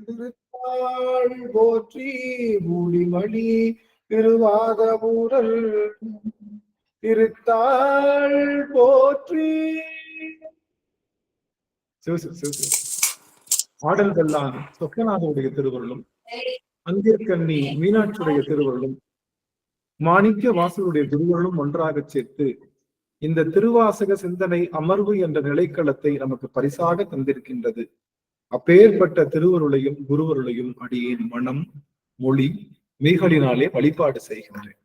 திருத்தாள் போற்றி மூடிமணி திருவாதபூரல் திருத்தாள் போற்றி. ஆடல்கள்லாம் சொக்கநாதருடைய திருவருளும், அங்கிற்கண்ணி மீனாட்சியுடைய திருவருளும், மாணிக்க வாசலுடைய திருவருளும் ஒன்றாக சேர்த்து இந்த திருவாசக சிந்தனை அமர்வு என்ற நிலைக்களத்தை நமக்கு பரிசாக தந்திருக்கின்றது. அப்பேற்பட்ட திருவருளையும் குருவருளையும் அடியேன் மனம் மொழி மெய்களினாலே வழிபாடு செய்கின்றேன்.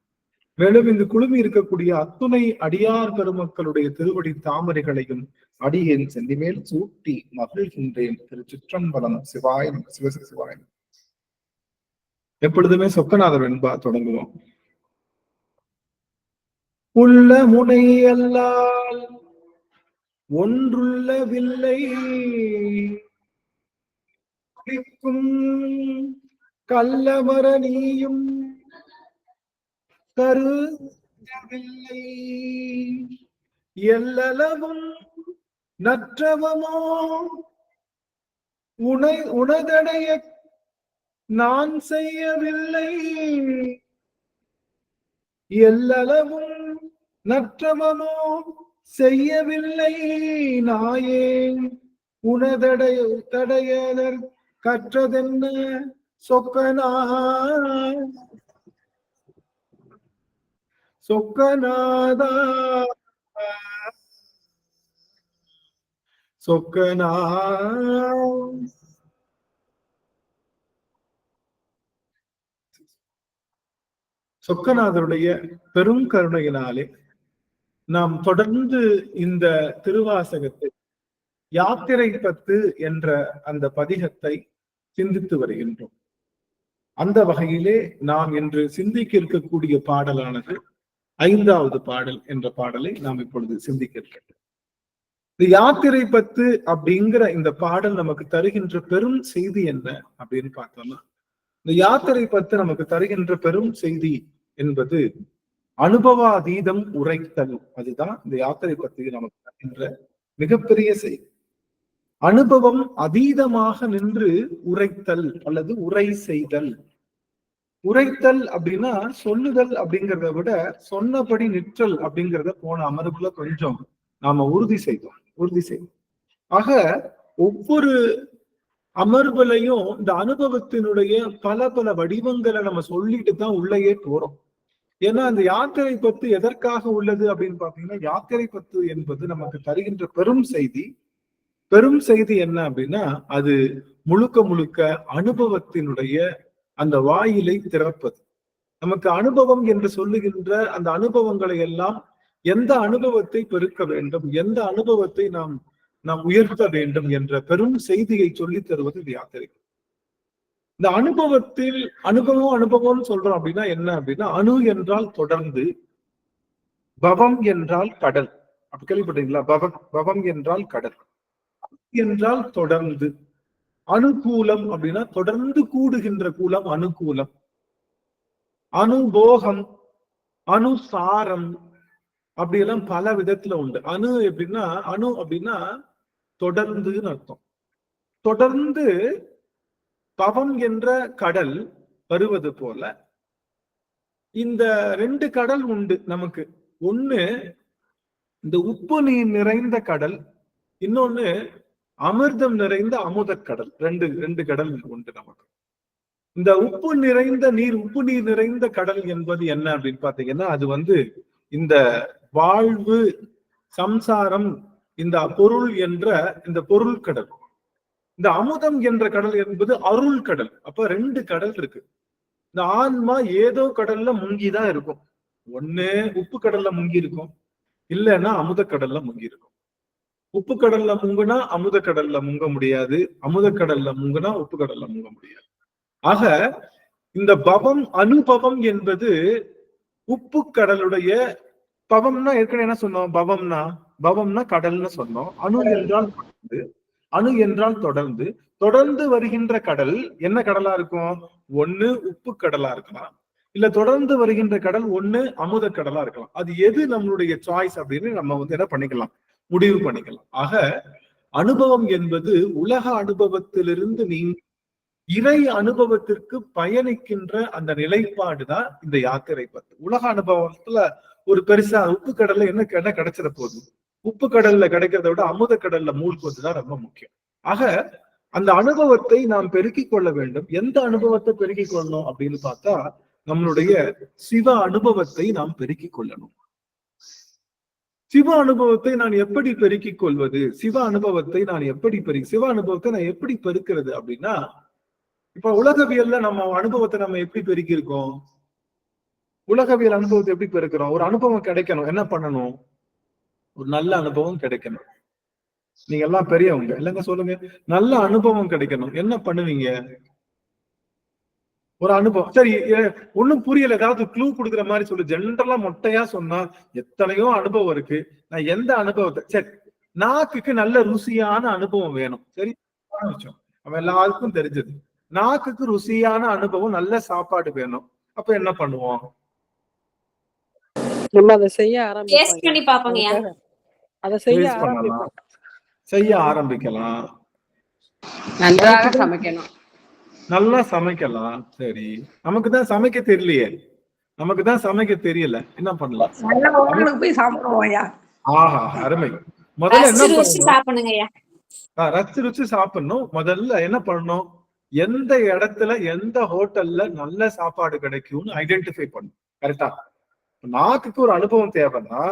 மேலும் இங்கு குழுமி இருக்கக்கூடிய அத்துணை அடியார் பெருமக்களுடைய திருவடி தாமரைகளையும் அடியேன் சென்னிமேல் சூட்டி மகிழ்கின்றேன். திருச்சிற்றம்பலம். சிவாயம் சிவசிவாயம். எப்பொழுதுமே சொக்கநாதர் வெண்பா தொடங்குவோம். உள்ள முனை அல்லால் ஒன்றுள்ளவில்லை, கள்ளமர நீயும் கருதவில்லை, எல்லளவும் நற்றவமோ உனதடைய நான் செய்யவில்லை, எல்லளவும் நற்றவமோ செய்யவில்லை, நாயேன் உனதடையதற் கற்றதென்ன சொக்கநாதா சொக்கநாதருடைய பெரும் கருணையினாலே நாம் தொடர்ந்து இந்த திருவாசகத்தை யாத்திரை பத்து என்ற அந்த பதிகத்தை சிந்தித்து வருகின்றோம். அந்த வகையிலே நாம் இன்று சிந்திக்க இருக்கக்கூடிய பாடலானது 5வது பாடல் என்ற பாடலை நாம் இப்பொழுது சிந்திக்க இருக்கின்றோம். இந்த யாத்திரை பத்து அப்படிங்கிற இந்த பாடல் நமக்கு தருகின்ற பெரும் செய்தி என்ன அப்படின்னு பார்த்தோம்னா, இந்த யாத்திரை பத்து நமக்கு தருகின்ற பெரும் செய்தி என்பது அனுபவாதீதம் உரைத்தல். அதுதான் இந்த யாத்திரை பத்தி நமக்கு தருகின்ற மிகப்பெரிய செய்தி. அனுபவம் அதீதமாக நின்று உரைத்தல் அல்லது உரை செய்தல். உரைத்தல் அப்படின்னா சொல்லுதல் அப்படிங்கிறத விட சொன்னபடி நிற்றல் அப்படிங்கிறத போன அமர்வுல கொஞ்சம் நாம உறுதி செய்தோம். ஆக ஒவ்வொரு அமர்வுலையும் இந்த அனுபவத்தினுடைய பல பல வடிவங்களை நம்ம சொல்லிட்டு தான் உள்ளேயே போறோம். ஏன்னா அந்த யாத்திரை பத்து எதற்காக உள்ளது அப்படின்னு பாத்தீங்கன்னா, யாத்திரை பத்து என்பது நமக்கு தருகின்ற பெரும் செய்தி என்ன அப்படின்னா, அது முழுக்க முழுக்க அனுபவத்தினுடைய அந்த வாயிலை திறப்பது. நமக்கு அனுபவம் என்று சொல்லுகின்ற அந்த அனுபவங்களை எல்லாம் எந்த அனுபவத்தை பெருக்க வேண்டும், எந்த அனுபவத்தை நாம் உயர்த்த வேண்டும் என்ற பெரும் செய்தியை சொல்லித் தருவது இந்த யாத்திரை. இந்த அனுபவத்தில் அனுபவம் சொல்றோம் அப்படின்னா என்ன அப்படின்னா, அணு என்றால் தொடர்ந்து, பவம் என்றால் கடல். அப்படி கேள்விப்பட்டீங்களா? பவம் என்றால் கடல் என்றால் தொடர்ந்து. அனுகூலம் அப்படின்னா தொடர்ந்து கூடுகின்ற கூலம் அனுகூலம். அனுபோகம், அனுசாரம் அப்படியெல்லாம் பல விதத்துல உண்டு. அணு அப்படின்னா தொடர்ந்துன்னு அர்த்தம். தொடர்ந்து பவம் என்ற கடல் வருவது போல இந்த 2 கடல் உண்டு நமக்கு. ஒண்ணு இந்த உப்பு நீர் நிறைந்த கடல், இன்னொன்னு அமிர்தம் நிறைந்த அமுத கடல். ரெண்டு கடல் உண்டு நமக்கு. இந்த உப்பு நீர் நிறைந்த கடல் என்பது என்ன அப்படின்னு பாத்தீங்கன்னா, அது இந்த வாழ்வு, சம்சாரம், இந்த பொருள் என்ற இந்த பொருள் கடல். இந்த அமுதம் என்ற கடல் என்பது அருள் கடல். அப்ப 2 கடல் இருக்கு. இந்த ஆன்மா ஏதோ கடல்ல முங்கிதான் இருக்கும். ஒண்ணு உப்பு கடல்ல முங்கி இருக்கும், இல்லைன்னா அமுத கடல்ல முங்கி இருக்கும். உப்பு கடல்ல முங்குனா அமுத கடல்ல முங்க முடியாது, அமுத கடல்ல முங்குனா உப்பு கடல்ல முங்க முடியாது. ஆக இந்த பவம், அனுபவம் என்பது உப்பு கடலுடைய பவம்னா ஏற்கனவே என்ன சொன்னோம்? பவம்னா கடல்னு சொன்னோம். அணு என்றால் தொடர்ந்து வருகின்ற கடல் என்ன கடலா இருக்கும்? ஒண்ணு உப்பு கடலா இருக்கலாம், இல்ல தொடர்ந்து வருகின்ற கடல் ஒண்ணு அமுத கடலா இருக்கலாம். அது எது நம்மளுடைய சாய்ஸ் அப்படின்னு நம்ம என்ன பண்ணிக்கலாம், முடிவு பண்ணிக்கலாம். ஆக அனுபவம் என்பது உலக அனுபவத்திலிருந்து நீங்க இறை அனுபவத்திற்கு பயணிக்கின்ற அந்த நிலைப்பாடுதான் இந்த யாத்திரை பத்து. உலக அனுபவத்துல ஒரு பெருசா உப்பு கடல்ல என்ன கிடைச்சிட போகுது? உப்பு கடல்ல கிடைக்கிறத விட அமுத கடல்ல மூழ்குவதுதான் ரொம்ப முக்கியம். ஆக அந்த அனுபவத்தை நாம் பெருக்கிக் கொள்ள வேண்டும். எந்த அனுபவத்தை பெருக்கிக் கொள்ளணும் அப்படின்னு பார்த்தா நம்மளுடைய சிவ அனுபவத்தை நாம் பெருக்கிக் கொள்ளணும். சிவ அனுபவத்தை நான் எப்படி பெருக்கிக் கொள்வது? சிவ அனுபவத்தை நான் எப்படி சிவ அனுபவத்தை நான் எப்படி பெருக்கிறது அப்படின்னா, இப்ப உலகவியல்ல நம்ம அனுபவத்தை நம்ம எப்படி பெருக்கி இருக்கோம்? உலகவியல் அனுபவத்தை எப்படி பெருக்கிறோம்? ஒரு அனுபவம் கிடைக்கணும், என்ன பண்ணணும்? ஒரு நல்ல அனுபவம் கிடைக்கணும். நீங்க எல்லாம் பெரியவங்க இல்லைங்க, சொல்லுங்க. நல்ல அனுபவம் கிடைக்கணும், என்ன பண்ணுவீங்க? ஒரு அனுபவம். சரி, ஒண்ணும் புரியல, ஏதாவது க்ளூ கொடுக்குற மாதிரி சொல்லு. ஜென்ரலா மொட்டையா சொன்னா எத்தனையோ அனுபவம் இருக்கு. நான் எந்த அனுபவத்தை? சரி, நாக்குக்கு நல்ல ருசியான அனுபவம் வேணும். சரி, அவன் எல்லாருக்கும் தெரிஞ்சது. நாக்குக்கு ருசியான அனுபவம், நல்ல சாப்பாடு வேணும். அப்ப என்ன பண்ணுவோம்? நம்ம அதை செய்ய ஆரம்பிப்போம். அதை செய்ய ஆரம்பிக்கலாம். நன்றாக சமைக்கணும். நல்லா சமைக்கலாம். சரி, நமக்குதான் சமைக்க தெரியலையே, நமக்குதான் சமைக்க தெரியல, என்ன பண்ணலாம்? போய் சாப்பிடுவோம். ஆஹா, அருமை. முதல்ல என்ன பண்ணணும்? ரசிச்சு ருச்சி சாப்பிடணும். முதல்ல என்ன பண்ணணும்? எந்த இடத்துல எந்த ஹோட்டல்ல நல்ல சாப்பாடு கிடைக்கும்னு ஐடென்டிஃபை பண்ணணும். கரெக்டா? நாக்குக்கு ஒரு அனுபவம் தேவைன்னா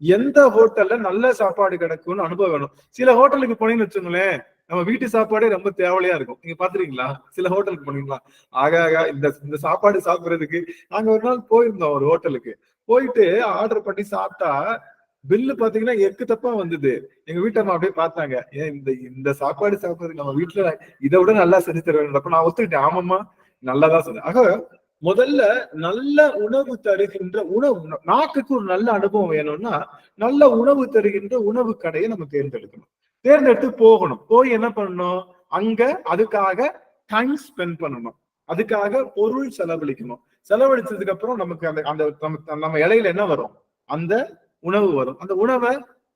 எந்த ஹோட்டல்ல நல்ல சாப்பாடு கிடைக்கும்னு அனுபவம் வேணும். சில ஹோட்டலுக்கு போனீங்கன்னு வச்சுங்களேன், நம்ம வீட்டு சாப்பாடே ரொம்ப தேவையா இருக்கும். நீங்க பாத்துறீங்களா? சில ஹோட்டலுக்கு போனீங்களா? ஆகா இந்த சாப்பாடு சாப்பிடுறதுக்கு நாங்க ஒரு நாள் போயிருந்தோம் ஒரு ஹோட்டலுக்கு. போயிட்டு ஆர்டர் பண்ணி சாப்பிட்டா பில்லு பாத்தீங்கன்னா எக்கு தப்பா வந்தது. எங்க வீட்டம்மா அப்படியே பார்த்தாங்க, ஏன் இந்த சாப்பாடு சாப்பிடுறதுக்கு நம்ம வீட்டுல இதை விட நல்லா செஞ்சு தருவேன். அப்ப நான் ஒத்துக்கிட்டேன், ஆமாம்மா நல்லாதான் சொன்னேன். ஆக முதல்ல நல்ல உணவு தருகின்ற உணவு, நாக்குக்கு ஒரு நல்ல அனுபவம் வேணும்னா நல்ல உணவு தருகின்ற உணவு கடையை நம்ம தேர்ந்தெடுக்கணும். தேர்ந்தெடுத்து போகணும். போய் என்ன பண்ணணும்? அங்க அதுக்காக டைம் ஸ்பெண்ட் பண்ணணும், அதுக்காக பொருள் செலவழிக்கணும். செலவழிச்சதுக்கு அப்புறம் நமக்கு அந்த நம்ம இலையில என்ன வரும்? அந்த உணவு வரும். அந்த உணவை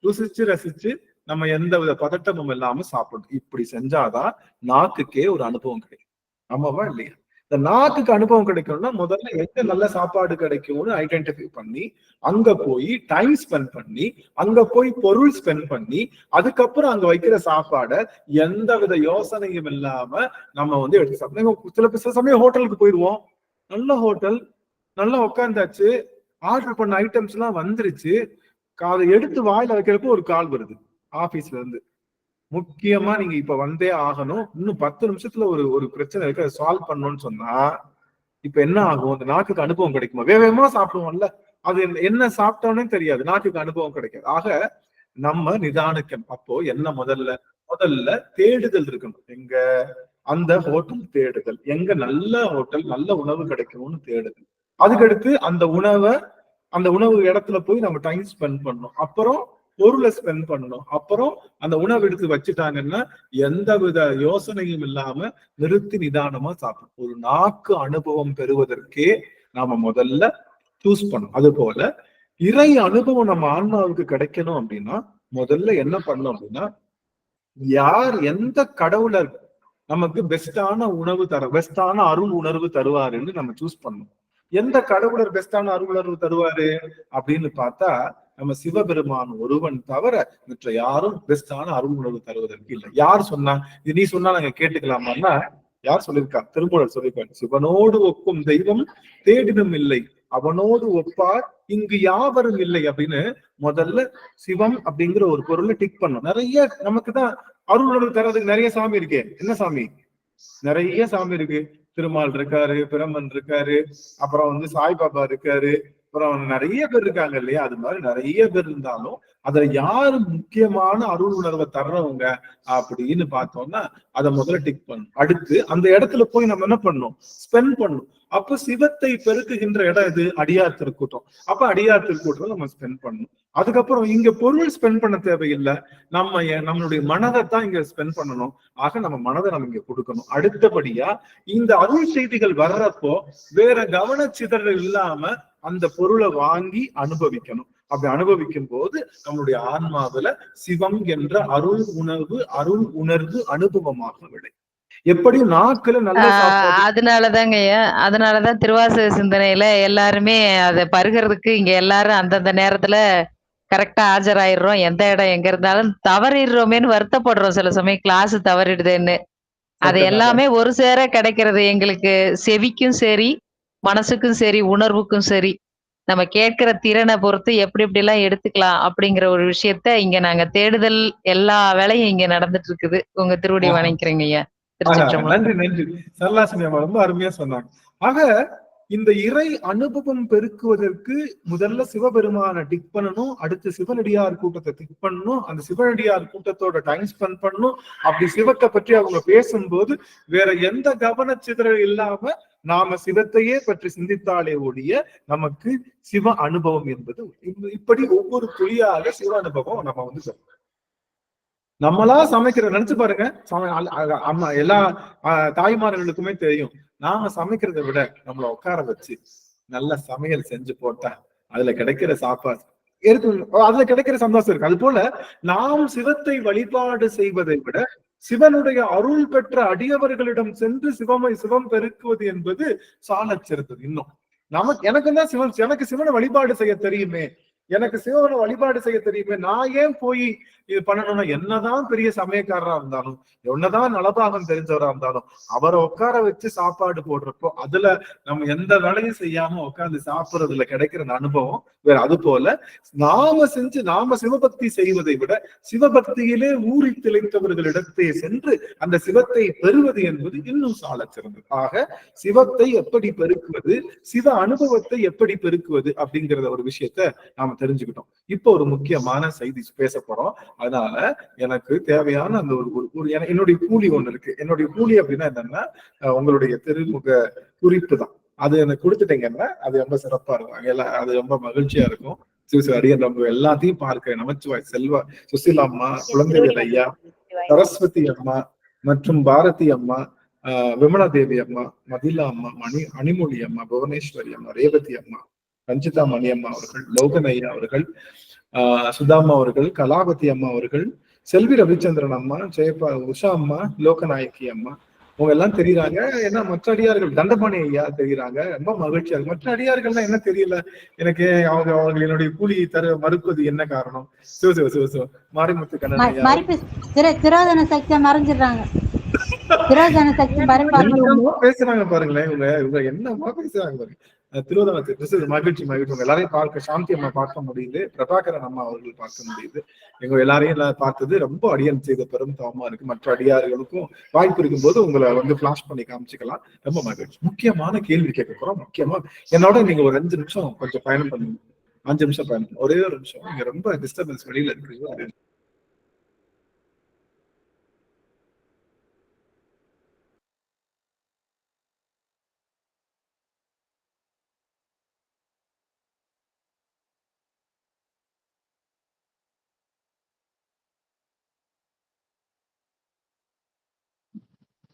ருசிச்சு ரசிச்சு நம்ம எந்த வித பதட்டமும் இல்லாம சாப்பிடணும். இப்படி செஞ்சாதான் நாக்குக்கே ஒரு அனுபவம் கிடைக்கும். ஆமாவா இல்லையா? இந்த நாக்குக்கு அனுபவம் கிடைக்கணும்னா முதல்ல எங்க நல்ல சாப்பாடு கிடைக்கும்னு ஐடென்டிஃபை பண்ணி அங்க போய் டைம் ஸ்பெண்ட் பண்ணி அங்க போய் பொருள் ஸ்பெண்ட் பண்ணி அதுக்கப்புறம் அங்க வைக்கிற சாப்பாடை எந்த வித யோசனையும் இல்லாம நம்ம எடுத்து சாப்பிடணும். சில சமயம் ஹோட்டலுக்கு போயிடுவோம். நல்ல ஹோட்டல், நல்லா உட்காந்தாச்சு, ஆர்டர் பண்ண ஐட்டம்ஸ் எல்லாம் வந்துருச்சு. அதை எடுத்து வாயில வைக்கிறப்போ ஒரு கால் வருது ஆபீஸ்ல இருந்து. முக்கியமா நீங்க இப்ப வந்தே ஆகணும், இன்னும் 10 நிமிஷத்துல ஒரு பிரச்சனை இருக்கு, அதை சால்வ் பண்ணணும்னு சொன்னா இப்ப என்ன ஆகும்? அந்த நாக்குக்கு அனுபவம் கிடைக்குமா? வேகமா சாப்பிடுவோம்ல, அது என்ன சாப்பிட்டோன்னே தெரியாது, நாக்குக்கு அனுபவம் கிடைக்காது. ஆக நம்ம நிதானிக்கணும். அப்போ என்ன முதல்ல தேடுதல் இருக்கணும். எங்க? அந்த ஹோட்டல் தேடுதல், எங்க நல்ல ஹோட்டல் நல்ல உணவு கிடைக்கும்னு தேடுதல். அதுக்கடுத்து அந்த உணவு இடத்துல போய் நம்ம டைம் ஸ்பெண்ட் பண்ணணும். அப்புறம் பொருளை ஸ்பெண்ட் பண்ணணும். அப்புறம் அந்த உணவு எடுத்து வச்சுட்டாங்கன்னா எந்த வித யோசனையும் இல்லாம நிறுத்தி நிதானமா சாப்பிடணும். ஒரு நாக்கு அனுபவம் பெறுவதற்கே நாம முதல்ல சூஸ் பண்ணணும். அது போல இறை அனுபவம் நம்ம ஆன்மாவுக்கு கிடைக்கணும் அப்படின்னா முதல்ல என்ன பண்ணணும் அப்படின்னா, யார் எந்த கடவுளர் நமக்கு பெஸ்டான பெஸ்டான அருள் உணர்வு தருவாருன்னு நம்ம சூஸ் பண்ணணும். எந்த கடவுளர் பெஸ்டான அருள் உணர்வு தருவாரு அப்படின்னு பார்த்தா நம்ம சிவபெருமான் ஒருவன் தவிர மற்ற யாரும் பெஸ்டான அருள் உணர்வு தருவதற்கு இல்லை. யார் சொன்னா? இது நீ சொன்னா நாங்க கேட்டுக்கலாமான்னா யார் சொல்லியிருக்கா? திருமூலர் சொல்லியிருக்காரு, சிவனோடு ஒக்கும் தெய்வம் தேடினும் இல்லை, அவனோடு ஒப்பார் இங்கு யாவரும் இல்லை அப்படின்னு. முதல்ல சிவம் அப்படிங்கிற ஒரு பொருளை டிக் பண்ணும். நிறைய நமக்குதான் அருள் உணர்வு தர்றதுக்கு நிறைய சாமி இருக்கே. என்ன சாமி? நிறைய சாமி இருக்கு. திருமால் இருக்காரு, பிரம்மன் இருக்காரு, அப்புறம் சாய்பாபா இருக்காரு, அப்புறம் நிறைய பேர் இருக்காங்க இல்லையா? அது மாதிரி நிறைய பேர் இருந்தாலும் அதுல யாரு முக்கியமான அருள் உணர்வை தர்றவங்க அப்படின்னு பார்த்தோம்னா அதை முதல்ல டிக் பண்ணணும். அடுத்து அந்த இடத்துல போய் நம்ம என்ன பண்ணணும்? ஸ்பெண்ட் பண்ணணும். அப்ப சிவத்தை பெருக்குகின்ற இடம் இது அடியார் திருக்கூட்டம். அப்ப அடியார் திருக்கூட்டம் நம்ம ஸ்பெண்ட் பண்ணணும். அதுக்கப்புறம் இங்க பொருள் ஸ்பெண்ட் பண்ண தேவையில்லை, நம்மளுடைய மனதை தான் இங்க ஸ்பெண்ட் பண்ணணும். ஆக நம்ம மனதை நம்ம இங்க கொடுக்கணும். அடுத்தபடியா இந்த அருள் செய்திகள் வர்றப்போ வேற கவனச்சிதறல் இல்லாம அந்த பொருளை வாங்கி அனுபவிக்கணும். அப்படி அனுபவிக்கும் போது நம்மளுடைய ஆன்மாவில சிவம் என்ற அருள் உணர்வு அனுபவமாக விளை. எப்படி நாக்குல நல்ல சாப்பாடு. அதனாலதான் திருவாசக சிந்தனையில எல்லாருமே அதை பருகிறதுக்கு இங்க எல்லாரும் அந்தந்த நேரத்துல கரெக்டா ஆஜராயிடுறோம். எந்த இடம் எங்க இருந்தாலும் தவறிடுறோமேன்னு வருத்தப்படுறோம் சில சமயம், கிளாஸ் தவறிடுதேன்னு. அது எல்லாமே ஒரு சேர கிடைக்கிறது எங்களுக்கு. செவிக்கும் சரி, மனசுக்கும் சரி, உணர்வுக்கும் சரி. நம்ம கேட்கிற திறனை பொறுத்து எப்படி எப்படி எல்லாம் எடுத்துக்கலாம் அப்படிங்கிற ஒரு விஷயத்த இங்க நாங்க தேடுதல், எல்லா வேலையும் இங்க நடந்துட்டு இருக்குது. உங்க திருவடி வணங்கிக்கிறேங்க ஐயா. நன்றி நன்றி. சரளாசினி அம்மா ரொம்ப அருமையா சொன்னாங்க. ஆக இந்த இறை அனுபவம் பெருக்குவதற்கு முதல்ல சிவபெருமான டிக் பண்ணணும், அடுத்து சிவனடியார் கூட்டத்தை டிக் பண்ணணும், அந்த சிவனடியார் கூட்டத்தோட டைம் ஸ்பெண்ட் பண்ணணும். அப்படி சிவத்தை பற்றி அவங்க பேசும்போது வேற எந்த கவனச்சிதறல் இல்லாம நாம சிவத்தையே பற்றி சிந்தித்தாலே ஒழிய நமக்கு சிவ அனுபவம் என்பது இப்படி ஒவ்வொரு துளியாக சிவ அனுபவம் நம்ம வந்து சொல்றோம். நம்மளா சமைக்கிற நினைச்சு பாருங்க. அம்மா எல்லா தாய்மார்களுக்குமே தெரியும், நாம சமைக்கிறத விட நம்மள உட்கார வச்சு நல்ல சமையல் செஞ்சு போட்டா அதுல கிடைக்கிற சாப்பாடு அதுல கிடைக்கிற சந்தோஷம் இருக்கு. அது போல நாம் சிவத்தை வழிபாடு செய்வதை விட சிவனுடைய அருள் பெற்ற அடியவர்களிடம் சென்று சிவம் பெருக்குவது என்பது சாலச் சிறந்தது. இன்னும் எனக்கும் தான் எனக்கு சிவனை வழிபாடு செய்ய தெரியுமே, எனக்கு சிவனை வழிபாடு செய்ய தெரியுமே, நான் ஏன் போய் இது பண்ணணும்னா, என்னதான் பெரிய சமயக்காரரா இருந்தாலும், என்னதான் நலபாகம் தெரிஞ்சவரா இருந்தாலும், அவரை உட்கார வச்சு சாப்பாடு போடுறப்போ அதுல நம்ம எந்த வேலையும் செய்யாம உட்கார்ந்து சாப்பிடுறதுல கிடைக்கிற அனுபவம் வேற. அது போல நாம சிவபக்தி செய்வதை விட சிவபக்தியிலே ஊறி திளைத்தவர்களிடத்தே சென்று அந்த சிவத்தை பெறுவது என்பது இன்னும் சால சிறந்தது. ஆக சிவத்தை எப்படி பெருக்குவது, சிவ அனுபவத்தை எப்படி பெருக்குவது அப்படிங்கிற ஒரு விஷயத்த நாம தெரிஞ்சுக்கிட்டோம். இப்போ ஒரு முக்கியமான செய்தி பேச போறோம். அதனால எனக்கு தேவையான அந்த ஒரு என்னுடைய கூலி ஒண்ணு இருக்கு. என்னுடைய கூலி அப்படின்னா என்னன்னா, உங்களுடைய திருமுக குறிப்பு தான். அது எனக்கு கொடுத்துட்டீங்கன்னா அது ரொம்ப சிறப்பா இருக்கும். எல்லாம் அது ரொம்ப மகிழ்ச்சியா இருக்கும். அடியன் நம்ம எல்லாத்தையும் பார்க்க நமச்சிவாய் செல்வா, சுசிலா அம்மா, குழந்தைவேல் ஐயா, சரஸ்வதி அம்மா மற்றும் பாரதி அம்மா, விமலா தேவி அம்மா, மதிலா அம்மா, அனிமொழி அம்மா, புவனேஸ்வரி அம்மா, ரேவதி அம்மா, ரஞ்சிதா மணி அம்மா அவர்கள், லோகன் ஐயா அவர்கள், சுதாமா அவர்கள், கலாபதி அம்மா அவர்கள், செல்வி ரவிச்சந்திரன் அம்மா, ஜெயபா, உஷா அம்மா, லோகநாயகி அம்மா, அவங்க எல்லாம் தெரியுறாங்க. ஏன்னா மற்ற அடியார்கள் தண்டபாணி ஐயா தெரியுறாங்க. ரொம்ப மகிழ்ச்சியா இருக்கு. மற்ற அடியார்கள்லாம் என்ன தெரியல எனக்கு. அவங்க என்னுடைய கூலி மறுப்பது என்ன காரணம்? சிவ மாரிமுத்து கண்ணன் ஐயா திரோதன சக்தியை மறைஞ்சிடுறாங்க. பேசுறாங்க பாருங்களேன். இவங்க என்னமா பேசுறாங்க பாருங்க. திருவோதனத்துக்கு மகிழ்ச்சி. உங்க எல்லாரையும் பார்க்க சாந்தி அம்மா பார்க்க முடியுது, பிரபாகரன் அம்மா அவர்கள் பார்க்க முடியுது. எங்க எல்லாரையும் பார்த்தது ரொம்ப அடியன் செய்த பெரும் தவமா இருக்கு. மற்ற அடியார்களுக்கும் வாய்ப்பு இருக்கும் போது உங்களை வந்து பிளாஷ் பண்ணி காமிச்சுக்கலாம். ரொம்ப மகிழ்ச்சி. முக்கியமான கேள்வி கேட்க போறோம். முக்கியமா என்னோட நீங்க ஒரு 5 நிமிஷம் கொஞ்சம் பயணம் பண்ணுங்க. 5 நிமிஷம் பயணம், ஒரே ஒரு நிமிஷம். நீங்க ரொம்ப டிஸ்டர்பன்ஸ் வெளியில இருக்கிறீங்க.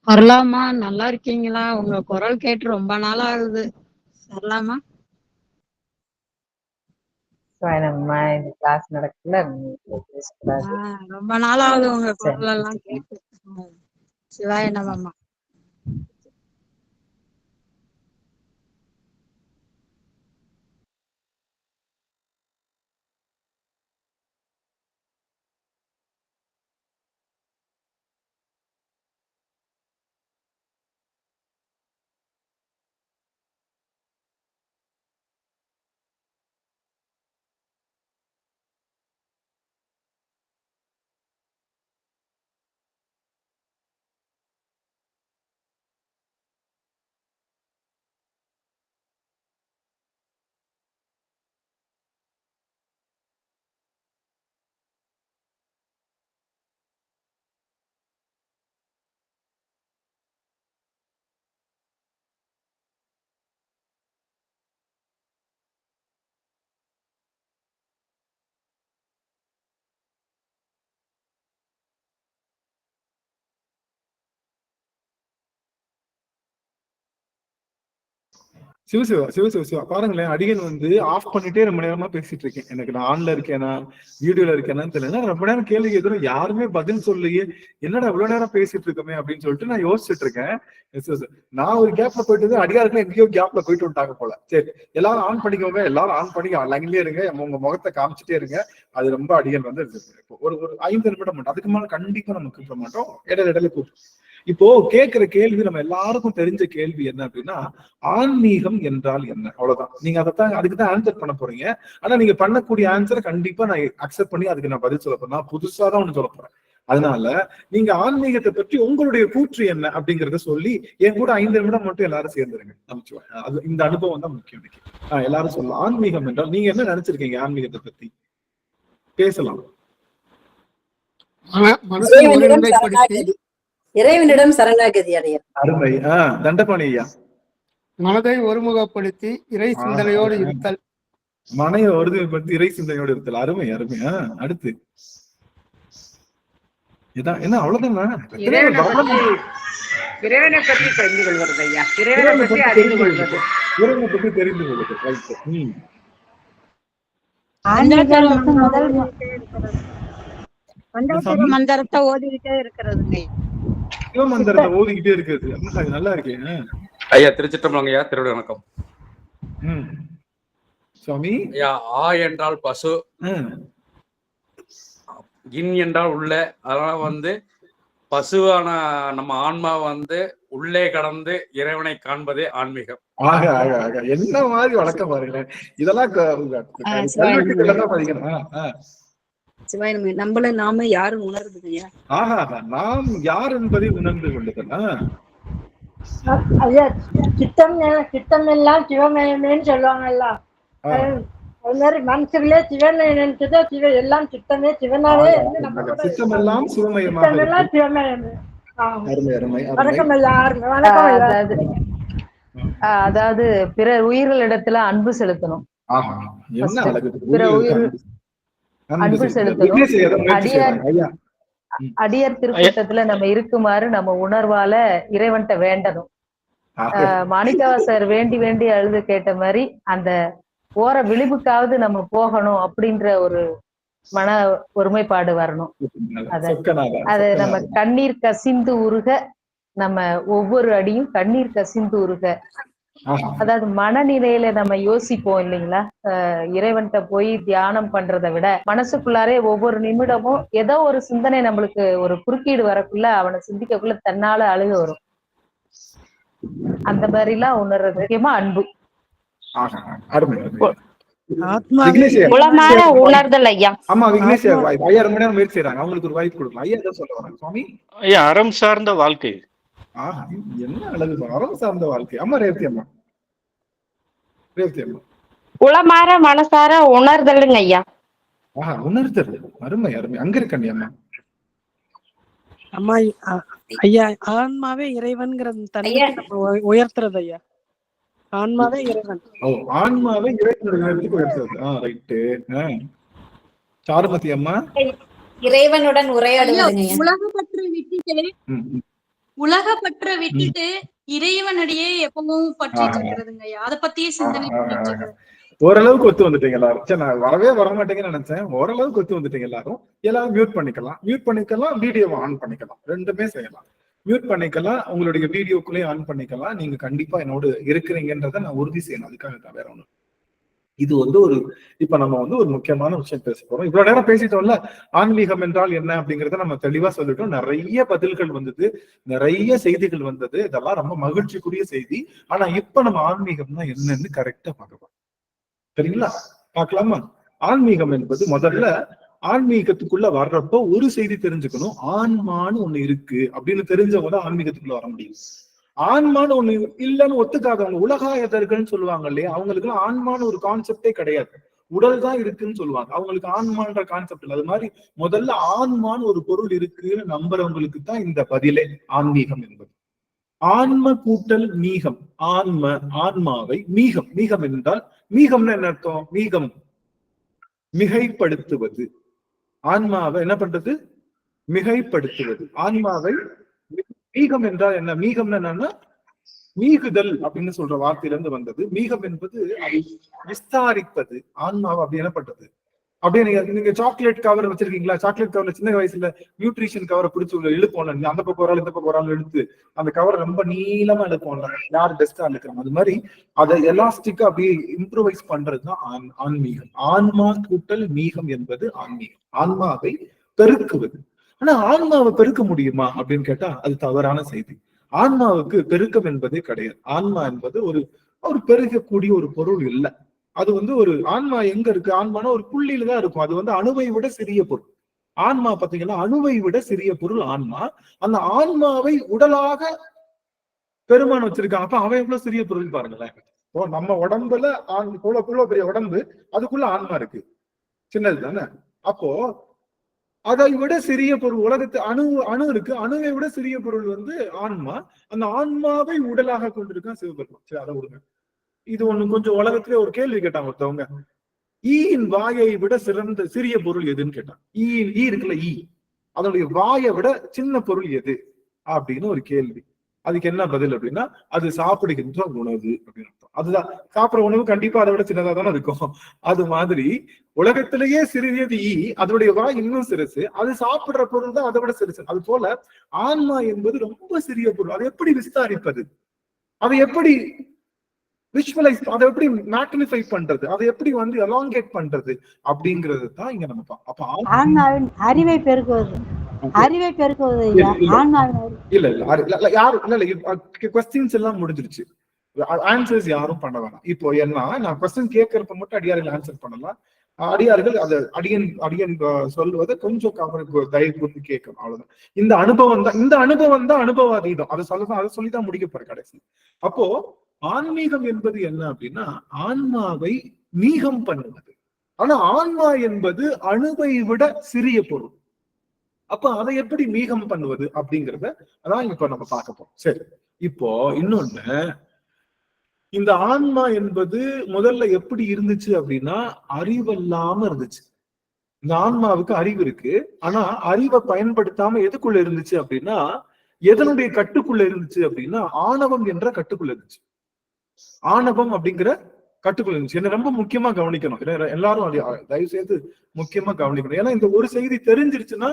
வரலாமா? நல்லா இருக்கீங்களா? உங்க குரல் கேட்டு ரொம்ப நாள் ஆகுது. வரலாமா? கிளாஸ் நடக்கல, ரொம்ப நாள் ஆகுது உங்க குரல் எல்லாம் கேட்டு. சிவாய நமம்மா. சிவா பாருங்களேன், அடியன் வந்து ஆஃப் பண்ணிட்டே ரொம்ப நேரமா பேசிட்டு இருக்கேன். எனக்கு நான் ஆன்ல இருக்கேனா வீடியோல இருக்கேனான்னு தெரியல. ரொம்ப நேரம் கேள்வி கேட்கிறோம், யாருமே பதில் சொல்லையே, என்னடா இவ்வளவு நேரம் பேசிட்டு இருக்கோமே அப்படின்னு சொல்லிட்டு நான் யோசிச்சுட்டு இருக்கேன். நான் ஒரு கேப்ல போயிட்டு அடியாருக்குள்ள எங்கேயோ கேப்ல போயிட்டு விட்டாங்க போல. சரி, எல்லாரும் ஆன் பண்ணிக்கோங்க, எல்லாரும் ஆன் பண்ணி லைன்லயே இருங்க, உங்க முகத்தை காமிச்சிட்டே இருங்க. அது ரொம்ப அடியன் வந்து ஒரு 5 நிமிடம் மட்டும், அதுக்கு மேல கண்டிப்பா நம்ம கூப்பிட மாட்டோம், இடையில கூப்பிடும். இப்போ கேட்கிற கேள்வி நம்ம எல்லாருக்கும் தெரிஞ்ச கேள்வி என்ன அப்படின்னா, ஆன்மீகம் என்றால் என்ன? அவ்வளவுதான். நீங்க அதைத்தான், அதுக்குதான் ஆன்சர் பண்ண போறீங்க. ஆனா நீங்க பண்ணக்கூடிய ஆன்சரை கண்டிப்பா நான் அக்செப்ட் பண்ணி அதுக்கு நான் பதில் சொல்ல போறேன். நான் புதுசா தான் ஒண்ணு சொல்ல போறேன். அதனால நீங்க ஆன்மீகத்தை பற்றி உங்களுடைய கூற்று என்ன அப்படிங்கறத சொல்லி என் கூட 5 நிமிடம் மட்டும் எல்லாரும் சேர்ந்துருங்க. அது இந்த அனுபவம் தான் முக்கியம். எல்லாரும் சொல்லலாம், ஆன்மீகம் என்றால் நீங்க என்ன நினைச்சிருக்கீங்க? ஆன்மீகத்தை பத்தி பேசலாம். இறைவனிடம் சரணாகதி அடைய. அருமை. தண்டபாணி ஐயா. மனதை ஒருமுகப்படுத்தி இறை சிந்தனையோடு இருத்தல். மனையை ஒருமுகப்படுத்தி இறை சிந்தனையோடு இருத்தல். அருமை அருமை. அடுத்து என்ன? அவ்வளவுதானா? இறைவனை பற்றி தெரிந்து கொள்வது ஐயா. இறைவனை பற்றி அறிந்து கொள்வது. இறைவனை பற்றி தெரிந்து கொள்வது. மந்திரத்தை ஓதிக்கிட்டே இருக்கிறது. சிவமந்திரத்தை ஓதிக்கிட்டே இருக்கிறது. நல்லா இருக்கேன் ஐயா. திருச்சிற்றம்பலம் ஐயா. திருவிழா வணக்கம். சுவாமி ஐயா. ஆ என்றால் பசு, இன் என்றால் உள்ள. அதனால வந்து பசுவான நம்ம ஆன்மா வந்து உள்ளே கடந்து இறைவனை காண்பதே ஆன்மீகம். என்ன மாதிரி வழக்கம் பாருங்களேன். இதெல்லாம் நம்மள நாம யாரும் உணர்றதுங்கய்யா. நாம் யார் என்பதை உணர்ந்து கொள்ளுதல். ஐயா, சித்தம் எல்லாம் சிவமயமேன்னு சொல்லுவாங்கல்ல. அது மாதிரி மனசுகளே சிவனை நினைச்சதோ எல்லாம் சித்தமே சிவனாவே. சித்தம் எல்லாம் சிவமயமே. வணக்கம் ஐயா. வணக்கம் ஐயா. அதாவது பிற உயிர்களிடத்துல அன்பு செலுத்தணும். பிற உயிர் அன்பு செலுத்தணும். அடியார் திருக்கூட்டத்துல நம்ம இருக்குமாறு நம்ம உணர்வால இறைவன்ட்ட வேண்டணும். மாணிக்கவாசர் வேண்டி வேண்டி அழுது கேட்ட மாதிரி அந்த ஓர விளிம்புக்காவது நம்ம போகணும் அப்படின்ற ஒரு மன ஒருமைப்பாடு வரணும். அது நம்ம கண்ணீர் கசிந்து உருக, நம்ம ஒவ்வொரு அடியும் கண்ணீர் கசிந்து உருக. அதாவது மனநிலையில நம்ம யோசிப்போம் இல்லைங்களா? இறைவன்கிட்ட போய் தியானம் பண்றதை விட மனசுக்குள்ளாரே ஒவ்வொரு நிமிடமும் ஏதோ ஒரு சிந்தனை நம்மளுக்கு ஒரு குறுக்கீடு வரக்குள்ள அவனை சிந்திக்கக்குள்ள தன்னால அழுக வரும். அந்த மாதிரி எல்லாம் உணர்றது முக்கியமா அன்பு. உணர்தல் ஐயா. ஆமா, விக்னேஷ் ஐயா ரொம்ப நேரம் முயற்சி செய்றாங்க. அவங்களுக்கு ஒரு வாய்ப்பு கொடுக்கலாம். ஐயா ஏதோ சொல்ல வராங்க. சுவாமி ஐயா, அறம் சார்ந்த வாழ்க்கை. என்ன அழகு! அறம் சார்ந்த வாழ்க்கை. அம்மா ரேவதி அம்மா. உளமாற மனசார உணர்தலுங்க ஐயா. உணர்தல். அருமை அருமை. அங்க இருக்கண்டி அம்மா. அம்மா ஐயா, ஆன்மாவே இறைவன்கிற தன்மைக்கு நம்ம உயர்த்துறது ஐயா. ஆன்மாவே இறைவன். ஆன்மாவே இறைவனுக்கு உயர்த்துறது. ரைட்டு. சாருமதி அம்மா. இறைவனுடன் உரையாடுவது. உலகப்பற்ற விட்டுட்டு இறைவனடியே எப்பவும் பற்றிட்டு இருக்கிறதுங்க. அத பத்தியே சிந்தனை பண்ணிட்டு இருக்கிறது. ஓரளவுக்கு ஒத்து வந்துட்டீங்க எல்லாரும். சரி, நான் வரவே வரமாட்டேங்கன்னு நினைச்சேன். ஓரளவுக்கு ஒத்து வந்துட்டீங்க எல்லாரும். மியூட் பண்ணிக்கலாம், வீடியோவை ஆன் பண்ணிக்கலாம், ரெண்டுமே செய்யலாம். மியூட் பண்ணிக்கலாம், உங்களுடைய வீடியோக்குள்ளேயே ஆன் பண்ணிக்கலாம். நீங்க கண்டிப்பா என்னோடு இருக்கிறீங்கன்றத நான் உறுதி செய்யணும். அதுக்காக தான், வேற ஒண்ணு. இது வந்து இப்ப நம்ம வந்து ஒரு முக்கியமான விஷயம் பேச போறோம். இவ்வளவு நேரம் பேசிட்டோம்ல, ஆன்மீகம் என்றால் என்ன அப்படிங்கறத நம்ம தெளிவா சொல்லிட்டோம். நிறைய பதில்கள் வந்தது, நிறைய செய்திகள் வந்தது. இதெல்லாம் ரொம்ப மகிழ்ச்சிக்குரிய செய்தி. ஆனா இப்ப நம்ம ஆன்மீகம்னா என்னன்னு கரெக்டா பார்க்கலாம். சரிங்களா? பார்க்கலாமா? ஆன்மீகம் என்பது முதல்ல ஆன்மீகத்துக்குள்ள வர்றப்போ ஒரு செய்தி தெரிஞ்சுக்கணும். ஆன்மான்னு ஒண்ணு இருக்கு அப்படின்னு தெரிஞ்சவங்க தான் ஆன்மீகத்துக்குள்ள வர முடியும். ஆன்மான்னு ஒண்ணு இல்லைன்னு ஒத்துக்காதவங்க, உலகாயதர்கள்னு சொல்லுவாங்க இல்லையா, அவங்களுக்கு எல்லாம் ஆன்மான்னு ஒரு கான்செப்டே கிடையாது. உடல் தான் இருக்குன்னு சொல்லுவாங்க. அவங்களுக்கு ஆன்மான்ற கான்செப்ட் இல்லை. அது மாதிரி முதல்ல ஆன்மான்னு ஒரு பொருள் இருக்குன்னு நம்புறவங்களுக்கு தான் இந்த பதிலே ஆன்மீகம் என்பது. ஆன்ம கூட்டல் மீகம். ஆன்மாவை மீகம் என்றால், மீகம்னு என்ன அர்த்தம்? மீகம் மிகைப்படுத்துவது. ஆன்மாவை என்ன பண்றது? மிகைப்படுத்துவது. ஆன்மாவை மீகம் என்றால் என்ன? மீகம்னு என்னன்னா மீகுதல் அப்படின்னு சொல்ற வார்த்தையிலிருந்து வந்தது. மீகம் என்பது அதை விஸ்தாரிப்பது. ஆன்மாவை அப்படி எனப்பட்டது. அப்படியே நீங்க சாக்லேட் கவர் வச்சிருக்கீங்களா? சாக்லேட் கவர்ல சின்ன வயசுல நியூட்ரிஷன் கவரை பிடிச்சி இழுப்போம்ல, நீங்க அந்த பக்கம் ஒரு ஆள் இந்த பக்கம் ஒரு ஆள் இழுத்து அந்த கவரை ரொம்ப நீளமா இழுப்போம்ல, யார் பெஸ்டா இழுக்கிறாங்க. அது மாதிரி அதை எலாஸ்டிக்கா அப்படியே இம்ப்ரூவைஸ் பண்றதுதான் ஆன்மீகம். ஆன்மா கூட்டல் மீகம் என்பது ஆன்மீகம். ஆன்மாவை பெருக்குவது. ஆனா ஆன்மாவை பெருக்க முடியுமா அப்படின்னு கேட்டா அது தவறான செய்தி. ஆன்மாவுக்கு பெருக்கம் என்பதே கிடையாது. ஆன்மா என்பது ஒரு பெருகக்கூடிய ஒரு பொருள் இல்லை. அது ஒரு ஆன்மா எங்க இருக்கு? ஆன்மானா ஒரு புள்ளியில தான் இருக்கும். அது அணுவை விட சிறிய பொருள். ஆன்மா பாத்தீங்கன்னா அணுவை விட சிறிய பொருள் ஆன்மா. அந்த ஆன்மாவை உடலாக பெருமான் வச்சிருக்காங்க. அப்ப அவன் எவ்வளவு சிறிய பொருள் பாருங்களேன். நம்ம உடம்புல இவ்வளவு பெரிய உடம்பு, அதுக்குள்ள ஆன்மா இருக்கு, சின்னது தானே. அப்போ அதை விட சிறிய பொருள் உலகத்து அணு இருக்கு. அணுவை விட சிறிய பொருள் ஆன்மா. அந்த ஆன்மாவை உடலாக கொண்டிருக்கான் சிவபெருமான். சரி, அதை விடுங்க. இது கொஞ்சம் உலகத்திலே ஒரு கேள்வி கேட்டாங்க ஒருத்தவங்க. ஈயின் வாயை விட சிறிய பொருள் எதுன்னு கேட்டாங்க. ஈ இருக்குல்ல, அதனுடைய வாயை விட சின்ன பொருள் எது அப்படின்னு ஒரு கேள்வி. அதுக்கு என்ன பதில் அப்படின்னா, அது சாப்பிடுகின்ற உணவு அப்படின்னு அர்த்தம். அதுதான், சாப்பிடுற உணவு கண்டிப்பா அதை விட சின்னதா தானே இருக்கும். அது மாதிரி உலகத்திலேயே சிறியது அதனுடைய வாய் இன்னும் சிறுசு. அது சாப்பிடுற பொருள் தான் அதை விட சிறுசு. அது போல ஆன்மா என்பது ரொம்ப சிறிய பொருள். அதை எப்படி விஸ்தாரிப்பது? அதை எப்படி விஷுவலைஸ், அதை எப்படி மேக்னிஃபை பண்றது? அதை எப்படி எலாங்கேட் பண்றது அப்படிங்கிறது தான் இங்க நம்ம அப்ப ஆன்மாவின் அறிவை பெருக்குவது. இல்ல யாரும் இல்ல. கொஸ்டின்ஸ் எல்லாம் முடிஞ்சிருச்சு. ஆன்சர்ஸ் யாரும் பண்ண வேணாம். இப்போ என்ன, நான் கொஸ்டின் கேட்கறப்ப மட்டும் அடியார்கள் ஆன்சர் பண்ணலாம். அடியார்கள் அதை அடியன் சொல்வதை கொஞ்சம் தயவு கூர்ந்து கேட்கணும். அவ்வளவுதான். இந்த அனுபவம் தான் அனுபவாதீதம். அதை சொல்லிதான் முடிக்க போற கடைசி. அப்போ ஆன்மீகம் என்பது என்ன அப்படின்னா, ஆன்மாவை மீகம் பண்ணுவது. ஆனா ஆன்மா என்பது அணுவை விட சிறிய பொருள். அப்ப அதை எப்படி மீகம் பண்ணுவது அப்படிங்கிறத அதான் இப்ப நம்ம பார்க்க போறோம். சரி, இப்போ இன்னொன்னு, இந்த ஆன்மா என்பது முதல்ல எப்படி இருந்துச்சு அப்படின்னா அறிவில்லாம இருந்துச்சு. இந்த ஆன்மாவுக்கு அறிவு இருக்கு. ஆனா அறிவை பயன்படுத்தாம எதுக்குள்ள இருந்துச்சு அப்படின்னா, எதனுடைய கட்டுக்குள்ள இருந்துச்சு அப்படின்னா ஆணவம் என்ற கட்டுக்குள்ள இருந்துச்சு. ஆணவம் அப்படிங்கிற கட்டுக்குள்ள இருந்துச்சு. என்ன ரொம்ப முக்கியமா கவனிக்கணும். எல்லாரும் தயவு செய்து முக்கியமா கவனிக்கணும். ஏன்னா இந்த ஒரு செய்தி தெரிஞ்சிருச்சுன்னா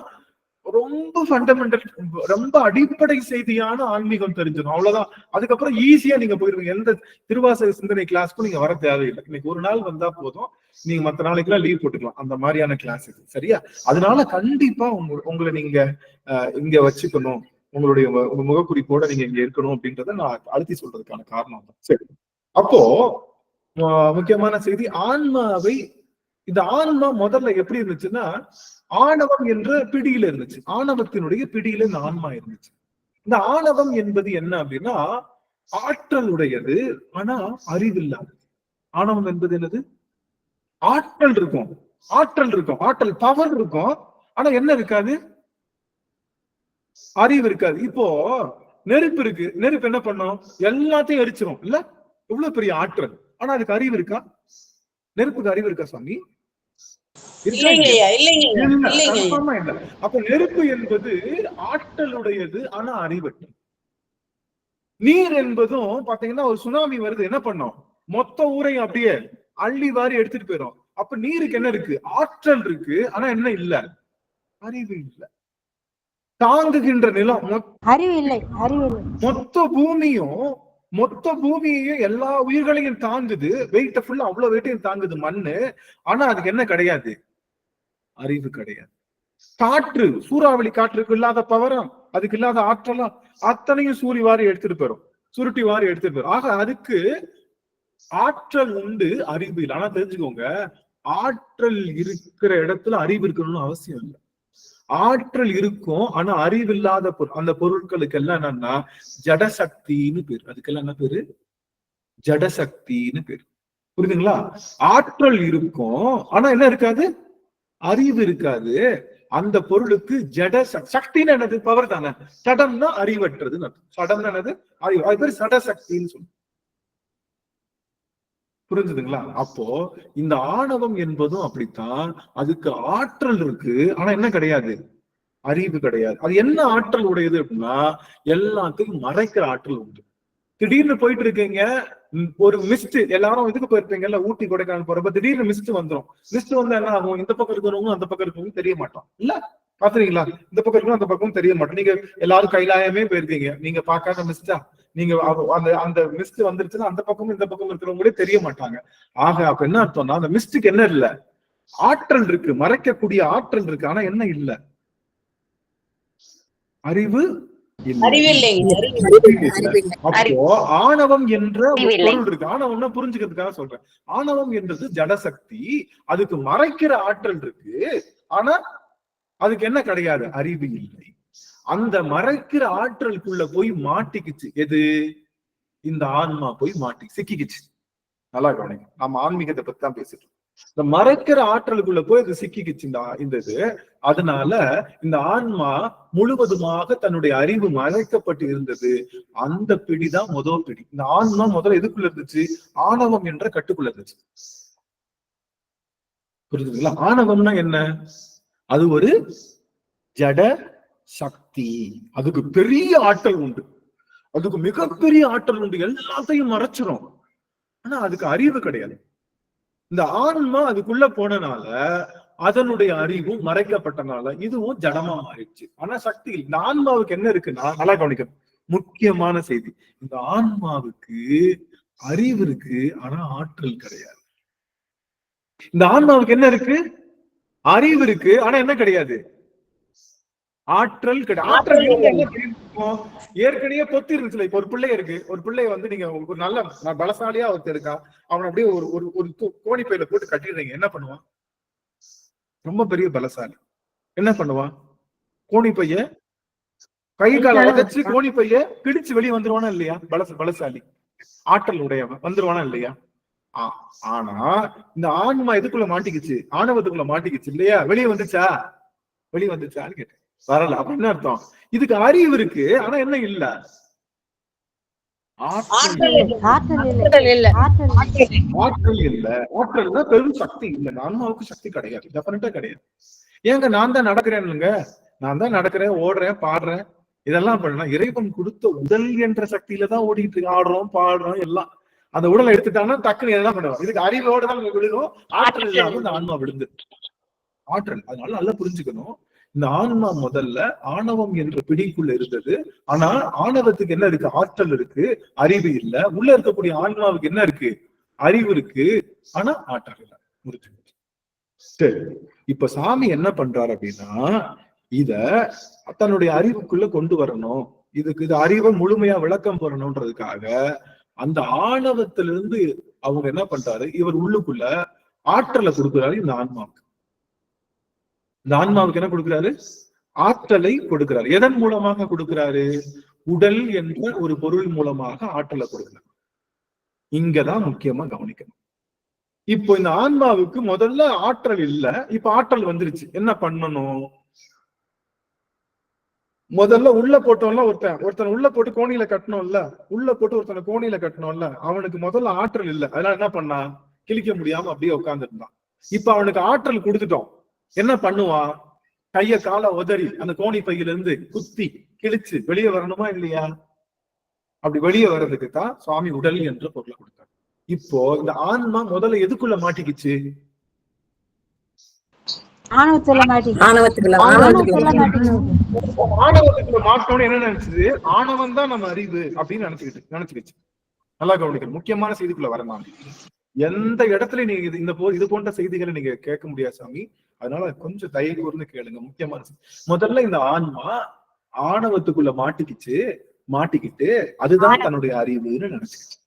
ரொம்ப ஃபண்டமெண்டல், ரொம்ப அடிப்படை செய்தியான ஆன்மீகம் தெரிஞ்சிடும். அவ்வளவுதான். அதுக்கப்புறம் ஈஸியா நீங்க போயிருவீங்க. எந்த திருவாசக சிந்தனை கிளாஸ்க்கும் நீங்க வர தேவையில்லை. இன்னைக்கு ஒரு நாள் வந்தா போதும், நீங்க மற்ற நாளைக்கெல்லாம் லீவ் போட்டுக்கலாம். அந்த மாதிரியான கிளாஸ் இது. சரியா? அதனால கண்டிப்பா உங்களை நீங்க இங்க வச்சுக்கணும். உங்க முகக்குறிப்போட நீங்க இங்க இருக்கணும் அப்படின்றத நான் அழுத்தி சொல்றதுக்கான காரணம் தான். சரி, அப்போ முக்கியமான செய்தி, ஆன்மாவை, இந்த ஆன்மா முதல்ல எப்படி இருந்துச்சுன்னா ஆணவம் என்ற பிடியில இருந்துச்சு. ஆணவத்தினுடைய பிடியில இந்த ஆன்மா இருந்துச்சு. இந்த ஆணவம் என்பது என்ன அப்படின்னா ஆற்றல் உடையது, ஆனா அறிவில்லாது. ஆணவம் என்பது என்னது? ஆற்றல் இருக்கும், ஆற்றல் பவர் இருக்கும். ஆனா என்ன இருக்காது? அறிவு இருக்காது. இப்போ நெருப்பு இருக்கு. நெருப்பு என்ன பண்ணும்? எல்லாத்தையும் எரிச்சிரும் இல்ல? எவ்வளவு பெரிய ஆற்றல். ஆனா அதுக்கு அறிவு இருக்கா? நெருப்புக்கு அறிவு இருக்கா சாமி? அப்ப நெருப்பு என்பது ஆற்றலுடையது, ஆனா அறிவற்றது. நீர் என்பதும் பாத்தீங்கன்னா ஒரு சுனாமி வருது, என்ன பண்ணும்? மொத்த ஊரையும் அப்படியே அள்ளி வாரி எடுத்துட்டு போயிடும். அப்ப நீருக்கு என்ன இருக்கு? ஆற்றல் இருக்கு, ஆனா என்ன இல்ல? அறிவு இல்ல. தாங்குகின்ற நிலம், அறிவு இல்லை. மொத்த பூமியையும் எல்லா உயிர்களையும் தாங்குது. வெயிட்ட ஃபுல்லா அவ்வளவு வெயிட்டையும் தாங்குது மண்ணு. ஆனா அதுக்கு என்ன கிடையாது? அறிவு கிடையாது. காற்று, சூறாவளி காற்றுக்கு இல்லாத பவரம், அதுக்கு இல்லாத ஆற்றலாம், அத்தனையும் சுருட்டி வாரி எடுத்துட்டு போயிடும். ஆக அதுக்கு ஆற்றல் உண்டு, அறிவு இல்லை. ஆனா தெரிஞ்சுக்கோங்க, ஆற்றல் இருக்கிற இடத்துல அறிவு இருக்கணும்னு அவசியம் இல்லை. ஆற்றல் இருக்கும், ஆனா அறிவில்லாத பொருள். அந்த பொருட்களுக்கு எல்லாம் என்னன்னா ஜடசக்தின்னு பேரு. அதுக்கெல்லாம் என்ன பேரு? ஜடசக்தின்னு பேரு. புரியுதுங்களா? ஆற்றல் இருக்கும், ஆனா என்ன இருக்காது? அறிவு இருக்காது. அந்த பொருளுக்கு ஜட சக்தின்னு என்னது? பவர் தானே. சடம்னா அறிவற்றதுன்னு அர்த்தம். சடம்னா என்னது? அறிவு. அது பேர் சடசக்தின்னு சொல்லுங்க. புரிஞ்சுதுங்களா? அப்போ இந்த ஆணவம் என்பதும் அப்படித்தான். அதுக்கு ஆற்றல் இருக்கு, ஆனா என்ன கிடையாது? அறிவு கிடையாது. அது என்ன ஆற்றல் உடையது அப்படின்னா எல்லாத்தையும் மறைக்கிற ஆற்றல் உண்டு. திடீர்னு போயிட்டு இருக்கீங்க, ஒரு மிஸ்ட், எல்லாரும் இதுக்கு போயிருப்பீங்கல்ல, ஊட்டி கொடைக்கானல் போறப்ப திடீர்னு மிஸ்ட் வந்துரும். மிஸ்ட் வந்து என்ன ஆகும், இந்த பக்கம் இருக்கிறவங்க அந்த பக்கம் இருக்கவங்க தெரிய மாட்டோம் இல்ல, பாத்துறீங்களா? இந்த பக்கம் இருக்கணும் அந்த பக்கம் தெரிய மாட்டோம். நீங்க எல்லாரும் கைலாயமே போயிருக்கீங்க, நீங்க பாக்காத மிஸ்டா, நீங்க அந்த அந்த மிஸ்ட் வந்துருச்சுன்னா அந்த பக்கமும் இந்த பக்கம் இருக்கிறவங்களே தெரிய மாட்டாங்க. ஆக அப்ப என்ன அர்த்தம்னா, அந்த மிஸ்டுக்கு என்ன இல்ல, ஆற்றல் இருக்கு, மறைக்கக்கூடிய ஆற்றல் இருக்கு. ஆனா என்ன இல்ல, அறிவு அப்போ ஆணவம் என்ற ஒரு பொருள் இருக்கு. ஆணவம்னா புரிஞ்சுக்கிறதுக்காக சொல்றேன். ஆணவம் என்றது ஜடசக்தி, அதுக்கு மறைக்கிற ஆற்றல் இருக்கு. ஆனா அதுக்கு என்ன கிடையாது, அறிவு இல்லை. அந்த மறைக்கிற ஆற்றலுக்குள்ள போய் மாட்டிக்குச்சு எது, இந்த ஆன்மா போய் சிக்கிக்குச்சு. நல்லா கவனிங்க, நம்ம ஆன்மீகத்தை பத்தி தான் பேசிட்டு இருக்கோம். இந்த மறைக்கிற ஆற்றலுக்குள்ள போய் அது சிக்கிக்குச்சு இந்த இது. அதனால இந்த ஆன்மா முழுவதுமாக தன்னுடைய அறிவு மறைக்கப்பட்டு இருந்தது. அந்த பிடிதான் முதல் பிடி. இந்த ஆன்மா முதல்ல எதுக்குள்ள இருந்துச்சு, ஆணவம் என்ற கட்டுக்குள்ள இருந்துச்சு. புரிஞ்சுதுங்களா? ஆணவம்னா என்ன, அது ஒரு ஜட சக்தி, அதுக்கு பெரிய ஆற்றல் உண்டு, அதுக்கு மிகப்பெரிய ஆற்றல் உண்டு, எல்லாத்தையும் மறைச்சிரும். ஆனா அதுக்கு அறிவு கிடையாது. இந்த ஆன்மா அதுக்குள்ள போனனால அதனுடைய அறிவும் மறைக்கப்பட்டனால இதுவும் ஜடமா மாறிடுச்சு. ஆனா சக்தி, இந்த ஆன்மாவுக்கு என்ன இருக்குன்னா, நல்லா கவனிக்கணும், முக்கியமான செய்தி, இந்த ஆன்மாவுக்கு அறிவு இருக்கு, ஆனா ஆற்றல் கிடையாது. இந்த ஆன்மாவுக்கு என்ன இருக்கு, அறிவு இருக்கு, ஆனா என்ன கிடையாது, ஆற்றல் கிடையாது. ஆற்றல் ஏற்கனவே பொத்தி இருந்துச்சுல. இப்ப ஒரு பிள்ளை இருக்கு, ஒரு பிள்ளைய வந்து நீங்க ஒரு நல்ல பலசாலியா ஒருத்தர் இருக்கா, அவனை அப்படியே ஒரு கோணி பையில போட்டு கட்டிடுறீங்க, என்ன பண்ணுவான், ரொம்ப பெரிய பலசாலி, என்ன பண்ணுவான், கோணி பைய கை கால உடைச்சு கோணி பைய பிடிச்சு வெளியே வந்துருவானா இல்லையா, பலசாலி ஆற்றல் உடையவன் வந்துருவானா இல்லையா? ஆனா இந்த ஆன்மா எதுக்குள்ள மாட்டிக்கிச்சு, ஆணவத்துக்குள்ள மாட்டிக்கிச்சு இல்லையா, வெளியே வந்துச்சான்னு கேட்டேன். வரல. அப்ப என்ன அர்த்தம், இதுக்கு அறிவு இருக்கு, ஆனா என்ன இல்ல, ஆற்றல் இல்ல. ஆற்றல்னா பெரும் சக்தி இல்ல, ஆன்மாவுக்கு சக்தி கிடையாது, டெஃபினட்டா கிடையாது. ஏங்க நான் தான் நடக்கிறேன்னுங்க, நான் தான் நடக்கிறேன், ஓடுறேன், பாடுறேன், இதெல்லாம் பண்ணலாம். இறைவன் கொடுத்த உடல் என்ற சக்தியில தான் ஓடிட்டு இருக்கு, ஆடுறோம், பாடுறோம், எல்லாம். அந்த உடலை எடுத்துட்டாங்கன்னா டக்குன்னு எல்லாம் பண்ணுவோம். இதுக்கு அறிவோட தான் விழுகும், ஆற்றல் இல்லாம இந்த ஆன்மா விழுந்து ஆற்றல். அதனால நல்லா புரிஞ்சுக்கணும், இந்த ஆன்மா முதல்ல ஆணவம் என்ற பிடிக்குள்ள இருந்தது. ஆனா ஆணவத்துக்கு என்ன இருக்கு, ஆற்றல் இருக்கு, அறிவு இல்ல. உள்ள இருக்கக்கூடிய ஆன்மாவுக்கு என்ன இருக்கு, அறிவு இருக்கு, ஆனா ஆற்றல் இல்ல. முடிச்சு. சரி, இப்ப சாமி என்ன பண்றாரு அப்படின்னா, இத தன்னுடைய அறிவுக்குள்ள கொண்டு வரணும், இது அறிவை முழுமையா விளக்கம் பெறணும்ன்றதுக்காக அந்த ஆணவத்திலிருந்து அவங்க என்ன பண்றாரு, இவர் உள்ளுக்குள்ள ஆற்றலை கொடுக்கிறாரு. இந்த ஆன்மாவுக்கு என்ன கொடுக்கிறாரு, ஆற்றலை கொடுக்கிறாரு. எதன் மூலமாக கொடுக்கிறாரு, உடல் என்ற ஒரு பொருள் மூலமாக ஆற்றலை கொடுக்கிறார். இங்கதான் முக்கியமா கவனிக்கணும். இப்போ இந்த ஆன்மாவுக்கு முதல்ல ஆற்றல் இல்ல, இப்ப ஆற்றல் வந்துருச்சு, என்ன பண்ணணும், முதல்ல உள்ள போட்டோம்ல, ஒருத்தன் உள்ள போட்டு கோணியில கட்டணும்ல, உள்ள போட்டு ஒருத்தனை கோணியில கட்டணும்ல, அவனுக்கு முதல்ல ஆற்றல் இல்ல, அதனால என்ன பண்ணா, கிழிக்க முடியாம அப்படியே உட்கார்ந்து இருந்தான். இப்ப அவனுக்கு ஆற்றல் கொடுத்துட்டோம், என்ன பண்ணுவான், கைய கால உதறி அந்த கோணி பையில இருந்து குத்தி கிழிச்சு வெளியே வரணுமா இல்லையா? அப்படி வெளியே வர்றதுக்கு தான் சுவாமி உடல் என்ற பொருளை கொடுத்தார். இப்போ இந்த ஆன்மா முதல்ல எதுக்குள்ள மாட்டிக்கிச்சு, ஆணவத்துக்குள்ள மாட்டோம்னு என்ன நினைச்சது, ஆணவம் தான் நம்ம அறிவு அப்படின்னு நினைச்சுக்கிச்சு. நல்லா கவனிக்கணும், முக்கியமான செய்திக்குள்ள வரலாம். எந்த இடத்துல நீங்க இது போன்ற செய்திகளை நீங்க கேட்க முடியாது சாமி, அதனால கொஞ்சம் தயவு கூர்ந்து கேளுங்க. முக்கியமான முதல்ல இந்த ஆன்மா ஆணவத்துக்குள்ள மாட்டிக்கிட்டு அதுதான் தன்னுடைய அறிவுன்னு நினைச்சுக்கிச்சு.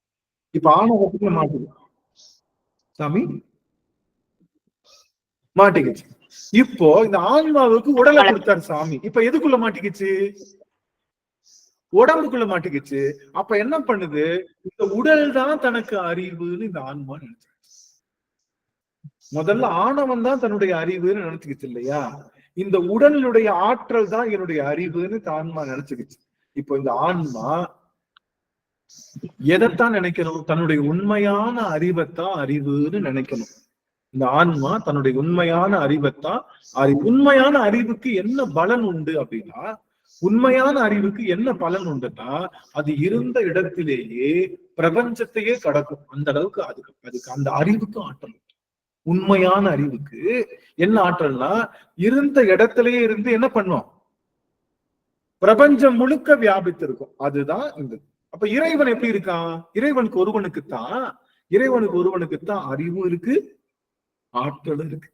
இப்ப ஆணவத்துக்குள்ள மாட்டிக்கிச்சு. இப்போ இந்த ஆன்மாவுக்கு உடலை கொடுத்தாரு சாமி. இப்ப எதுக்குள்ள மாட்டிக்கிச்சு, உடம்புக்குள்ள மாட்டிக்கிச்சு. அப்ப என்ன பண்ணுது, இந்த உடல் தான் தனக்கு அறிவுன்னு இந்த ஆன்மா நினைச்சு. முதல்ல ஆணவம் தான் தன்னுடைய அறிவுன்னு நினைச்சுக்கிச்சு இல்லையா, இந்த உடலுடைய ஆற்றல் தான் என்னுடைய அறிவுன்னு ஆன்மா நினைச்சுக்கிச்சு. இப்போ இந்த ஆன்மா எதைத்தான் நினைக்கணும், தன்னுடைய உண்மையான அறிவைத்தான் அறிவுன்னு நினைக்கணும். இந்த ஆன்மா தன்னுடைய உண்மையான அறிவைத்தான் உண்மையான அறிவுக்கு என்ன பலன் உண்டு அப்படின்னா, உண்மையான அறிவுக்கு என்ன பலன் உண்டுன்னா அது இருந்த இடத்திலேயே பிரபஞ்சத்தையே கடக்கும். அந்த அளவுக்கு அதுக்கு அந்த அறிவுக்கு ஆற்றல். உண்மையான அறிவுக்கு என்ன ஆற்றல்னா இருந்த இடத்திலேயே இருந்து என்ன பண்ணும், பிரபஞ்சம் முழுக்க வியாபித்திருக்கும். அதுதான் இந்த. அப்ப இறைவன் எப்படி இருக்கான்? இறைவனுக்கு ஒருவனுக்குத்தான் அறிவும் இருக்கு, ஆற்றலும் இருக்கு.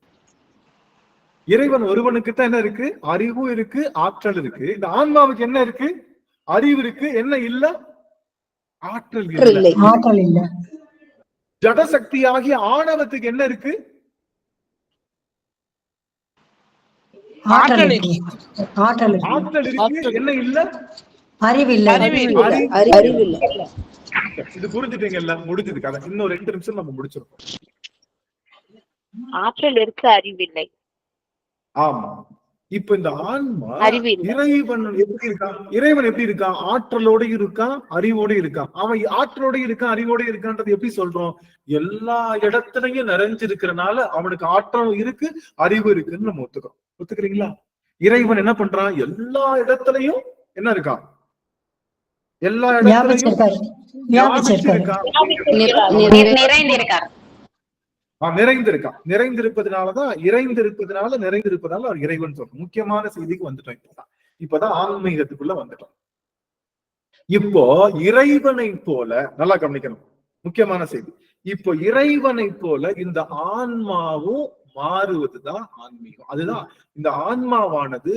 இறைவன் ஒருவனுக்குத்தான் என்ன இருக்கு? அறிவும் இருக்கு, ஆற்றல் இருக்கு. இந்த ஆன்மாவுக்கு என்ன இருக்கு? அறிவு இருக்கு, என்ன இல்ல? ஆற்றல் இல்ல. ஜடசக்தியாகிய ஆணவத்துக்கு என்ன இருக்கு? ஆற்றல் இருக்கு, என்ன இல்ல? அறிவில்லை. இது புரிஞ்சுட்டீங்கல்ல? முடிஞ்சது கதை. இன்னும் 2 நிமிஷம் நம்ம முடிச்சிருக்கோம். ஆற்றல் இருக்கு, அறிவில்லை. ஆமா. இப்ப இந்த ஆன்மா இறைவன் எப்படி இருக்கான்? ஆற்றலோட இருக்கான், அறிவோட இருக்கான். அவன் ஆற்றலோட இருக்கான், அறிவோட இருக்கான்றது எப்படி சொல்றோம்? எல்லா இடத்துலயும் நிறைஞ்சிருக்கிறனால அவனுக்கு ஆற்றல் இருக்கு, அறிவு இருக்குன்னு நம்ம ஒத்துக்கிறீங்களா? இறைவன் என்ன பண்றான்? எல்லா இடத்துலயும் என்ன இருக்கான்? எல்லா இடத்துலயும் நிறைந்திருப்பதனால அவர் இறைவன் சொல்றோம். முக்கியமான செய்திக்கு வந்துட்டோம். இப்பதான் ஆன்மீகத்துக்குள்ள வந்துட்டோம். இப்போ இறைவனை போல நல்லா கவனிக்கணும், முக்கியமான செய்தி. இப்போ இறைவனை போல இந்த ஆன்மாவும் மாறுவதுதான் ஆன்மீகம். அதுதான் இந்த ஆன்மாவானது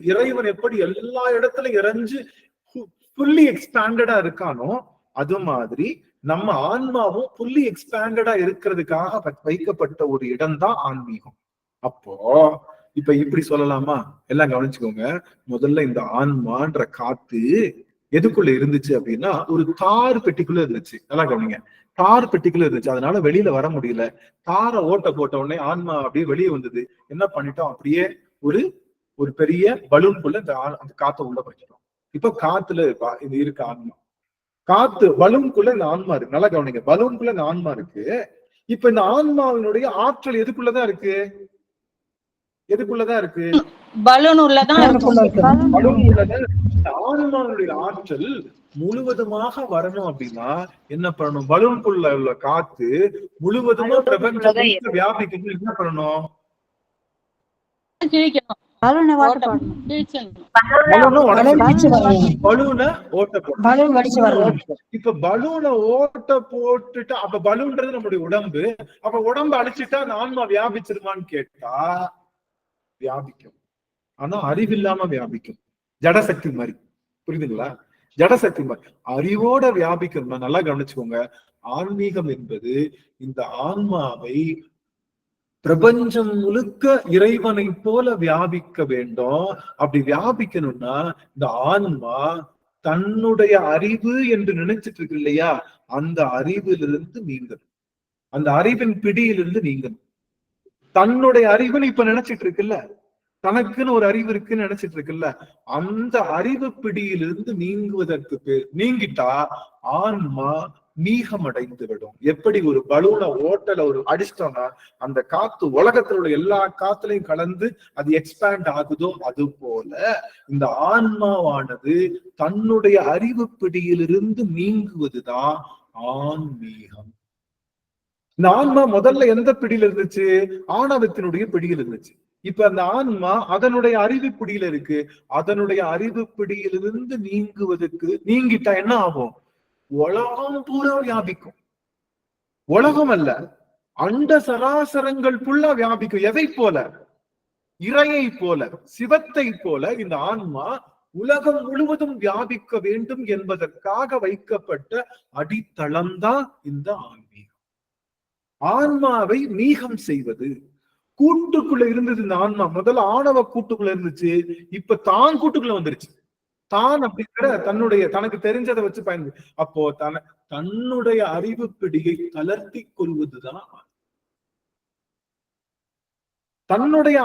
இறைவன் எப்படி எல்லா இடத்துலயும் இறைஞ்சு ஃபுல்லி எக்ஸ்பேண்டடா இருக்கானோ அது மாதிரி நம்ம ஆன்மாவும் ஃபுல்லி எக்ஸ்பேண்டடா இருக்கிறதுக்காக வைக்கப்பட்ட ஒரு இடம் தான் ஆன்மீகம். அப்போ இப்ப இப்படி சொல்லலாமா? எல்லாம் கவனிச்சுக்கோங்க. முதல்ல இந்த ஆன்மான்ற காத்து எதுக்குள்ள இருந்துச்சு அப்படின்னா ஒரு தார் பெட்டிக்குள்ள இருந்துச்சு. நல்லா கவனிங்க. தார் பெட்டிக்குள்ள இருந்துச்சு, அதனால வெளியில வர முடியல. தாரை ஓட்ட போட்ட உடனே ஆன்மா அப்படியே வெளியே வந்தது. என்ன பண்ணிட்டோம்? அப்படியே ஒரு பெரிய பலூன்குள்ள அந்த காத்த உள்ள வச்சிட்டோம். இப்ப காத்துல இது இருக்கு ஆன்மா. காத்து பலூன்குள்ள இந்த ஆன்மா இருக்கு. நல்லா கவனிங்க. பலூன்குள்ள இந்த ஆன்மா இருக்கு. இப்ப இந்த ஆன்மாவினுடைய ஆற்றல் எதுக்குள்ளதான் இருக்கு? பலூன் உள்ளதான். ஆன்மாவுடைய ஆற்றல் முழுவதுமாக வரணும் அப்படின்னா என்ன பண்ணணும்? பலூனுக்குள்ள உள்ள காத்து முழுவதுமா பிரபஞ்சத்தை வியாபிக்கணும். என்ன பண்ணணும்? இப்ப பலூனை ஓட்ட போட்டுட்டா அப்ப பலூன்றது நம்முடைய உடம்பு. அப்ப உடம்பு அழிச்சுட்டா அந்த ஆன்மா வியாபிச்சிருமான்னு கேட்டா வியாபிக்கும். ஆனா அறிவில்லாம வியாபிக்கும். ஜடசக்தி மாதிரி. புரியுதுங்களா? ஜடசக்தி மாதிரி அறிவோட வியாபிக்கணும்னா நல்லா கவனிச்சுக்கோங்க. ஆன்மீகம் என்பது இந்த ஆன்மாவை பிரபஞ்சம் முழுக்க இறைவனை போல வியாபிக்க வேண்டும். அப்படி வியாபிக்கணும்னா இந்த ஆன்மா தன்னுடைய அறிவு என்று நினைச்சிட்டு இருக்கு இல்லையா, அந்த அறிவிலிருந்து நீங்கணும். அந்த அறிவின் பிடியிலிருந்து நீங்கணும். தன்னுடைய அறிவுன்னு இப்ப நினைச்சிட்டு இருக்குல்ல, தனக்குன்னு ஒரு அறிவு இருக்குன்னு நினைச்சிட்டு இருக்குல்ல, அந்த அறிவு பிடியிலிருந்து நீங்குவதற்கு பேர் நீங்கிட்டா ஆன்மா மீகம் அடைந்து விடும். எப்படி ஒரு பலூனை ஓட்டல அடிச்சிட்டோம்னா அந்த காத்து உலகத்தில் உள்ள எல்லா காத்துலையும் கலந்து அது எக்ஸ்பேண்ட் ஆகுதோ அது போல இந்த ஆன்மாவானது தன்னுடைய அறிவு பிடியிலிருந்து நீங்குவதுதான் ஆன்மீகம். இந்த ஆன்மா முதல்ல எந்த பிடியில இருந்துச்சு? ஆணவத்தினுடைய பிடியில் இருந்துச்சு. இப்ப அந்த ஆன்மா அதனுடைய அறிவு பிடியில இருக்கு. அதனுடைய அறிவு பிடியிலிருந்து நீங்கிட்டா என்ன ஆகும்? உலகம் பூரா வியாபிக்கும். உலகம் அல்ல, அண்ட சராசரங்கள் புல்லா வியாபிக்கும். எதை போல? இறையை போல, சிவத்தை போல இந்த ஆன்மா உலகம் முழுவதும் வியாபிக்க வேண்டும் என்பதற்காக வைக்கப்பட்ட அடித்தளம்தான் இந்த ஆன்மீகம். ஆன்மாவை மீகம் செய்வது. கூட்டுக்குள்ள இருந்தது இந்த ஆன்மா. முதல்ல ஆணவ கூட்டுக்குள்ள இருந்துச்சு, இப்ப தான் கூட்டுக்குள்ள வந்துருச்சு. தான் அப்படிங்கிற தனக்கு தெரிஞ்சதை வச்சு பயன்படு. அப்போ தன்னுடைய அறிவு பிடியை தளர்த்தி கொள்வதுதான். தன்னுடைய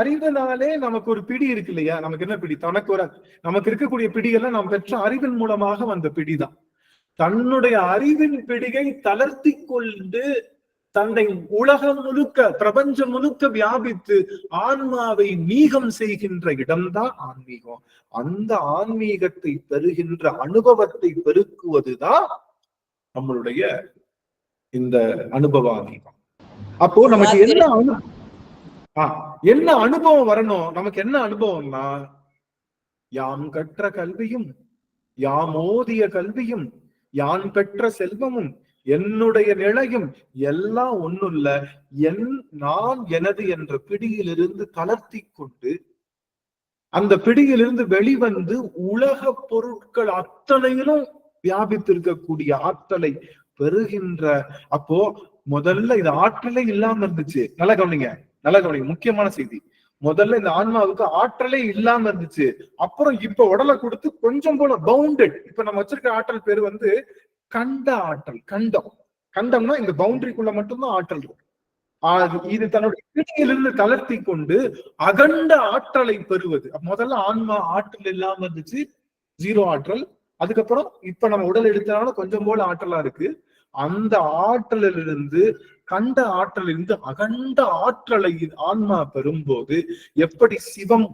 அறிவினாலே நமக்கு ஒரு பிடி இருக்கு இல்லையா? நமக்கு என்ன பிடி? நமக்கு இருக்கக்கூடிய பிடியெல்லாம் நாம் பெற்ற அறிவின் மூலமாக வந்த பிடிதான். தன்னுடைய அறிவின் பிடியை தளர்த்தி கொண்டு தன்னை உலகம் முழுக்க பிரபஞ்சம் முழுக்க வியாபித்து ஆன்மாவை நீகம் செய்கின்ற இடம்தான் ஆன்மீகம். அந்த ஆன்மீகத்தை பெறுகின்ற அனுபவத்தை பெருக்குவதுதான் நம்மளுடைய இந்த அனுபவ ஆன்மீகம். அப்போ நமக்கு என்ன அனுபவம் வரணும்? நமக்கு என்ன அனுபவம்னா, யாம் கற்ற கல்வியும் யாம் ஓதிய கல்வியும் யான் பெற்ற செல்வமும் என்னுடைய நிலையும் எல்லாம் ஒண்ணுல்ல, நான் எனது என்ற பிடியிலிருந்து தளர்த்தி கொண்டு அந்த பிடியிலிருந்து வெளிவந்து உலக பொருட்கள் அத்தனையிலும் வியாபித்திருக்கக்கூடிய ஆற்றலை பெறுகின்ற. அப்போ முதல்ல இந்த ஆற்றலே இல்லாம இருந்துச்சு. நல்லா கவனிங்க, முக்கியமான செய்தி. முதல்ல இந்த ஆன்மாவுக்கு ஆற்றலே இல்லாம இருந்துச்சு. அப்புறம் இப்ப உடலை கொடுத்து கொஞ்சம் போல பவுண்டட். இப்ப நம்ம வச்சிருக்க ஆற்றல் பேரு வந்து கண்ட ஆற்றல். கண்டம்னா இந்த பவுண்டரிக்குள்ள மட்டும்தான் ஆற்றல் இருக்கும். இது தன்னுடைய பிடியிலிருந்து தளர்த்தி கொண்டு அகண்ட ஆற்றலை பெறுவது. முதல்ல ஆன்மா ஆற்றல் இல்லாம இருந்துச்சு, 0 ஆற்றல். அதுக்கப்புறம் இப்ப நம்ம உடல் எடுத்தனால கொஞ்சம் போல ஆற்றலா இருக்கு. அந்த ஆற்றலிலிருந்து கண்ட ஆற்றலிருந்து அகண்ட ஆற்றலை ஆன்மா பெறும்போது எப்படி சிவம்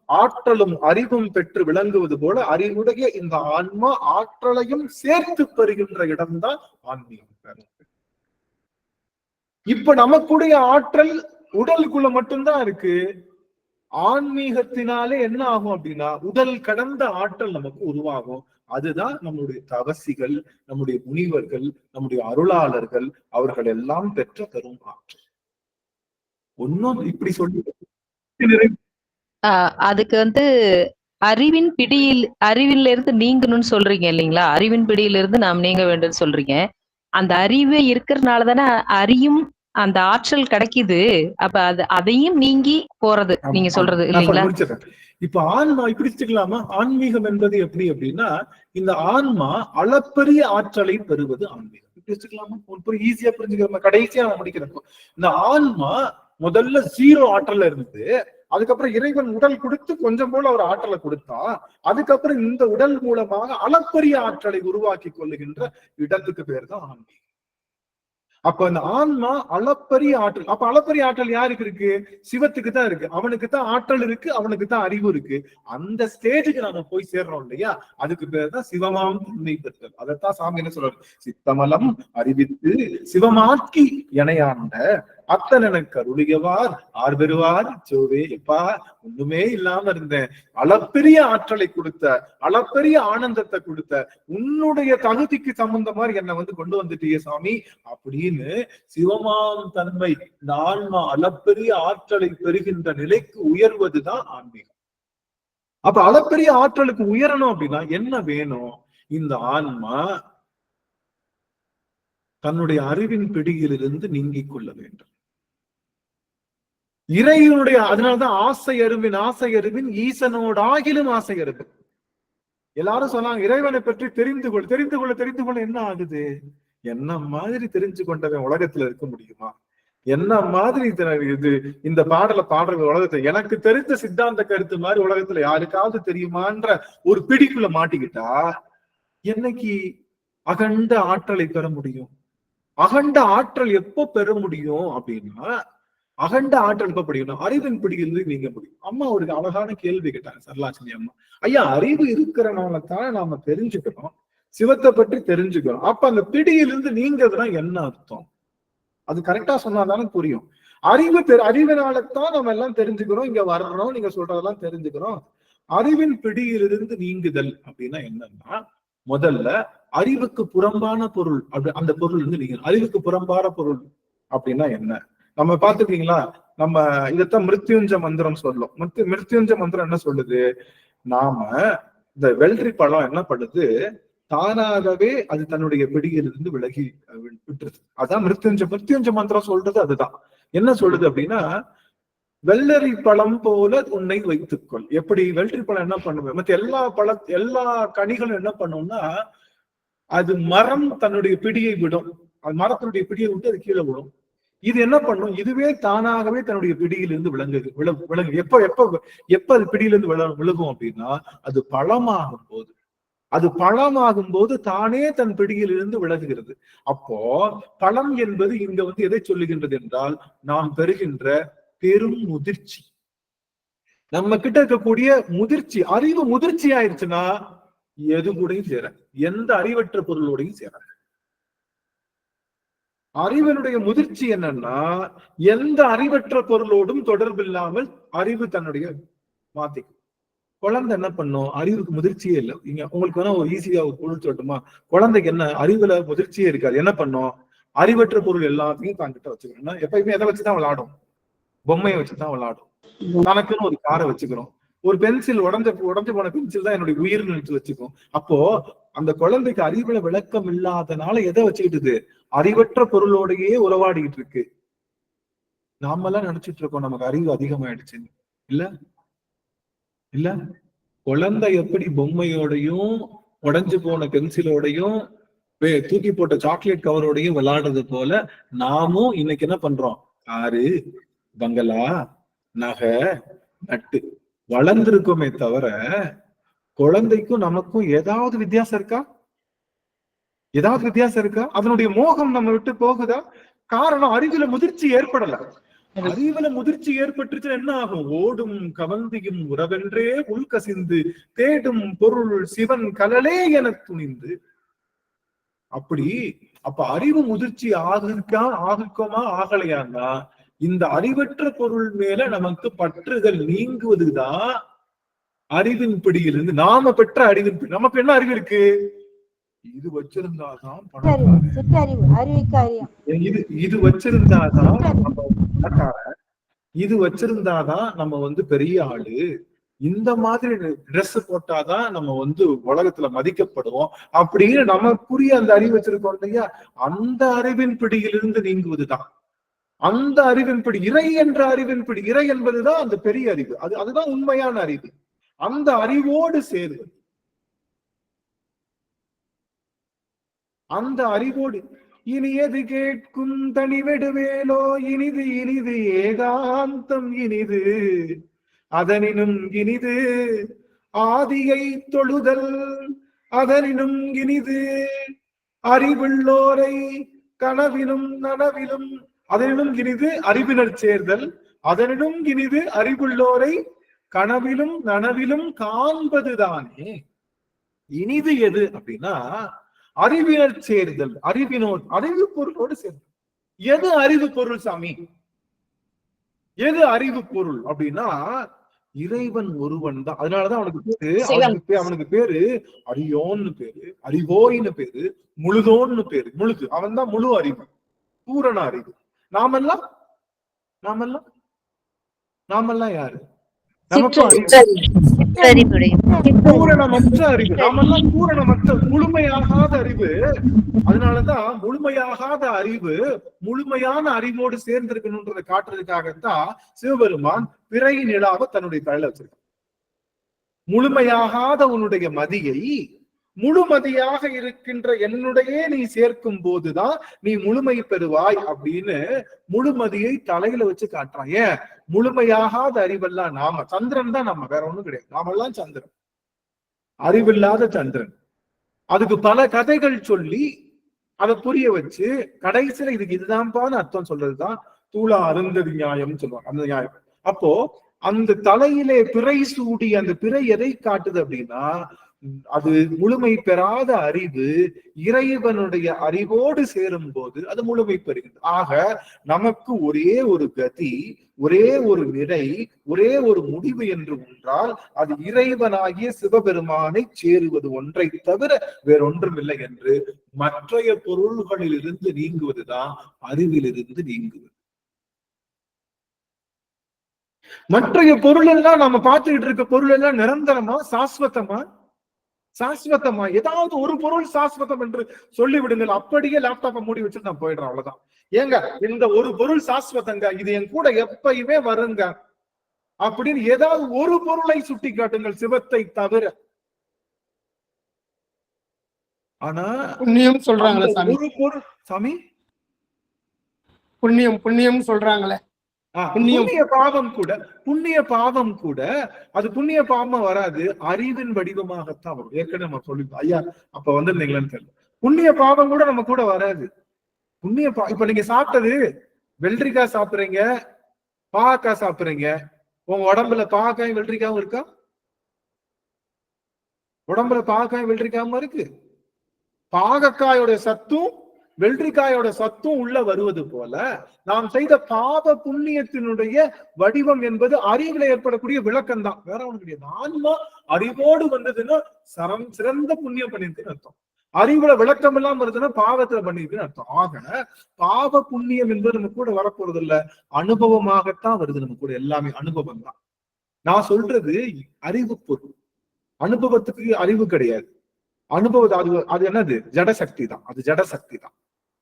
ஆற்றலும் அறிவும் பெற்று விளங்குவது போல அறிவுடைய இந்த ஆன்மா ஆற்றலையும் சேர்த்து பெறுகின்ற இடம்தான் ஆன்மீகம். இப்ப நமக்குடைய ஆற்றல் உடலுக்குள்ள மட்டும்தான் இருக்கு. ஆன்மீகத்தினாலே என்ன ஆகும் அப்படின்னா உடல் கடந்த ஆற்றல் நமக்கு உருவாகும். அதுதான் நம்முடைய தவசிகள், நம்முடைய முனிவர்கள், நம்முடைய அருளாளர்கள் அவர்கள் எல்லாம் பெற்ற பெரும் ஆற்றல். ஒன்னும் இப்படி சொல்லி அதுக்கு வந்து அறிவில இருந்து நீங்கணும்னு சொல்றீங்க இல்லைங்களா? அறிவின் பிடியிலிருந்து நாம் நீங்க வேண்டும் சொல்றீங்க. அந்த அறிவே இருக்கிறதுனாலதானே அறியும் அந்த ஆற்றல் கிடைக்குது. அப்ப அதையும் நீங்கி போறது நீங்க சொல்றது இல்லைங்களா? இப்ப ஆன்மா இப்படி வச்சுக்கலாமா? ஆன்மீகம் என்பது எப்படி அப்படின்னா, இந்த ஆன்மா அளப்பரிய ஆற்றலை பெறுவது ஆன்மீகம். இப்படி வச்சுக்கலாமா? ஈஸியா புரிஞ்சுக்கிறோம். கடைசியா நம்ம முடிக்கிறப்போ இந்த ஆன்மா முதல்ல 0 ஆற்றல் இருந்து, அதுக்கப்புறம் இறைவன் உடல் கொடுத்து கொஞ்சம் போல ஒரு ஆற்றலை கொடுத்தா, அதுக்கப்புறம் இந்த உடல் மூலமாக அளப்பரிய ஆற்றலை உருவாக்கி கொள்ளுகின்ற இடத்துக்கு பேர் தான் ஆன்மீகம். அப்ப அந்த ஆன்மா அளப்பரிய ஆற்றல். அப்ப அளப்பரிய ஆற்றல் யாருக்கு இருக்கு? சிவத்துக்கு தான் இருக்கு. அவனுக்கு தான் ஆற்றல் இருக்கு, அவனுக்கு தான் அறிவு இருக்கு. அந்த ஸ்டேஜுக்கு நாம போய் சேர்றோம் இல்லையா? அதுக்கு பேர் தான் சிவமாம் தன்மை பெற்றல். அதைத்தான் சாமி என்ன சொல்றாரு? சித்தமலம் அறிவித்து சிவமாக்கி எனையாண்ட அத்தனை கருளியவார் ஆர்வெருவார் சோவே. எப்பா ஒண்ணுமே இல்லாம இருந்தேன், அளப்பெரிய ஆற்றலை கொடுத்த, அளப்பெரிய ஆனந்தத்தை கொடுத்த, உன்னுடைய தகுதிக்கு சம்பந்த மாதிரி என்னை வந்து கொண்டு வந்துட்டியே சாமி அப்படின்னு சிவமாம் தன்மை இந்த ஆன்மா அளப்பெரிய ஆற்றலை பெறுகின்ற நிலைக்கு உயர்வதுதான் ஆன்மீகம். அப்ப அளப்பெரிய ஆற்றலுக்கு உயரணும் அப்படின்னா என்ன வேணும்? இந்த ஆன்மா தன்னுடைய அறிவின் பிடியிலிருந்து நீங்கிக் கொள்ள வேண்டும். இறைவனுடைய அதனாலதான் ஆசை அருவின் ஈசனோட ஆகிலும் ஆசை அருவின். எல்லாரும் சொன்னாங்க இறைவனை பற்றி தெரிந்து கொள்ள என்ன ஆகுது? என்ன மாதிரி தெரிஞ்சு கொண்டவன் உலகத்துல இருக்க முடியுமா? என்ன மாதிரி இது இந்த பாடலை பாடுற உலகத்துல எனக்கு தெரிஞ்ச சித்தாந்த கருத்து மாதிரி உலகத்துல யாருக்காவது தெரியுமான்ற ஒரு பிடிக்குள்ள மாட்டிக்கிட்டா என்னைக்கு அகண்ட ஆற்றலை பெற முடியும்? அகண்ட ஆற்றல் எப்போ பெற முடியும் அப்படின்னா, அகண்ட ஆற்றல் எப்ப படிக்கணும்? அறிவின் பிடியிலிருந்து நீங்க முடியும். அம்மா ஒரு அழகான கேள்வி கேட்டாங்க, சரலாட்சுமி அம்மா. ஐயா, அறிவு இருக்கிறனால தானே நாம தெரிஞ்சுக்கணும், சிவத்தை பற்றி தெரிஞ்சுக்கணும். அப்ப அந்த பிடியிலிருந்து நீங்கிறதுனா என்ன அர்த்தம்? அது கரெக்டா சொன்னாதானே புரியும். அறிவினால்தான் நம்ம எல்லாம் தெரிஞ்சுக்கிறோம், இங்க வர்றோம், நீங்க சொல்றதெல்லாம் தெரிஞ்சுக்கிறோம். அறிவின் பிடியிலிருந்து நீங்குதல் அப்படின்னா என்னன்னா, முதல்ல அறிவுக்கு புறம்பான பொருள் அந்த பொருள் இருந்து நீங்க. அறிவுக்கு புறம்பான பொருள் அப்படின்னா என்ன? நம்ம பாத்துக்கீங்களா? நம்ம இதத்தான் மிருத்யுஞ்ச மந்திரம் சொல்லும். மிருத்யுஞ்ச மந்திரம் என்ன சொல்லுது? நாம இந்த வெள்ளரி பழம் என்ன பண்ணுது? தானாகவே அது தன்னுடைய பிடியிலிருந்து விலகி விட்டுருது. அதான் மிருத்யுஞ்ச மந்திரம் சொல்றது. அதுதான் என்ன சொல்லுது அப்படின்னா, வெள்ளரி பழம் போல உன்னை வைத்துக்கொள். எப்படி? வெள்ளரி பழம் என்ன பண்ணுவேன்? மத்த எல்லா கனிகளும் என்ன பண்ணும்னா, அது மரம் தன்னுடைய பிடியை விடும். அது மரத்தினுடைய பிடியை விட்டு அது கீழே விடும். இது என்ன பண்ணும்? இதுவே தானாகவே தன்னுடைய பிடியிலிருந்து விலங்கு. எப்ப அது பிடியிலிருந்து விலகும் அப்படின்னா, அது பழமாகும் போது. அது பழமாகும் போது தானே தன் பிடியில் இருந்து விலகுகிறது. அப்போ பழம் என்பது இங்க எதை சொல்லுகின்றது என்றால், நாம் பெறுகின்ற பெரும் முதிர்ச்சி. நம்ம கிட்ட இருக்கக்கூடிய முதிர்ச்சி, அறிவு முதிர்ச்சி ஆயிடுச்சுன்னா எது கூடயும் சேர, எந்த அறிவற்ற பொருளோடையும் சேர. அறிவனுடைய முதிர்ச்சி என்னன்னா, எந்த அறிவற்ற பொருளோடும் தொடர்பு இல்லாமல் அறிவு தன்னுடைய மாத்திக்கும். குழந்தை என்ன பண்ணும்? அறிவுக்கு முதிர்ச்சியே இல்லை. இங்க உங்களுக்கு வேணா ஒரு ஈஸியா ஒரு பொருள் சொல்லட்டுமா? குழந்தைக்கு என்ன அறிவுல முதிர்ச்சியே இருக்காது. என்ன பண்ணும்? அறிவற்ற பொருள் எல்லாத்தையும் தாங்கிட்ட வச்சுக்கணும். எப்பயுமே எதை வச்சுதான் விளையாடும்? பொம்மையை வச்சுதான் விளையாடும். தனக்குன்னு ஒரு காரை வச்சுக்கிறோம். ஒரு பென்சில் உடஞ்சு போன பென்சில் தான் என்னுடைய உயிர்னு நினைச்சு வச்சுக்கும். அப்போ அந்த குழந்தைக்கு அறிவுல விளக்கம் இல்லாதனால எதை வச்சுக்கிட்டு அறிவற்ற பொருளோடையே உறவாடிக்கிட்டு இருக்கு. நாமெல்லாம் நினைச்சிட்டு இருக்கோம் நமக்கு அறிவு அதிகமாயிடுச்சுன்னு. இல்ல இல்ல, குழந்தை எப்படி பொம்மையோடையும் உடைஞ்சு போன பென்சிலோடையும் தூக்கி போட்ட சாக்லேட் கவரோடையும் விளையாடுறது போல நாமும் இன்னைக்கு என்ன பண்றோம்? காரு, பங்களா, நகை, நட்டு வளர்ந்திருக்கோமே தவிர குழந்தைக்கும் நமக்கும் ஏதாவது வித்தியாசம் இருக்கா? ஏதாவது வித்தியாசம் இருக்கா? அதனுடைய மோகம் நம்ம விட்டு போகுதா? காரணம் அறிவுல முதிர்ச்சி ஏற்படல. அறிவுல முதிர்ச்சி ஏற்பட்டுச்சு என்ன ஆகும்? ஓடும் கவந்தியும் உறவென்றே உள்கசிந்து தேடும் பொருள் சிவன் கலலே என துணிந்து. அப்ப அறிவு முதிர்ச்சி ஆகுமா ஆகலையான்னா இந்த அறிவற்ற பொருள் மேல நமக்கு பற்றுதல் நீங்குவதுதான் அறிவின் பிடியிலிருந்து நாம பெற்ற அறிவின் பிடி. நமக்கு என்ன அறிவு இருக்கு? இது வச்சிருந்தாதான் இது வச்சிருந்தாதான் இது வச்சிருந்தாதான் நம்ம பெரிய ஆளு. இந்த மாதிரி ட்ரெஸ் போட்டாதான் நம்ம உலகத்துல மதிக்கப்படுவோம் அப்படின்னு நமக்குரிய அந்த அறிவு வச்சிருக்கோம் இல்லையா? அந்த அறிவின் பிடியிலிருந்து நீங்குவதுதான் அந்த அறிவின் பிடி. இறை என்ற அறிவின் பிடி. இறை என்பதுதான் அந்த பெரிய அறிவு. அதுதான் உண்மையான அறிவு. அந்த அறிவோடு சேருவது, அந்த அறிவோடு இனியது கேட்கும் தனிவெடுவேலோ இனிது இனிது ஏகாந்தம் இனிது அதனினும் இனிது ஆதியை தொழுதல் அதனினும் இனிது அறிவுள்ளோரை கனவிலும் நனவிலும் அதனினும் இனிது அறிவினர் சேர்தல் அதனினும் இனிது அறிவுள்ளோரை கனவிலும் நனவிலும் காண்பதுதானே இனிது. எது அப்படின்னா அறிவினர் சேர்தல், அறிவு பொருளோடு சேர்தல். எது அறிவு பொருள் சாமி? எது அறிவு பொருள் அப்படின்னா இறைவன் ஒருவன் தான். அதனாலதான் அவனுக்கு பேரு அரியோன்னு பேரு, அறிவோயின்னு பேரு, முழுதோன்னு பேரு. முழுது அவன் தான் முழு அறிவு, பூரண அறிவு. நாமெல்லாம் யாரு? பூரணமற்ற அறிவு. நாமெல்லாம் பூரணமற்ற முழுமையாகாத அறிவு. அதனாலதான் முழுமையாகாத அறிவு முழுமையான அறிவோடு சேர்ந்திருக்கணும்ன்றதை காட்டுறதுக்காகத்தான் சிவபெருமான் பிறை நிலாவை தன்னுடைய தலையில வச்சிருக்கான். முழுமையாகாத உன்னுடைய மதியை முழுமதியாக இருக்கின்ற என்னுடைய நீ சேர்க்கும் போதுதான் நீ முழுமை பெறுவாய் அப்படின்னு முழுமதியை தலையில வச்சு காட்டுறான். ஏன்? முழுமையாகாத அறிவெல்லாம் நாம. சந்திரன் தான் நம்ம, வேற ஒண்ணும் கிடையாது. நாமெல்லாம் சந்திரன், அறிவில்லாத சந்திரன். அதுக்கு பல கதைகள் சொல்லி அதை புரிய வச்சு கடைசியில இதுதான்பான்னு அர்த்தம் சொல்றதுதான் தூளா அருந்ததி நியாயம்னு சொல்லுவாங்க. அந்த நியாயம். அப்போ அந்த தலையிலே பிறை சூடி அந்த பிறை எதை காட்டுது அப்படின்னா அது முழுமை பெறாத அறிவு இறைவனுடைய அறிவோடு சேரும் போது அது முழுமை பெறுகிறது. ஆக நமக்கு ஒரே ஒரு கதி, ஒரே ஒரு நிலை, ஒரே ஒரு முடிவு என்று ஒன்றால் அது இறைவனாகிய சிவபெருமானை சேருவது ஒன்றை தவிர வேறொன்றும் இல்லை என்று மற்றைய பொருள்களில் இருந்து நீங்குவதுதான் அறிவிலிருந்து நீங்குவது. மற்றைய பொருள் எல்லாம் நம்ம பார்த்துக்கிட்டு இருக்க பொருள் எல்லாம் நிரந்தரமா சாஸ்வதமா ஏதாவது ஒரு பொருள் சாஸ்வதம் என்று சொல்லிவிடுங்கள். அப்படியே லேப்டாப்பை மூடி வச்சுட்டு நான் போயிடுறேன். அவ்வளவுதான். ஏங்க இந்த ஒரு பொருள் சாஸ்வதங்க, இது என் கூட எப்பயுமே வருங்க அப்படின்னு ஏதாவது ஒரு பொருளை சுட்டி காட்டுங்கள் சிவத்தை தவிர. ஆனா புண்ணியம் சொல்றாங்களே சாமி, ஒரு பொருள் சாமி புண்ணியம் சொல்றாங்களே புண்ணிய பாவம் கூட அது புண்ணிய பாவம் வராது, அறிவின் வடிவமாகத்தான் வரும். ஏற்கனவே நம்ம சொல்லி ஐயா அப்ப வந்திருந்தீங்களான்னு தெரியல. புண்ணிய பாவம் கூட நம்ம கூட வராது. இப்ப நீங்க சாப்பிட்டது வெள்ளரிக்காய் சாப்பிடுறீங்க, பாகக்காய் சாப்பிடுறீங்க, உங்க உடம்புல பாகக்காயும் வெள்ளரிக்காயும் இருக்கா? உடம்புல பாகக்காயும் வெள்ளரிக்காயும் இருக்கு. பாகக்காயோட சத்தும் வெள்ளரிக்காயோட சத்தும் உள்ள வருவது போல நாம் செய்த பாவ புண்ணியத்தினுடைய வடிவம் என்பது அறிவுல ஏற்படக்கூடிய விளக்கம் தான், வேற ஒண்ணு கிடையாது. ஆன்மா அறிவோடு வந்ததுன்னா சிறந்த புண்ணியம் பண்ணிருக்குன்னு அர்த்தம். அறிவுல விளக்கம் எல்லாம் வருதுன்னா பாவத்துல பண்ணிருக்குன்னு அர்த்தம். ஆக பாவ புண்ணியம் என்பது நம்ம கூட வரப்போறது இல்ல, அனுபவமாகத்தான் வருது. நம்ம கூட எல்லாமே அனுபவம் தான். நான் சொல்றது அறிவு பொருள், அனுபவத்துக்கு அறிவு கிடையாது. அனுபவம் அது என்னது? ஜடசக்தி தான், அது ஜடசக்தி தான்.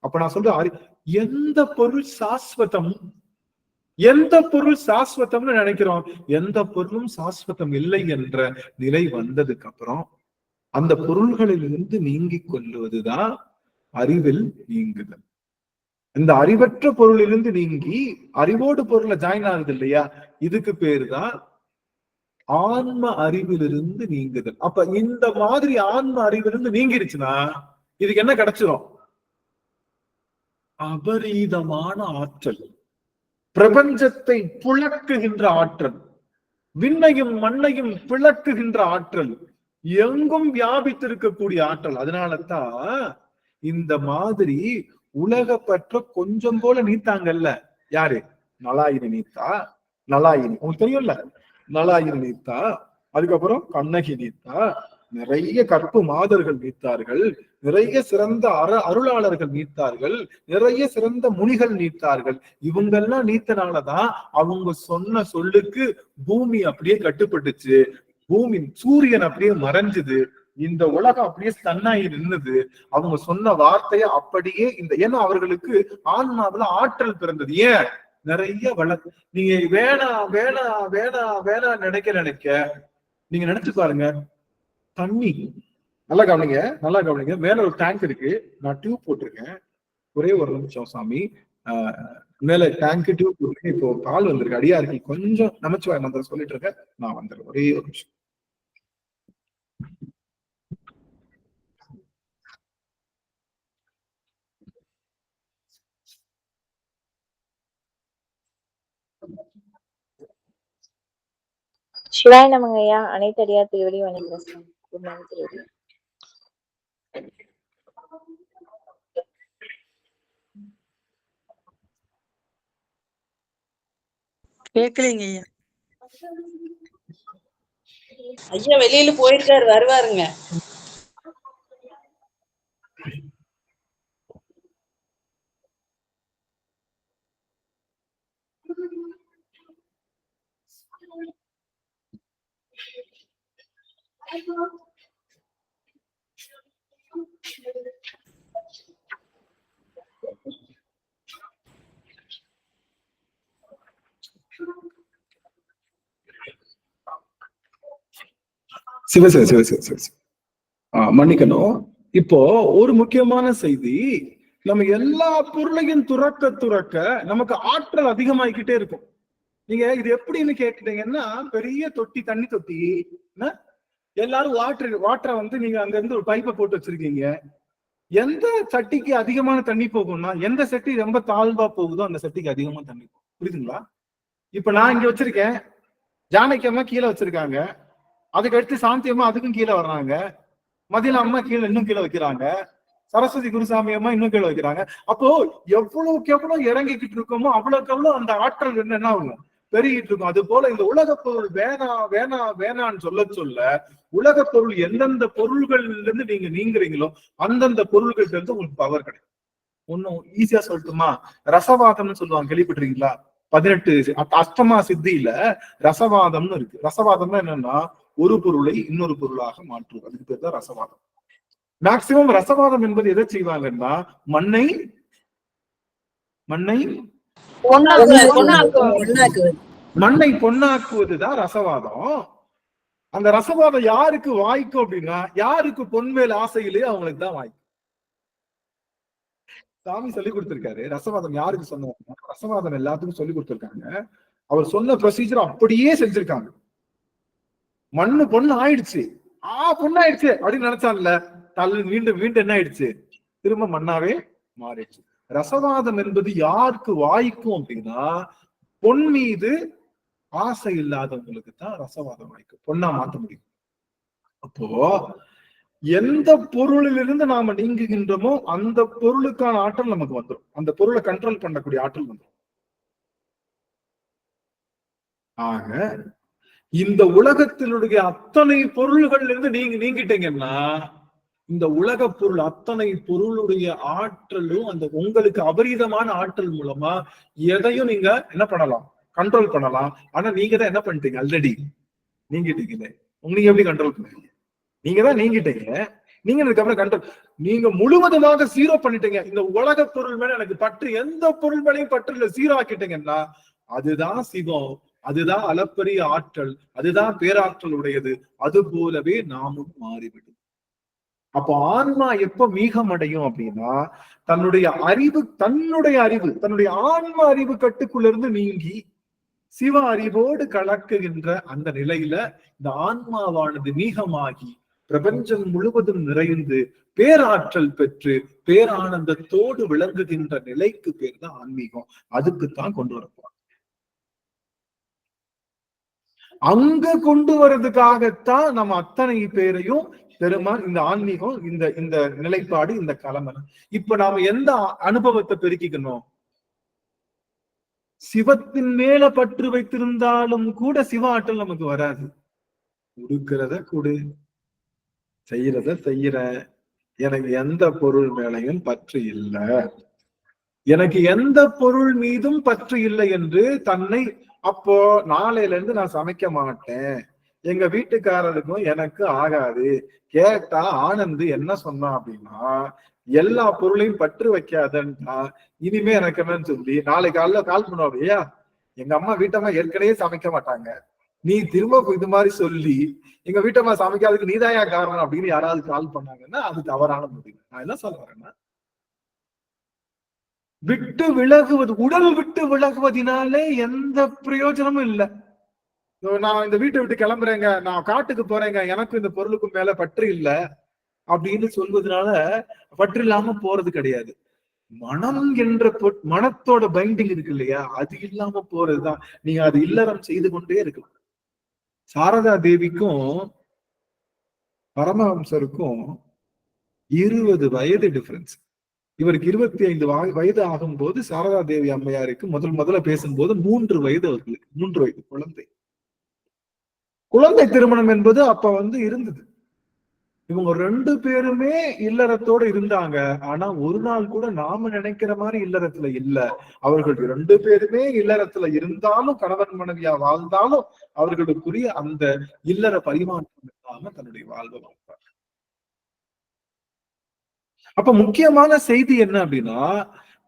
அப்ப நான் சொல்றேன் எந்த பொருள் சாஸ்வதம்னு நினைக்கிறோம், எந்த பொருளும் சாஸ்வதம் இல்லை என்ற நிலை வந்ததுக்கு அப்புறம் அந்த பொருள்களிலிருந்து நீங்கிக் கொள்வதுதான் அறிவில் நீங்குதல். இந்த அறிவற்ற பொருளிலிருந்து நீங்கி அறிவோடு பொருளை ஜாயின் ஆகுது இல்லையா, இதுக்கு பேரு தான் ஆன்ம அறிவிலிருந்து நீங்குதல். அப்ப இந்த மாதிரி ஆன்ம அறிவிலிருந்து நீங்கிருச்சுன்னா இதுக்கு என்ன கிடைச்சிரும்? அபரீதமான ஆற்றல், பிரபஞ்சத்தை புழக்குகின்ற ஆற்றல், விண்ணையும் மண்ணையும் பிளக்குகின்ற ஆற்றல், எங்கும் வியாபித்திருக்கக்கூடிய ஆற்றல். அதனாலதான் இந்த மாதிரி உலக பற்ற கொஞ்சம் போல நீத்தாங்கல்ல. யாரு? நலாயினி நீத்தா. நலாயினி உங்களுக்கு தெரியும்ல, நலாயினி நீத்தா. அதுக்கப்புறம் கண்ணகி நீத்தா. நிறைய கற்பு மாதர்கள் நீத்தார்கள், நிறைய சிறந்த அருளாளர்கள் நீத்தார்கள், நிறைய சிறந்த முனிகள் நீத்தார்கள். இவங்கெல்லாம் நீத்தனாலதான் அவங்க சொன்ன சொல்லுக்கு பூமி அப்படியே கட்டுப்பட்டுச்சு, பூமி சூரியன் அப்படியே மறைஞ்சது, இந்த உலகம் அப்படியே ஸ்தன்னாகி நின்னுது. அவங்க சொன்ன வார்த்தைய அப்படியே ஏன்னா அவர்களுக்கு ஆன்மாவுல ஆற்றல் பிறந்தது. ஏன்? நிறைய வழக்கு. நீங்க வேணா வேணா வேணா வேணா நினைக்க நீங்க நினைச்சு பாருங்க, தண்ணி நல்லா கவனிங்க. மேல ஒரு டேங்க் இருக்கு, நான் டியூப் போட்டிருக்கேன். ஒரே ஒரு நிமிஷம் சாமி. மேல டேங்க் டியூப் போட்டிருக்கேன். இப்போ கால் வந்திருக்கு, அடியா இருக்கு. கொஞ்சம் நமச்சிவாய மந்திரம் சொல்லிட்டு இருக்கேன், நான் வந்துடுறேன். ஒரே ஒரு நிமிஷம். சிவாய நமங்க ஐயா. அனைத்து அடியார் திருவடி வணக்கம். கேட்கலீங்க ஐயா. ஐயா வெளியில போயிருக்காரு, வருவாருங்க. மன்னிக்கணும். இப்போ ஒரு முக்கியமான செய்தி, நம்ம எல்லா பொருளையும் துறக்க நமக்கு ஆற்றல் அதிகமாகிக்கிட்டே இருக்கும். நீங்க இது எப்படின்னு கேட்டீங்கன்னா, பெரிய தொட்டி, தண்ணி தொட்டி, எல்லாரும் வாட்டரை நீங்க அங்க இருந்து ஒரு பைப்பை போட்டு வச்சிருக்கீங்க. எந்த சட்டிக்கு அதிகமான தண்ணி போகும்னா, எந்த சட்டி ரொம்ப தாழ்வா போகுதோ அந்த சட்டிக்கு அதிகமா தண்ணி போகும். புரியுதுங்களா? இப்ப நான் இங்க வச்சிருக்கேன், ஜானகி அம்மா கீழே வச்சிருக்காங்க, அதுக்கு அடுத்து சாந்தி அம்மா அதுக்கும் கீழே வர்றாங்க, மதியம் அம்மா கீழே இன்னும் கீழே வைக்கிறாங்க, சரஸ்வதி குருசாமி அம்மா இன்னும் கீழே வைக்கிறாங்க. அப்போ எவ்வளவுக்கு எவ்வளவு இறங்கிக்கிட்டு இருக்கோமோ அவ்வளவுக்கு எவ்வளவு அந்த ஆற்றல் என்ன ஆகும்? பெருகிட்டு இருக்கும். அது போல இந்த உலக பொருள் வேணான்னு சொல்ல உலக பொருள் எந்தெந்த பொருள்கள்ல இருந்து நீங்க நீங்குறீங்களோ அந்தந்த பொருள்கள்ல இருந்து உங்களுக்கு பவர் கிடைக்கும். ஒன்னும் ஈஸியா சொல்லட்டுமா? ரசவாதம்னு சொல்லுவாங்க, கேள்விப்பட்டிருக்கீங்களா? 18 அஷ்டமா சித்தியில ரசவாதம்னு இருக்கு. ரசவாதம்னா என்னன்னா, ஒரு பொருளை இன்னொரு பொருளாக மாற்றுவது, அதுக்கு பேர் தான் ரசவாதம். மேக்சிமம் ரசவாதம் என்பது எதை செய்வாங்கன்னா, மண்ணை பொன்னாக்குவதுதான் ரசவாதம். அந்த ரசவாதம் யாருக்கு வாய்க்கும் அப்படின்னா, யாருக்கு பொன் மேல் ஆசை இல்லையோ அவங்களுக்கு தான் வாய்க்கும். சாமி சொல்லி கொடுத்திருக்காரு. ரசவாதம் யாருக்கு சொன்னாங்க? ரசவாதம் எல்லாத்துக்கும் சொல்லி கொடுத்திருக்காங்க. அவர் சொன்ன ப்ரொசீஜர் அப்படியே செஞ்சிருக்காங்க. மண்ணு பொண்ணு ஆயிடுச்சு, பொண்ணு ஆயிடுச்சு அப்படின்னு நினைச்சான்ல, மீண்டும் மீண்டும் என்ன ஆயிடுச்சு? திரும்ப மண்ணாவே மாறிடுச்சு. ரசவாதம் என்பது யாருக்கு வாய்க்கும் அப்படின்னா, பொன் மீது ஆசை இல்லாதவங்களுக்கு தான் ரசவாதம் வாய்க்கும், பொண்ணா மாத்த முடியும். அப்போ எந்த பொருளிலிருந்து நாம நீங்குகின்றோமோ அந்த பொருளுக்கான ஆற்றல் நமக்கு வந்துடும். அந்த பொருளை கண்ட்ரோல் பண்ணக்கூடிய ஆற்றல் வந்துடும். ஆக இந்த உலகத்தினுடைய அத்தனை பொருள்கள்ல இருந்து நீங்க நீங்கிட்டீங்கன்னா, இந்த உலக பொருள் அத்தனை பொருளுடைய ஆற்றலும் அந்த உங்களுக்கு அபரிதமான ஆற்றல் மூலமா எதையும் நீங்க என்ன பண்ணலாம்? கண்ட்ரோல் பண்ணலாம். ஆனா நீங்க தான் என்ன பண்ணிட்டீங்க? ஆல்ரெடி நீங்கிட்டீங்களே. நீங்க எப்படி கண்ட்ரோல் பண்ணுவீங்க? நீங்க தான் நீங்கிட்டீங்க. நீங்க அதுக்கப்புறம் கண்ட்ரோல், நீங்க முழுவதுமாக ஜீரோ பண்ணிட்டீங்க. இந்த உலக பொருள் மேல எனக்கு பற்று, எந்த பொருள் மேலையும் பற்று இல்ல, ஜீரோ ஆக்கிட்டீங்கன்னா அதுதான் சிவம், அதுதான் அளப்பரிய ஆற்றல், அதுதான் பேராற்றல் உடையது. அது போலவே நாமும் மாறிவிடும். அப்போ ஆன்மா எப்ப மீகம் அடையும் அப்படின்னா, தன்னுடைய அறிவு தன்னுடைய ஆன்ம அறிவு கட்டுக்குள்ள இருந்து நீங்கி சிவ அறிவோடு கலக்குகின்ற அந்த நிலையில இந்த ஆன்மாவானது மீகமாகி பிரபஞ்சம் முழுவதும் நிறைந்து பேராற்றல் பெற்று பேரானந்தத்தோடு விளங்குகின்ற நிலைக்கு பேர் தான் ஆன்மீகம். அதுக்குத்தான் கொண்டு வரப்போம். அங்க கொண்டு வர்றதுக்காகத்தான் நம்ம அத்தனை பேரையும் பெருமான் இந்த ஆன்மீகம், இந்த நிலைப்பாடு, இந்த கலமனை. இப்ப நாம எந்த அனுபவத்தை பெருக்கிக்கணும்? சிவத்தின் மேல பற்று வைத்திருந்தாலும் கூட சிவ ஆற்றல் நமக்கு வராது. கொடுக்கிறத கொடு, செய்யறத செய்யற, எனக்கு எந்த பொருள் மேலையும் பற்று இல்லை, எனக்கு எந்த பொருள் மீதும் பற்று இல்லை என்று தன்னை, அப்போ நாளையில இருந்து நான் சமைக்க மாட்டேன், எங்க வீட்டுக்காரருக்கும் எனக்கு ஆகாது. கேட்டா ஆனந்து என்ன சொன்னான் அப்படின்னா, எல்லா பொருளையும் பற்று வைக்காதன்னா இனிமே எனக்கு என்னன்னு சொல்லி நாளை காலைல கால் பண்ணுவாங்க, ஐயா எங்க அம்மா வீட்டம்மா ஏற்கனவே சமைக்க மாட்டாங்க, நீ திரும்ப இது மாதிரி சொல்லி எங்க வீட்டம்மா சமைக்காததுக்கு நீதாயா காரணம் அப்படின்னு யாராவது கால் பண்ணாங்கன்னா அது தவறான முடிவு. நான் என்ன சொல்ல வரேன்னா, விட்டு விலகுவது, உடல் விட்டு விலகுவதனாலே எந்த பிரயோஜனமும் இல்லை. நான் இந்த வீட்டை விட்டு கிளம்புறேங்க, நான் காட்டுக்கு போறேங்க, எனக்கும் இந்த பொருளுக்கும் மேல பற்று இல்லை அப்படின்னு சொல்வதனால பற்று இல்லாம போறது கிடையாது. மனம் என்ற மனத்தோட பைண்டிங் இருக்கு இல்லையா, அது இல்லாம போறதுதான். நீங்க அது இல்லறம் செய்து கொண்டே இருக்கலாம். சாரதா தேவிக்கும் பரமஹம்சருக்கும் 20 வயது டிஃபரன்ஸ். இவருக்கு 25 வயது ஆகும் போது சாரதா தேவி அம்மையாருக்கு முதல்ல பேசும்போது 3 வயது அவர்களுக்கு, 3 வயது குழந்தை திருமணம் என்பது அப்ப இருந்தது. இவங்க 2 பேருமே இல்லறத்தோட இருந்தாங்க. ஆனா ஒரு நாள் கூட நாம நினைக்கிற மாதிரி இல்லறத்துல இல்ல. அவர்கள் 2 பேருமே இல்லறத்துல இருந்தாலும், கணவன் மனைவியா வாழ்ந்தாலும் அவர்களுக்குரிய அந்த இல்லற பரிமாற்றம் இல்லாம தன்னுடைய வாழ்வை வாழ்ந்தார். அப்ப முக்கியமான செய்தி என்ன அப்படின்னா,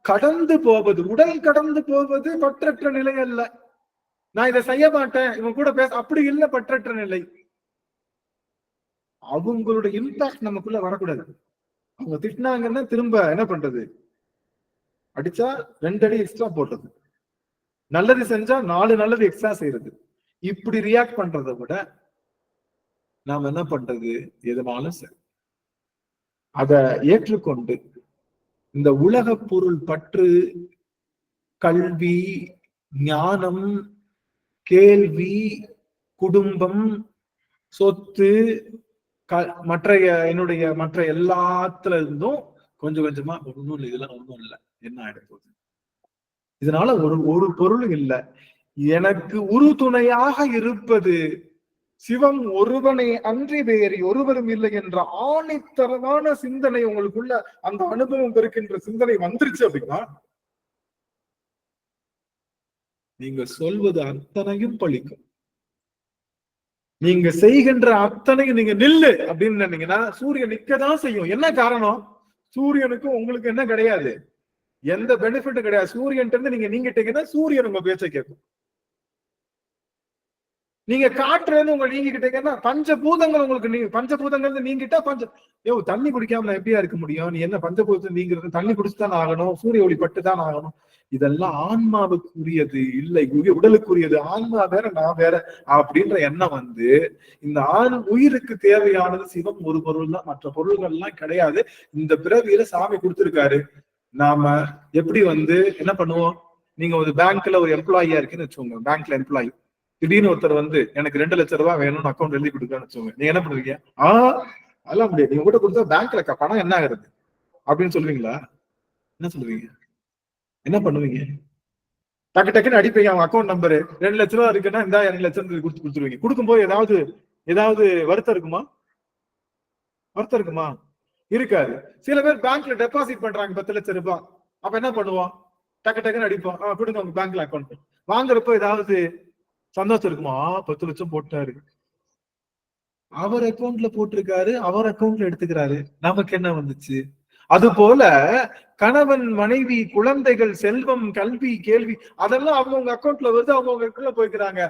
கடந்து போவது, உடல் கடந்து போவது பற்றற்ற நிலை அல்ல. நான் இதை செய்ய மாட்டேன், இவன் கூட பேச, அப்படி இல்ல பற்றற்ற நிலை. அவங்களுடைய இம்பாக்ட் நமக்குள்ள வரக்கூடாது. அவங்க திட்டினாங்கன்னா திரும்ப என்ன பண்றது? அடிச்சா 2 அடி எக்ஸ்ட்ரா போட்டது, நல்லது செஞ்சா 4 நல்லது எக்ஸ்ட்ரா செய்யறது. இப்படி ரியாக்ட் பண்றதை விட நாம என்ன பண்றது? எதுனாலும் சரி அதை ஏற்றுக்கொண்டு இந்த உலக பொருள் பற்று, கல்வி, ஞானம், கேள்வி, குடும்பம், சொத்து, மற்ற எல்லாத்துல இருந்தும் கொஞ்சம் கொஞ்சமா ஒண்ணும் இல்லை, இதெல்லாம் ஒண்ணும் இல்லை, என்ன ஆயிட போகுது, இதனால ஒரு பொருளும் இல்லை, எனக்கு உறுதுணையாக இருப்பது சிவம் ஒருவனை அன்றி வேறு ஒருவரும் இல்லை என்ற ஆணித்தரமான சிந்தனை உங்களுக்குள்ள, அந்த அனுபவம் பெருக்கின்ற சிந்தனை வந்துருச்சு அப்படின்னா நீங்க சொல்வது அத்தனையும் பழிக்கும். நீங்க செய்கின்ற அத்தனையும் நீங்க நில்லு அப்படின்னு நினைங்கன்னா சூரியன் நிக்கதான் செய்யும். என்ன காரணம்? சூரியனுக்கும் உங்களுக்கு என்ன கிடையாது, எந்த பெனிஃபிட்டும் கிடையாது. சூரியன் இருந்து நீங்க நீங்கிட்டீங்கன்னா சூரியன் உங்க பேச்சை கேட்கும். நீங்க காற்றுல உங்க நீங்கிக்கிட்டீங்கன்னா பஞ்சபூதங்கள் உங்களுக்கு பஞ்சபூதங்கள் நீங்கிட்டா தண்ணி குடிக்காம நான் எப்படியா இருக்க முடியும்? நீ என்ன பஞ்சபூதத்தை நீங்கிறது? தண்ணி குடிச்சுதான் ஆகணும், சூரிய ஒளி பட்டுதான் ஆகணும். இதெல்லாம் ஆன்மாவுக்குரியது இல்லை, உடலுக்குரியது. ஆன்மா வேற நான் வேற அப்படின்ற எண்ணம் வந்து இந்த உயிருக்கு தேவையானது சிவம் ஒரு பொருள் தான், மற்ற பொருள்கள் எல்லாம் கிடையாது. இந்த பிறவியில சாமி கொடுத்திருக்காரு. நாம எப்படி வந்து என்ன பண்ணுவோம்? நீங்க ஒரு பேங்க்ல ஒரு எம்ப்ளாயியா இருக்குன்னு வச்சுக்கோங்க. பேங்க்ல எம்ப்ளாயி திடீர்னு ஒருத்தர் வந்து எனக்கு 2 லட்சம் ரூபாய் வேணும்னு அக்கௌண்ட் எழுதி கொடுக்கன்னு வச்சுக்கோங்க. நீங்க என்ன பண்ணுவீங்க? அதெல்லாம் முடியாது, நீங்க கூட கொடுத்தா பேங்க்ல பணம் என்ன ஆகுறது அப்படின்னு சொல்லுவீங்களா? என்ன சொல்லுவீங்க? என்ன பண்ணுவீங்க? டக்கு டக்குன்னு அடிப்பீங்க அவங்க அக்கௌண்ட் நம்பரு. 2 லட்சம் ரூபாய் இருக்குன்னா இந்த 2 லட்சம் கொடுத்துருவீங்க. கொடுக்கும்போது ஏதாவது வருத்தம் இருக்குமா? வருத்தம் இருக்குமா? இருக்காது. சில பேர் பேங்க்ல டெபாசிட் பண்றாங்க 10 லட்சம் ரூபாய். அப்ப என்ன பண்ணுவோம்? டக்கு டக்குன்னு அடிப்போம், கொடுங்க உங்க பேங்க்ல அக்கௌண்ட். வாங்குறப்போ ஏதாவது சந்தோஷம் இருக்குமா? 10 லட்சம் போட்டாரு, அவர் அக்கௌண்ட்ல போட்டிருக்காரு, அவர் அக்கௌண்ட்ல எடுத்துக்கிறாரு, நமக்கு என்ன வந்துச்சு? அது போல கணவன், மனைவி, குழந்தைகள், செல்வம், கல்வி, கேள்வி அதெல்லாம் அவங்கவுங்க அக்கௌண்ட்ல வருது, அவங்கவுங்க போய்க்கிறாங்க.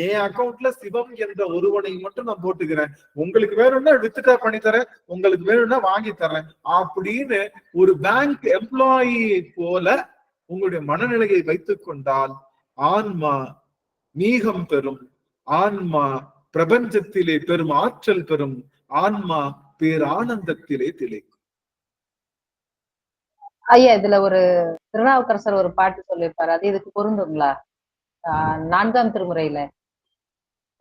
என் அக்கௌண்ட்ல சிவம் என்ற ஒருவனை மட்டும் நான் போட்டுக்கிறேன். உங்களுக்கு வேணும்னா வித்ட்ரா பண்ணி தரேன், உங்களுக்கு வேணும்னா வாங்கி தரேன் அப்படின்னு ஒரு பேங்க் எம்ப்ளாயி போல உங்களுடைய மனநிலையை வைத்துக் கொண்டால் ஆன்மா மீகம் பெறும், ஆன்மா பிரபஞ்சத்திலே பெரும் ஆற்றல் பெறும், ஆன்மா பேரானந்தத்திலே திளைக்கும். ஐயா, இதுல ஒரு திருநாவுக்கரசர் ஒரு பாட்டு சொல்லியிருப்பாரு, அது இதுக்கு பொருந்துங்களா? 4ஆம் திருமுறையில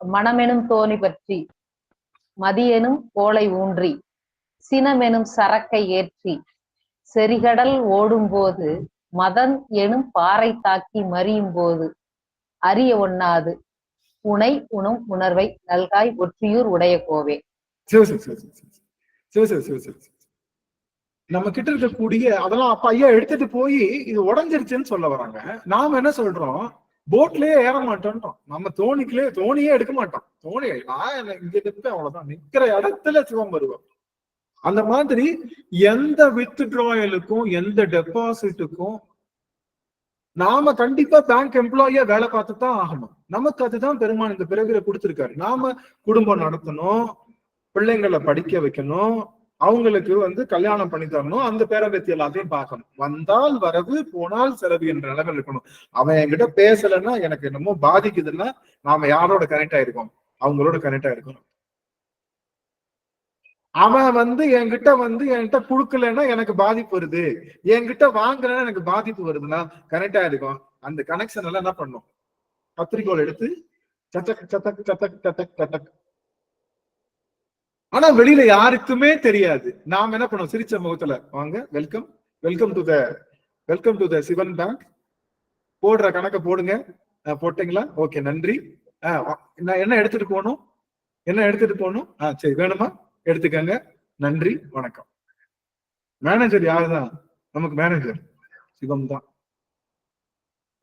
மனமெனும் தோணி பற்றி மதியெனும் கோலை ஊன்றி சினமெனும் சரக்கை ஏற்றி செறிகடல் ஓடும் போது மதன் எனும் பாறை தாக்கி மறியும் போது அறிய ஒண்ணாது உனை உணும் உணர்வை நல்காய் ஒற்றியூர் உடைய கோவே. நம்ம கிட்ட இருக்கக்கூடிய அதெல்லாம் அப்ப ஐயா எடுத்துட்டு போய் இது உடஞ்சிருச்சுன்னு சொல்ல வராங்க. நாம என்ன சொல்றோம்? போட்லயே ஏற மாட்டோம்ன்றோம். நம்ம தோணியே எடுக்க மாட்டோம். தோணி நான் இங்க நிற்பேன், அவ்வளவுதான். நிக்கிற இடத்துல சிவம் வருவோம். அந்த மாதிரி எந்த வித்ட்ராயலுக்கும் எந்த டெபாசிட்டுக்கும் நாம கண்டிப்பா பேங்க் எம்ப்ளாயியா வேலை பார்த்து தான் ஆகணும். நமக்கு அதுதான் பெருமான் இந்த பிறவில கொடுத்திருக்காரு. நாம குடும்பம் நடத்தணும், பிள்ளைங்களை படிக்க வைக்கணும், அவங்களுக்கு வந்து கல்யாணம் பண்ணி தரணும், அந்த பேரம்பேத்தி எல்லாத்தையும் பார்க்கணும். வந்தால் வரவு, போனால் செலவு என்ற நிலைமை இருக்கணும். அவன் என்கிட்ட பேசலைன்னா எனக்கு என்னமோ பாதிக்குதுன்னா நாம யாரோட கனெக்ட் ஆயிருக்கோம்? அவங்களோட கனெக்ட் ஆயிருக்கணும். அவன் வந்து என்கிட்ட குடுக்கலன்னா எனக்கு பாதிப்பு வருது, என்கிட்ட வாங்கலன்னா எனக்கு பாதிப்பு வருதுன்னா கனெக்டா இருக்கும். அந்த கனெக்ஷன் எல்லாம் என்ன பண்ணும்? கத்திரிக்கோள் எடுத்து சட்டக் சட்டக் சட்டக் சட்டக் சட்டக். ஆனா வெளியில யாருக்குமே தெரியாது. நாம என்ன பண்ணுவோம்? சிரிச்ச முகத்துல வாங்க, welcome welcome to the Sivan bank, போடுற கணக்கை போடுங்க, போட்டீங்களா? ஓகே, நன்றி. என்ன எடுத்துட்டு போகணும்? சரி, வேணுமா? எடுத்துக்கங்க, நன்றி, வணக்கம். மேனேஜர் யாருதான்? நமக்கு மேனேஜர் சிவம் தான்.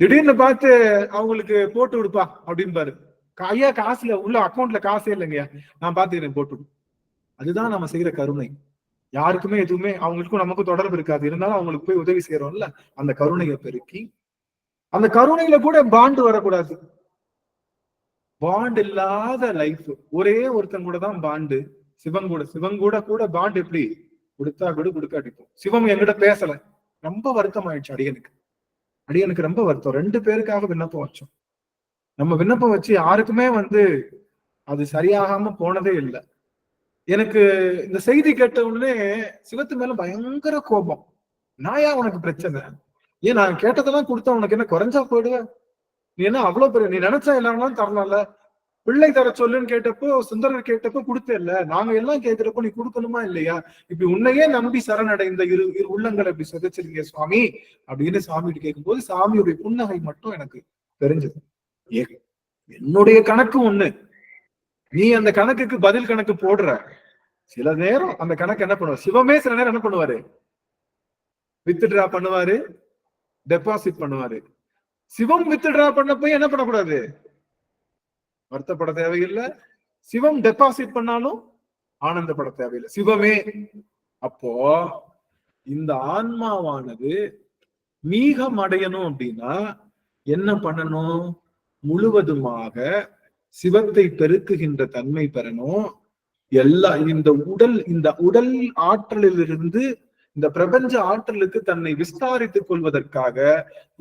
திடீர்னு பார்த்து அவங்களுக்கு போட்டு விடுப்பா அப்படின்பாரு. ஐயா காசுல உள்ள அக்கௌண்ட்ல காசே இல்லைங்கய்யா, நான் பாத்துக்கிறேன், போட்டு. அதுதான் நம்ம செய்யற கருணை. யாருக்குமே எதுவுமே அவங்களுக்கும் நமக்கும் தொடர்பு இருக்காது, இருந்தாலும் அவங்களுக்கு போய் உதவி செய்யறோம்ல, அந்த கருணையை பெருக்கி. அந்த கருணையில கூட பாண்டு வரக்கூடாது. பாண்ட் இல்லாத லைஃப். ஒரே ஒருத்தன் கூட தான் பாண்டு. சிவன் கூட பாண்ட் எப்படி? கொடுத்தா கூட கொடுக்காட்டிப்போம். சிவம் என்கிட்ட பேசல, ரொம்ப வருத்தம் ஆயிடுச்சு அடியனுக்கு ரொம்ப வருத்தம். 2 பேருக்காக விண்ணப்பம் வச்சோம். நம்ம விண்ணப்பம் வச்சு யாருக்குமே வந்து அது சரியாகாம போனதே இல்லை. எனக்கு இந்த செய்தி கேட்ட உடனே சிவத்து மேல பயங்கர கோபம். நாயா உனக்கு பிரச்சனை? ஏன் நான் கேட்டதெல்லாம் கொடுத்தா உனக்கு என்ன குறைஞ்சா போயிடுவேன்? நீ என்ன அவ்வளவு பெரிய, நீ நினைச்சா எல்லாரும் தரலாம்ல. பிள்ளை தர சொல்லுன்னு கேட்டப்போ, சுந்தரர் கேட்டப்போ கொடுத்தேல்ல, நாங்க எல்லாம் கேட்கிறப்போ நீ கொடுக்கணுமா இல்லையா? இப்படி உன்னையே நம்பி சரணடைந்த இரு உள்ளங்களை இப்படி சிதைச்சிருக்கீங்க சுவாமி அப்படின்னு சாமிகிட்ட கேட்கும்போது சாமியுடைய புன்னகை மட்டும் எனக்கு தெரிஞ்சது. என்னுடைய கணக்கு ஒண்ணு, நீ அந்த கணக்குக்கு பதில் கணக்கு போடுற. சில நேரம் அந்த கணக்கு என்ன பண்ணுவார்? சிவமே சில நேரம் என்ன பண்ணுவாரு? வித்ட்ரா பண்ணுவாரு, டெபாசிட் பண்ணுவாரு. சிவம் வித்ட்ரா பண்ணப்ப என்ன பண்ணக்கூடாது? வருத்தப்பட தேவையில்லை. சிவம் டெபாசிட் பண்ணாலும் ஆனந்தப்பட தேவையில்லை. சிவமே. அப்போ இந்த ஆன்மாவானது மீகம் அடையணும் அப்படின்னா என்ன பண்ணணும்? முழுவதுமாக சிவத்தை பெருக்குகின்ற தன்மை பெறணும். இந்த உடல் ஆற்றலிலிருந்து இந்த பிரபஞ்ச ஆற்றலுக்கு தன்னை விஸ்தாரித்துக் கொள்வதற்காக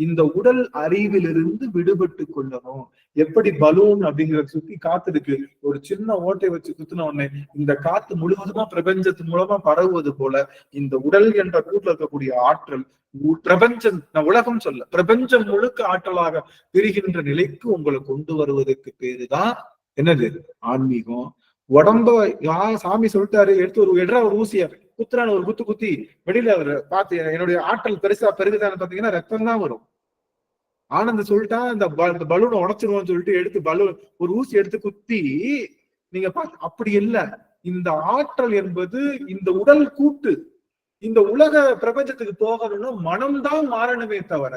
இந்த உடல் அறிவிலிருந்து விடுபட்டு கொள்ளணும். எப்படி பலூன் அப்படிங்கிறத சுத்தி காத்து இருக்கு, ஒரு சின்ன ஓட்டை வச்சு குத்துன உடனே இந்த காத்து முழுவதுமா பிரபஞ்சத்தின் மூலமா பரவுவது போல இந்த உடல் என்ற கூட்டில் இருக்கக்கூடிய ஆற்றல் பிரபஞ்சம், நான் உலகம் சொல்ல, பிரபஞ்சம் முழுக்க ஆற்றலாக பிரிகின்ற நிலைக்கு உங்களை கொண்டு வருவதற்கு பேருதான் என்னது ஆன்மீகம். உடம்ப சாமி சொல்லிட்டாரு, எடுத்து ஒரு ஊசிய குத்துறான ஒரு குத்தி வெளியில அவர் பார்த்து என்னுடைய ஆற்றல் பெருசா பெருகுதான்னு பாத்தீங்கன்னா ரத்தம் தான் வரும். ஆனந்த சொல்லிட்டா இந்த பலூனை உடைச்சிருவோம்னு சொல்லிட்டு எடுத்து ஒரு ஊசி எடுத்து குத்தி நீங்க அப்படி இல்லை. இந்த ஆற்றல் என்பது இந்த உடல் கூட்டு, இந்த உலக பிரபஞ்சத்துக்கு போகணும்னா மனம்தான் மாறணுமே தவிர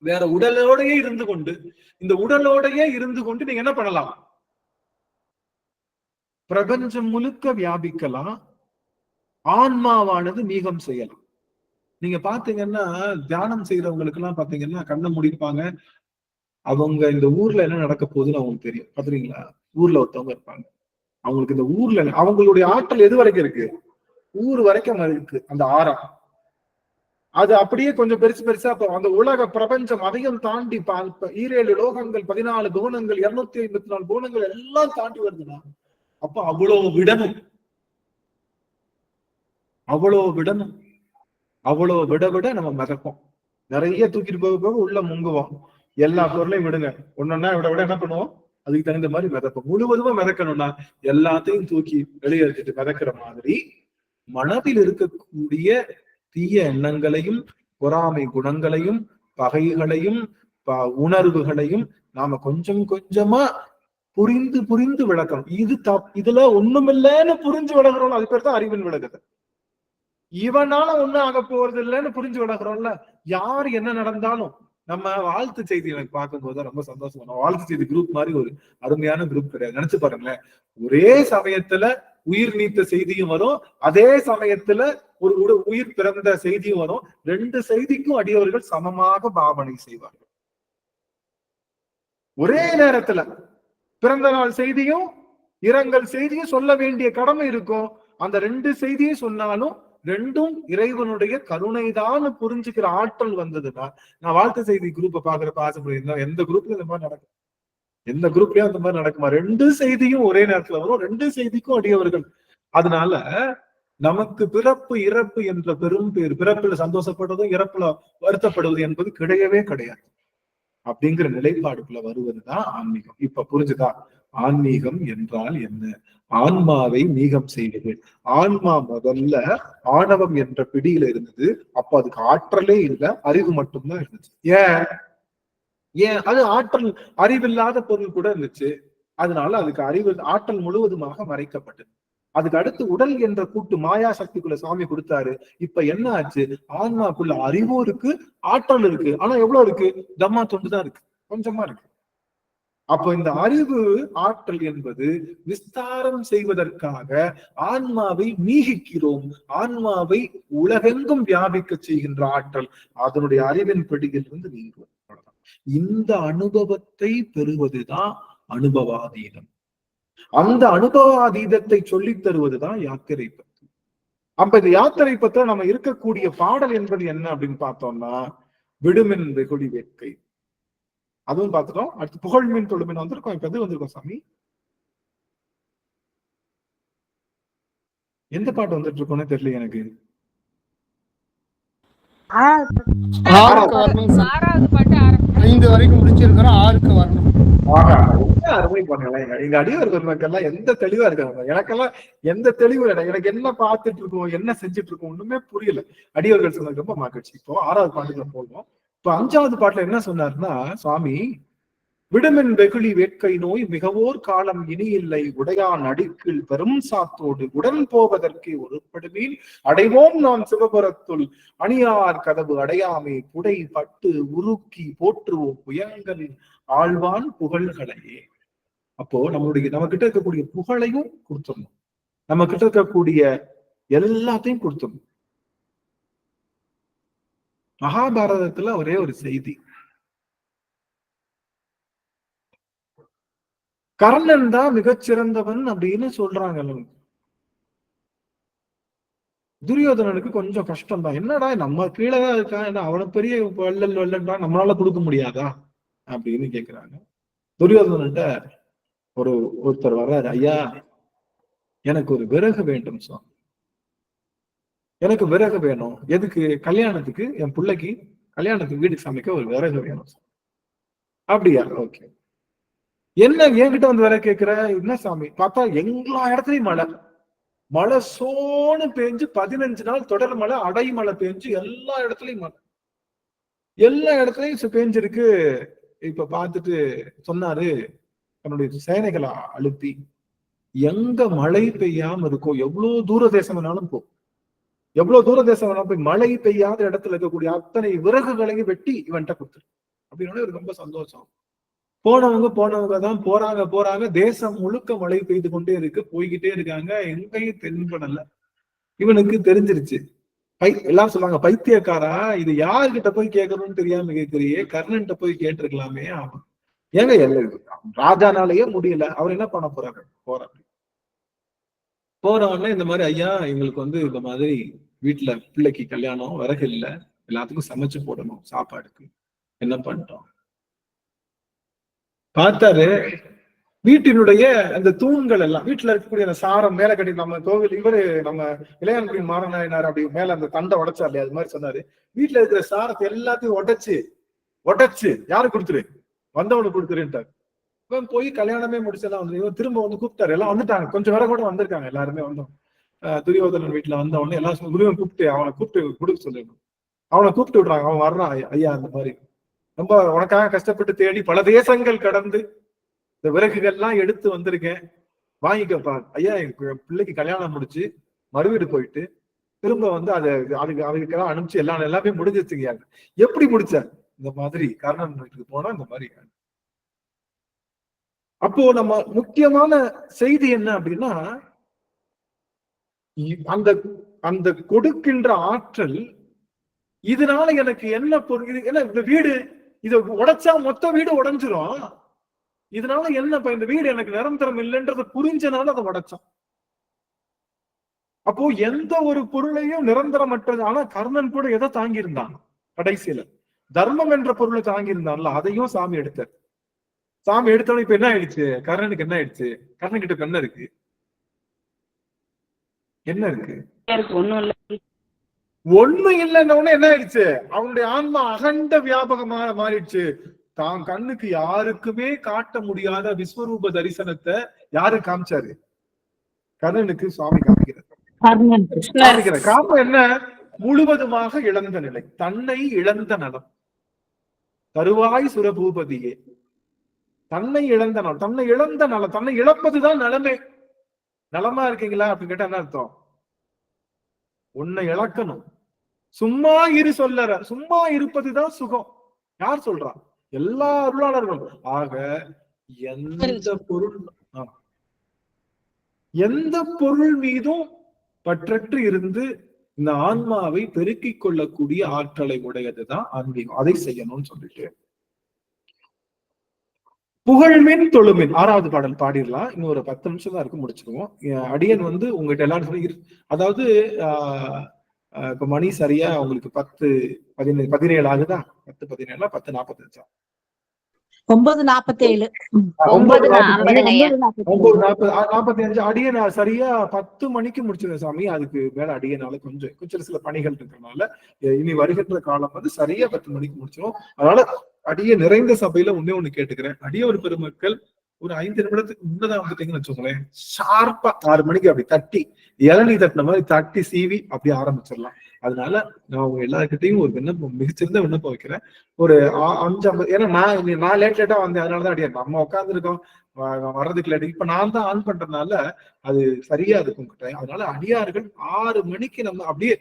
வேற உடலோடயே இருந்து கொண்டு இந்த உடலோடயே இருந்து கொண்டு நீங்க என்ன பண்ணலாம், பிரபஞ்சம் முழுக்க வியாபிக்கலாம், ஆன்மாவானது மீகம் செய்யலாம். நீங்க பாத்தீங்கன்னா தியானம் செய்யறவங்களுக்கு எல்லாம் பாத்தீங்கன்னா கண்ணை முடிப்பாங்க, அவங்க இந்த ஊர்ல என்ன நடக்க போகுதுன்னு அவங்களுக்கு தெரியும். பாத்துறீங்களா, ஊர்ல ஒருத்தவங்க இருப்பாங்க, அவங்களுக்கு இந்த ஊர்ல அவங்களுடைய ஆற்றல் எது வரைக்கும் இருக்கு, ஊர் வரைக்கும் இருக்கு அந்த ஆறாம். அது அப்படியே கொஞ்சம் பெருசா அந்த உலக பிரபஞ்சம் அதையும் தாண்டி 7 லோகங்கள் 14 குணங்கள் 254 குணங்கள் எல்லாம் தாண்டி வருதுன்னா அப்ப அவ்வளவு விடணும், அவ்வளவு விட நம்ம மிதப்போம். நிறைய தூக்கிட்டு போக உள்ள முங்குவோம். எல்லா பொருளையும் விடுங்க, ஒன்னொன்னா விட என்ன பண்ணுவோம், அதுக்கு தகுந்த மாதிரி மிதப்போம். முழுவதுமா மிதக்கணும்னா எல்லாத்தையும் தூக்கி வெளியே எடுத்துட்டு மிதக்கிற மாதிரி மனதில் இருக்கக்கூடிய தீய எண்ணங்களையும் பொறாமை குணங்களையும் பகைகளையும் உணர்வுகளையும் நாம கொஞ்சம் கொஞ்சமா புரிந்து விளக்கணும். இதுல ஒண்ணுமில்லைன்னு புரிஞ்சு விளக்குறோம், அது பேர் தான் அறிவின் விளக்குது. இவனால ஒண்ணும் ஆக போறது இல்லைன்னு புரிஞ்சு விளக்குறோம்ல. யார் என்ன நடந்தாலும் நம்ம வாழ்த்து செய்தி எனக்கு பார்க்கும்போது ரொம்ப சந்தோஷம். வாழ்த்து செய்தி குரூப் மாதிரி ஒரு அருமையான குரூப் கிடையாது. நினைச்சு பாருங்களேன், ஒரே சமயத்துல உயிர் நீத்த செய்தியும் வரும், அதே சமயத்துல ஒரு உயிர் பிறந்த செய்தியும் வரும். 2 செய்திக்கும் அடியவர்கள் சமமாக பாவனை செய்வார்கள். ஒரே நேரத்துல பிறந்த நாள் செய்தியும் இரங்கல் செய்தியும் சொல்ல வேண்டிய கடமை இருக்கும். அந்த 2 செய்தியும் சொன்னாலும் 2ம் இறைவனுடைய கருணைதான் புரிஞ்சுக்கிற ஆற்றல் வந்ததுன்னா, நான் வாழ்த்து செய்தி குரூப்பை பாக்குறப்ப ஆசைப்படுறேன், எந்த குரூப்ல இந்த மாதிரி நடக்கும், எந்த குரூப்லயும் அந்த மாதிரி நடக்குமா? 2 செய்தியும் ஒரே நேரத்துல வரும், 2 செய்திக்கும் அடியவர்கள். அதனால நமக்கு பிறப்பு இறப்பு என்ற பெரும் பேர், பிறப்புல சந்தோஷப்படுவதும் இறப்புல வருத்தப்படுவது என்பது கிடையவே கிடையாது. அப்படிங்கிற நிலைப்பாடுக்குள்ள வருவதுதான் ஆன்மீகம். இப்ப புரிஞ்சுதா ஆன்மீகம் என்றால் என்ன? ஆன்மாவை மீகம் செய்வது. ஆன்மா முதல்ல ஆணவம் என்ற பிடியில இருந்தது. அப்ப அதுக்கு ஆற்றலே இல்லை, அறிவு மட்டும்தான் இருந்துச்சு. ஏன் அது ஆற்றல் அறிவில்லாத பொருள் கூட இருந்துச்சு. அதனால அதுக்கு ஆற்றல் முழுவதுமாக மறைக்கப்பட்டது. அதுக்கு அடுத்து உடல் என்ற கூட்டு மாயா சக்திக்குள்ள சாமி கொடுத்தாரு. இப்ப என்ன ஆச்சு, ஆன்மாக்குள்ள அறிவும் இருக்கு, ஆற்றல் இருக்கு. ஆனா எவ்வளவு இருக்கு, தம்மா தொண்டுதான் இருக்கு, கொஞ்சமா இருக்கு. அப்போ இந்த அறிவு ஆற்றல் என்பது விஸ்தாரம் செய்வதற்காக ஆன்மாவை நீகிக்கிறோம். ஆன்மாவை உலகெங்கும் வியாபிக்க செய்கின்ற ஆற்றல் அதனுடைய அறிவின் பிடியில் இருந்து நீங்குவது. இந்த அனுபவத்தை பெறுவதுதான் அனுபவாதீனம். அந்த அனுபவாதீதத்தை சொல்லித் தருவதுதான் யாத்திரை பத்து. அப்ப இந்த யாத்திரை பத்துல நம்ம இருக்கக்கூடிய பாடல் என்பது என்ன அப்படின்னு பார்த்தோம்னா, விடுமின் வெகுளி வேட்கை, அதுவும் பார்த்துட்டோம். அடுத்து புகழ்மின் தொழுமின் வந்திருக்கோம். இப்ப எது வந்திருக்கோம் சாமி? எந்த பாட்டு வந்துட்டு இருக்கோம்னு தெரியல எனக்கு. 6வது பாட்டு 5 வரைக்கும் முடிச்சிருக்கிறோம், 6க்கு வரணும். அருமை பண்ணலாம். எங்க அடியார் பெருமக்கெல்லாம் எந்த தெளிவா இருக்காங்க, எனக்கெல்லாம் எந்த தெளிவும் இல்லை. எனக்கு என்ன பார்த்துட்டு இருக்கோம், என்ன செஞ்சுட்டு இருக்கோம் ஒண்ணுமே புரியல. அடியவர்கள் சொன்னது ரொம்ப மகிழ்ச்சி. இப்போ 6வது பாட்டுக்குள்ள போடுவோம். இப்ப 5வது பாட்டுல என்ன சொன்னாருன்னா, சுவாமி விடுமின் வெகுளி வேட்கை நோய் மிகவோர் காலம் இனி இல்லை, உடையான் அடிக்கில் பெரும் சாத்தோடு உடன் போவதற்கே ஒருப்படுமீன் அடைவோம் நான் சிவபுரத்துள் அணியார் கதவு அடையாமை புடை பட்டு உருக்கி போற்றுவோம் புயங்கல் ஆழ்வான் புகழ்களையே. அப்போ நம்ம கிட்ட இருக்கக்கூடிய புகழையும் கொடுத்துடணும், நம்ம கிட்ட இருக்கக்கூடிய எல்லாத்தையும் கொடுத்துடணும். மகாபாரதத்துல ஒரே ஒரு செய்தி, கர்ணன் தான் மிகச்சிறந்தவன் அப்படின்னு சொல்றாங்க. துரியோதனனுக்கு கொஞ்சம் கஷ்டம் தான். என்னடா நம்ம கீழே தான் இருக்கான், என்ன அவனுக்கு பெரிய வல்லல்டா நம்மளால கொடுக்க முடியாதா அப்படின்னு கேக்குறாங்க. துரியோதனன்ட்ட ஒருத்தர் வர்றாரு, ஐயா எனக்கு ஒரு விறகு வேண்டும் சார், எனக்கு விறகு வேணும். எதுக்கு? கல்யாணத்துக்கு, என் பிள்ளைக்கு கல்யாணத்துக்கு வீடு சமைக்க ஒரு விறகு வேணும் சார். அப்படியா, ஓகே. என்ன என்கிட்ட வந்து விறகு கேட்கிற? என்ன சாமி? பார்த்தா எல்லா இடத்துலயும் மழை சோன்னு பெஞ்சு 15 நாள் தொடர் மழை, அடை மழை பெஞ்சு எல்லா இடத்துலயும் மழை, எல்லா இடத்துலயும் பெஞ்சிருக்கு. இப்ப பார்த்துட்டு சொன்னாரு, தன்னுடைய சேனைகளை அழுப்பி, எங்க மழை பெய்யாம இருக்கோ, எவ்வளவு தூர தேசம் வேணாலும் போ, எவ்வளவு தூர தேசம் வேணாலும் போய் மழை பெய்யாத இடத்துல இருக்கக்கூடிய அத்தனை விறகுகளையும் வெட்டி இவன்கிட்ட கொடுத்துரு அப்படின்னு ஒரு ரொம்ப சந்தோஷம். போனவங்க தான் போறாங்க. தேசம் முழுக்க மழை பெய்து கொண்டே இருக்கு, போய்கிட்டே இருக்காங்க, எங்கேயும் தென்படல. இவனுக்கு தெரிஞ்சிருச்சு. எல்லாம் சொல்றாங்க, பைத்தியக்காரா, இது யாருகிட்ட போய் கேட்கணும்னு தெரியாம கேட்கறியே, கர்ணன்கிட்ட போய் கேட்டிருக்கலாமே. அவன் ஏங்க ராஜானாலேயே முடியல, அவர் என்ன பண்ண போறாரு? போறவன இந்த மாதிரி, ஐயா எங்களுக்கு வந்து இந்த மாதிரி வீட்டுல பிள்ளைக்கு கல்யாணம், விறகு இல்ல, எல்லாத்துக்கும் சமைச்சு போடணும் சாப்பாடுக்கு, என்ன பண்ணிட்டோம்? பார்த்தாரு, வீட்டினுடைய அந்த தூண்கள் எல்லாம், வீட்டுல இருக்கக்கூடிய அந்த சாரம் மேல கட்டி, நம்ம கோவில் நம்ம இளையான்குடி மாறனாயினார் அப்படி மேல அந்த தண்டை உடைச்சார் இல்லையா, அது மாதிரி சொன்னாரு. வீட்டுல இருக்கிற சாரத்தை எல்லாத்தையும் உடைச்சு யாரு கொடுத்துரு, வந்தவனுக்கு கொடுத்துருன்ட்டாரு. இவன் போய் கல்யாணமே முடிச்செல்லாம் வந்து இவன் திரும்ப வந்து கூப்பிட்டாரு. எல்லாம் வந்துட்டாங்க, கொஞ்சம் வேற கூட வந்திருக்காங்க, எல்லாருமே வந்தோம். துரியோதனன் வீட்டுல வந்தவொடனே எல்லாம் குருவன் அவனை கூப்பிட்டு கொடுக்க சொல்லணும். அவனை கூப்பிட்டு விடுறாங்க. அவன் வர்றான், ஐயா அந்த மாதிரி ரொம்ப உனக்காக கஷ்டப்பட்டு தேடி பல தேசங்கள் கடந்து இந்த விறகுகள்லாம் எடுத்து வந்திருக்கேன், வாங்கிக்கப்பா. ஐயா என் பிள்ளைக்கு கல்யாணம் முடிச்சு மறுவீடு போயிட்டு திரும்ப வந்து அதுக்கெல்லாம் அனுப்பிச்சு எல்லாமே முடிஞ்சிருச்சுங்க. எப்படி முடிச்ச? இந்த மாதிரி கர்ணன் வீட்டுக்கு போனா இந்த மாதிரி. அப்போ நம்ம முக்கியமான செய்தி என்ன அப்படின்னா, அந்த கொடுக்கின்ற ஆற்றல், இதனால எனக்கு என்ன பொருள்? ஏன்னா இந்த வீடு இதை உடைச்சா மொத்த வீடு உடைஞ்சிரும், இதனால என்ன, இந்த வீடு எனக்கு நிரந்தரம் இல்லைன்றத புரிஞ்சனால அதை உடைச்சான். அப்போ எந்த ஒரு பொருளையும் நிரந்தரமற்றது. ஆனா கர்ணன் கூட எதை தாங்கியிருந்தான்? கடைசியில தர்மம் என்ற பொருளை தாங்கியிருந்தான்ல, அதையும் சாமி எடுத்தார். சாமி எடுத்தவன இப்ப என்ன ஆயிடுச்சு? கர்ணனுக்கு என்ன ஆயிடுச்சு? கர்ணன் கிட்ட என்ன இருக்கு? ஒண்ணு இல்லைன்னு என்ன ஆயிடுச்சு? அவனுடைய ஆன்மா அகண்ட வியாபகமா மாறிடுச்சு. தான் கண்ணுக்கு யாருக்குமே காட்ட முடியாத விஸ்வரூப தரிசனத்தை யாரு காமிச்சாரு? கர்ணனுக்கு சுவாமி காமிக்கிறார். காரணம் என்ன? முழுவதுமாக இழந்த நிலை, தன்னை இழந்த நலம். தருவாய் சுரபூபதியே, தன்னை இழந்த நலம், தன்னை இழப்பதுதான் நலமே. நலமா இருக்கீங்களா அப்படின்னு கேட்டா என்ன அர்த்தம்? உன்னை இழக்கணும். சும்மா சும்மா இருப்பதுதான் சுகம். யார் சொல்றா? எல்லா அருளாளர்களும். ஆக எந்த பொருள் மீதும் பற்றற்று இருந்து இந்த ஆன்மாவை பெருக்கிக் கொள்ளக்கூடிய ஆற்றலை உடையதுதான் ஆன்மீகம். அதை செய்யணும்னு சொல்லிட்டு புகழ்மின் தொழுமின் 6வது பாடல் பாடிடலாம். இன்னும் ஒரு 10 நிமிஷம் தான் இருக்கு, முடிச்சிருவோம். அடியன் வந்து உங்ககிட்ட எல்லாரும் அதாவது இப்ப மணி சரியா உங்களுக்கு 10:17 ஆகுதா? 10:17 10:45 9:47 9:45 அடியன் சரியா 10 மணிக்கு முடிச்சிருந்தேன் சாமி. அதுக்கு மேல அடியனால கொஞ்சம் சில பணிகள் இருக்கிறதுனால இனி வருகின்ற காலம் வந்து சரியா 10 மணிக்கு முடிச்சிடும். அதனால அடிய நிறைந்த சபையில ஒண்ணு கேட்டுக்கிறேன். அடிய ஒரு பெருமக்கள் ஒரு 5 நிமிடத்துக்கு முன்னதான் வந்துட்டீங்கன்னு வச்சுக்கோங்களேன், ஷார்ப்பா 6 மணிக்கு அப்படி தட்டி இளநீ தட்டின மாதிரி தட்டி சீவி அப்படி ஆரம்பிச்சிடலாம். அதனால நான் உங்க எல்லாருக்கிட்டையும் ஒரு விண்ணப்பம், மிகச்சிறந்த விண்ணப்பம் வைக்கிறேன். ஒரு 5:50, ஏன்னா நான் லேட்டா வந்தேன், அதனாலதான் அடியா நம்ம உட்காந்துருக்கோம், வர்றதுக்கு லேட். இப்ப நான் தான் ஆன் பண்றதுனால அது சரியா இருக்கும் டைம். அதனால அடியார்கள் 6 மணிக்கு நம்ம அப்படியே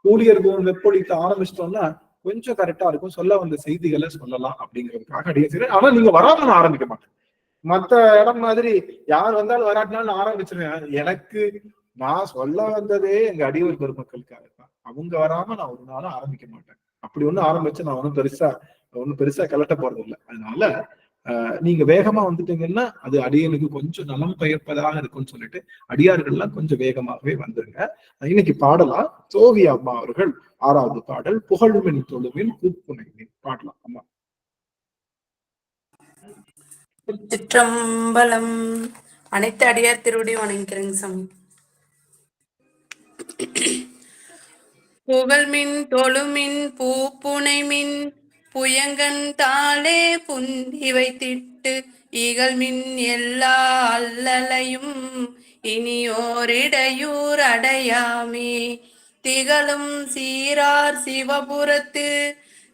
ஊழியர்கள் வெப்பொழித்து ஆரம்பிச்சிட்டோம்னா கொஞ்சம் கரெக்டா இருக்கும், சொல்ல வந்த செய்திகளை சொல்லலாம் அப்படிங்கிறதுக்காக அடிய செய்றேன். ஆனா நீங்க வராம நான் ஆரம்பிக்க மாட்டேன். மத்த இடம் மாதிரி யார் வந்தாலும் வராட்டினாலும் ஆரம்பிச்சிருவேன். எனக்கு நான் சொல்ல வந்ததே எங்க அடியோர் பெருமக்களுக்காக தான். அவங்க வராம நான் ஒரு நாளும் ஆரம்பிக்க மாட்டேன். அப்படி ஒண்ணு ஆரம்பிச்சு நான் ஒன்னும் பெருசா கலட்ட போறது இல்லை. அதனால நீங்க வேகமா வந்துட்டீங்கன்னா அது அடியனுக்கு கொஞ்சம் நலம் பெயர்ப்பதாக இருக்கும்னு சொல்லிட்டு அடியார்கள்லாம் கொஞ்சம் வேகமாகவே வந்துருங்க. இன்னைக்கு பாடலாம். சோவியா அம்மா அவர்கள் 6வது பாடல் புகழ்மின் தொழுமின் பூப்புனை பாடலாம். அம்மா. சிற்றம்பலம். அனைத்து அடியார் திருவடி வணங்கிக்கிறேங்க சாமி. புகழ்மின் தொழுமின் பூப்புனை மின் புயங்கன் தாளே புந்தி வைத்திட்டு இகழ்மின் எல்லா அல்லலையும் இனியோரிடையூர் அடையாமே திகழும் சீரார் சிவபுரத்து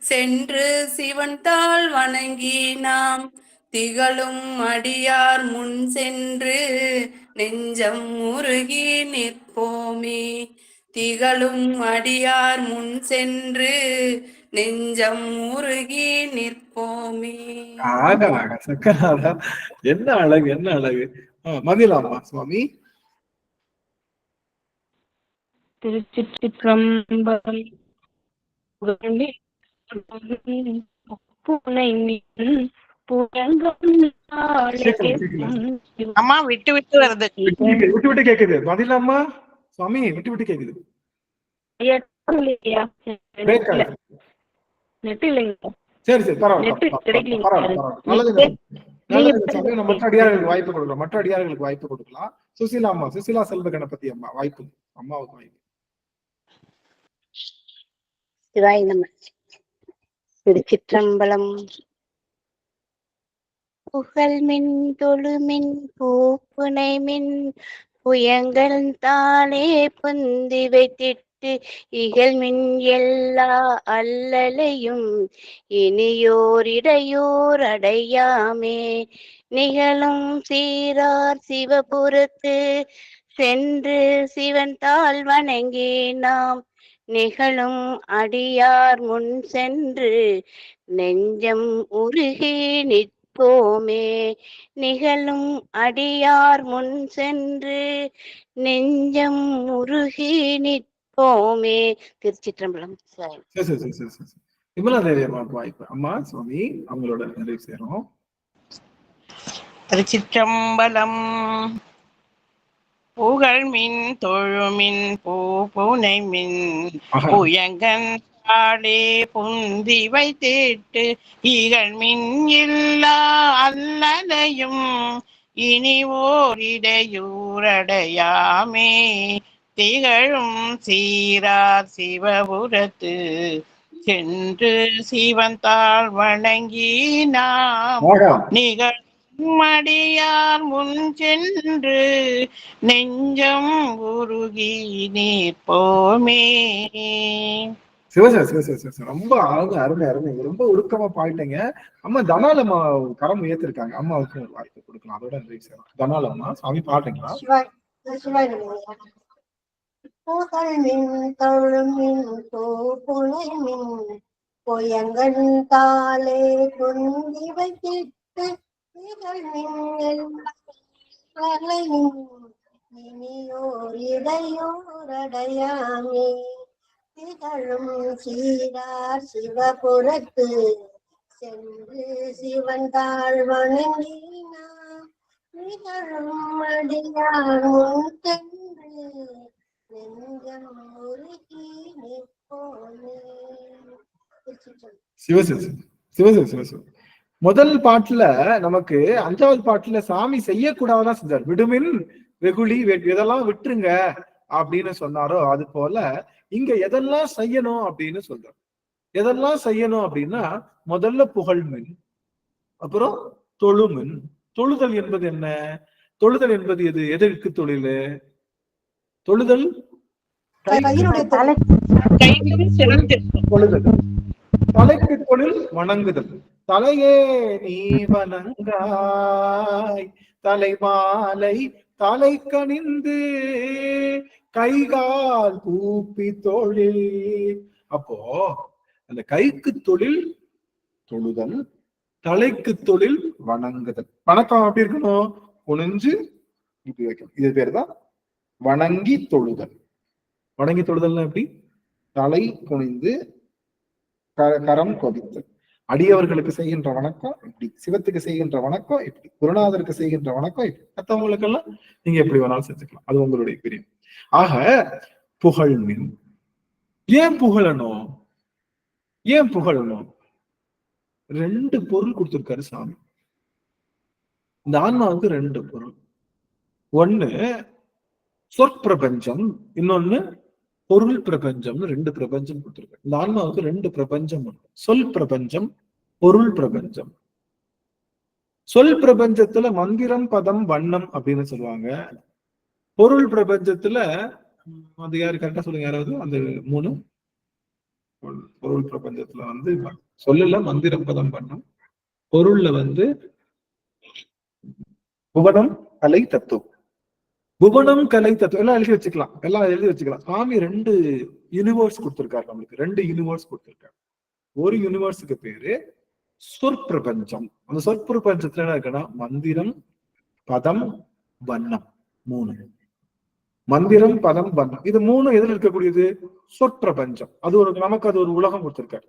சென்று சிவன் தாள் வணங்கி நாம் திகழும் அடியார் முன் சென்று நெஞ்சம் உருகி நிற்போமே திகழும் அடியார் முன் சென்று நெஞ்சம் உருகி நிற்போமே. என்ன அழகு, என்ன அழகு. மதிலாமா சுவாமி. திருச்சிற்றம்பலம். அம்மா விட்டு விட்டு வருது. விட்டு விட்டு கேக்குது. மதிலாமா சுவாமி விட்டு விட்டு கேக்குது. சரி சரி பரவாயில்ல. மற்ற அடியார்களுக்கு வாய்ப்பு கொடுக்கலாம். மற்ற அடியார்களுக்கு வாய்ப்பு கொடுக்கலாம். சுசீலா அம்மா, சுசீலா செல்வ கணபதி அம்மா வாய்ப்பு. அம்மாவுக்கு வாய்ப்பு. சிவாய் நம. திருச்சிற்றம்பலம். புகழ்மின் தொழுமின் பூப்புனை மின் புயங்கள் தானே புந்தி வைத்திட்டு இகழ்மின் எல்லா அல்லலையும் இனியோரிடையோர் அடையாமே நிகழும் சீரார் சிவபுரத்து சென்று சிவன் தாள் வணங்கி நாம் நிகழும் அடியார் முன் சென்று நெஞ்சம் உருகி நிற்போமே நிகழும் அடியார் முன் சென்று நெஞ்சம் உருகி நிற்போமே. திருச்சிற்றம்பலம். விமலாதேவி அம்மாவுக்கு வாய்ப்பு. அம்மா சுவாமி அவங்களோட நிறைவு சேரும். திருச்சிற்றம்பலம். புகழ்மின் தொழுமின் பூப்புனை மின் புயங்கன் தாளே புந்தி வைத்திட்டு இகழ்மின் எல்லா அல்லலையும் இனி ஓரிடையூரடையாமே திகழும் சீரார் சிவபுரத்து சென்று சிவன் தாள் வணங்கி நாம் நிகழும் மடியார் முன் சென்று நெஞ்சம் உருகி நிற்போமே. ரொம்ப அருமை அருமை. ரொம்ப உருக்கமா பாயிட்டீங்க. அம்மா தனாலம்மா கரம் உயர்த்திருக்காங்க. அம்மாவுக்கு ஒரு வாய்ப்பு கொடுக்கலாம். அதோட நிறைவு செய்யலாம். தனாலம்மா சாமி பாட்டுங்களா? பொயங்கன் தாளே புந்தி வைத்திட்டு இனியோரிடையோரடையாமே திகழும் சீரார் சிவபுரத்து சென்று சிவன் தாழ் வணங்கி நாம் நிகழும் அடியார் முன் சென்று நெஞ்சம் உருகி நிற்போமே. சிவசிவ முதல் பாட்டுல நமக்கு 5வது பாட்டுல சாமி செய்யக்கூடாதான் செஞ்சார். விடுமின் வெகுளி எதெல்லாம் விட்டுருங்க அப்படின்னு சொன்னாரோ அது போல இங்க எதெல்லாம் செய்யணும் அப்படின்னு சொல்றார். எதெல்லாம் செய்யணும் அப்படின்னா முதல்ல புகழ்மின், அப்புறம் தொழுமின். தொழுதல் என்பது என்ன? தொழுதல் என்பது எது? எதற்கு தொழில்? தொழுதல் தலைக்கு தொழில் வணங்குதல். தலையே நீ வணங்காய் தலைமாலை தலை கணிந்து கைகால் கூப்பி தொழில். அப்போ அந்த கைக்கு தொழில் தொழுதல், தலைக்கு தொழில் வணங்குதல். வணக்கம் எப்படி இருக்கணும்? குனிஞ்சு இப்படி வைக்கணும். இது பேர் தான் வணங்கி தொழுதல். வணங்கி தொழுதல்னா எப்படி? தலை குனிந்து கரம் கொதித்தல். அடியவர்களுக்கு செய்கின்ற வணக்கம் இப்படி, சிவத்துக்கு செய்கின்ற வணக்கம் இப்படி, குருநாதருக்கு செய்கின்ற வணக்கம் இப்படி, மற்றவங்களுக்கெல்லாம் நீங்க எப்படி வேணாலும் செஞ்சுக்கலாம். அது உங்களுடைய பிரிவு. ஆக புகழ்மின். ஏன் புகழணும்? ஏன் புகழணும்? 2 பொருள் கொடுத்திருக்காரு சாமி. இந்த ஆன்மாவுக்கு 2 பொருள். ஒண்ணு சொற்பிரபஞ்சம், இன்னொன்னு பொருள் பிரபஞ்சம்னு 2 பிரபஞ்சம் கொடுத்திருக்காரு. இந்த ஆன்மாவுக்கு 2 பிரபஞ்சம் உண்டு. சொல் பிரபஞ்சம், பொருள் பிரபஞ்சம். சொல் பிரபஞ்சத்துல மந்திரம், பதம், வண்ணம் அப்படின்னு சொல்லுவாங்க. பொருள் பிரபஞ்சத்துல அது யாரு கரெக்டா சொல்லுங்க யாராவது? அந்த 3 பொருள் பிரபஞ்சத்துல வந்து சொல்லல மந்திரம், பதம், வண்ணம். பொருள்ல வந்து புவனம், கலை, தத்துவம். புவனம், கலை, தத்துவம் எல்லாம் எழுதி வச்சுக்கலாம், எல்லாம் எழுதி வச்சுக்கலாம். சாமி 2 யூனிவர்ஸ் கொடுத்திருக்காரு நம்மளுக்கு. 2 யூனிவர்ஸ் கொடுத்திருக்காரு. ஒரு யூனிவர்ஸுக்கு பேரு சொற்பிரபஞ்சம். அந்த சொற்பிரபஞ்சத்துல என்ன இருக்குன்னா மந்திரம், பதம், வண்ணம் 3. மந்திரம், பதம், வண்ணம் இது 3 எதில் இருக்கக்கூடியது? சொற்பிரபஞ்சம். அது ஒரு நமக்கு அது ஒரு உலகம் கொடுத்திருக்காரு.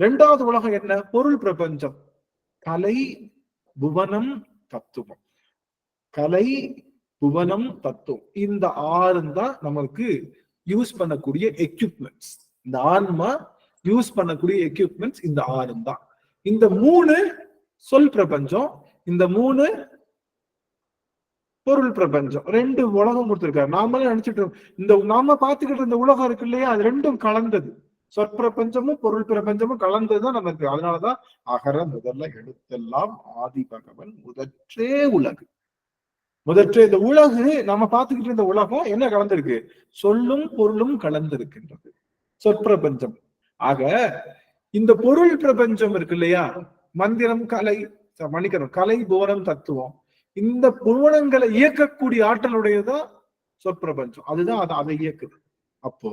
2வது உலகம் என்ன? பொருள் பிரபஞ்சம். கலை, புவனம், தத்துவம். கலை, புவனம், தத்துவம். இந்த 6 தான் நமக்கு யூஸ் பண்ணக்கூடிய எக்யூப்மெண்ட்ஸ். இந்த ஆன்மா யூஸ் பண்ணக்கூடிய எக்யூப்மெண்ட்ஸ் இந்த 6 தான். இந்த 3 சொல் பிரபஞ்சம், இந்த 3 பொருள் பிரபஞ்சம். 2 உலகம் கொடுத்திருக்காரு. நாமளே நினைச்சிட்டு இந்த நாம பார்த்துக்கிட்டு இந்த உலகம் இருக்கு இல்லையா, அது 2ம் கலந்தது. சொற்பிரபஞ்சமும் பொருள் பிரபஞ்சமும் கலந்ததுதான் நமக்கு. அதனாலதான் அகர முதல்ல எழுத்தெல்லாம் ஆதி பகவன் முதற்றே உலகு. முதற்றே இந்த உலகு நம்ம பார்த்துக்கிட்டு இந்த உலகம் என்ன கலந்திருக்கு? சொல்லும் பொருளும் கலந்திருக்கின்றது, சொற்பிரபஞ்சம். ஆக இந்த பொருள் பிரபஞ்சம் இருக்கு இல்லையா, மந்திரம், கலை, மன்னிக்கணும், கலை, புவனம், தத்துவம். இந்த புவனங்களை இயக்கக்கூடிய ஆற்றலுடையதான் சொற்பிரபஞ்சம். அதுதான் அதை இயக்குது. அப்போ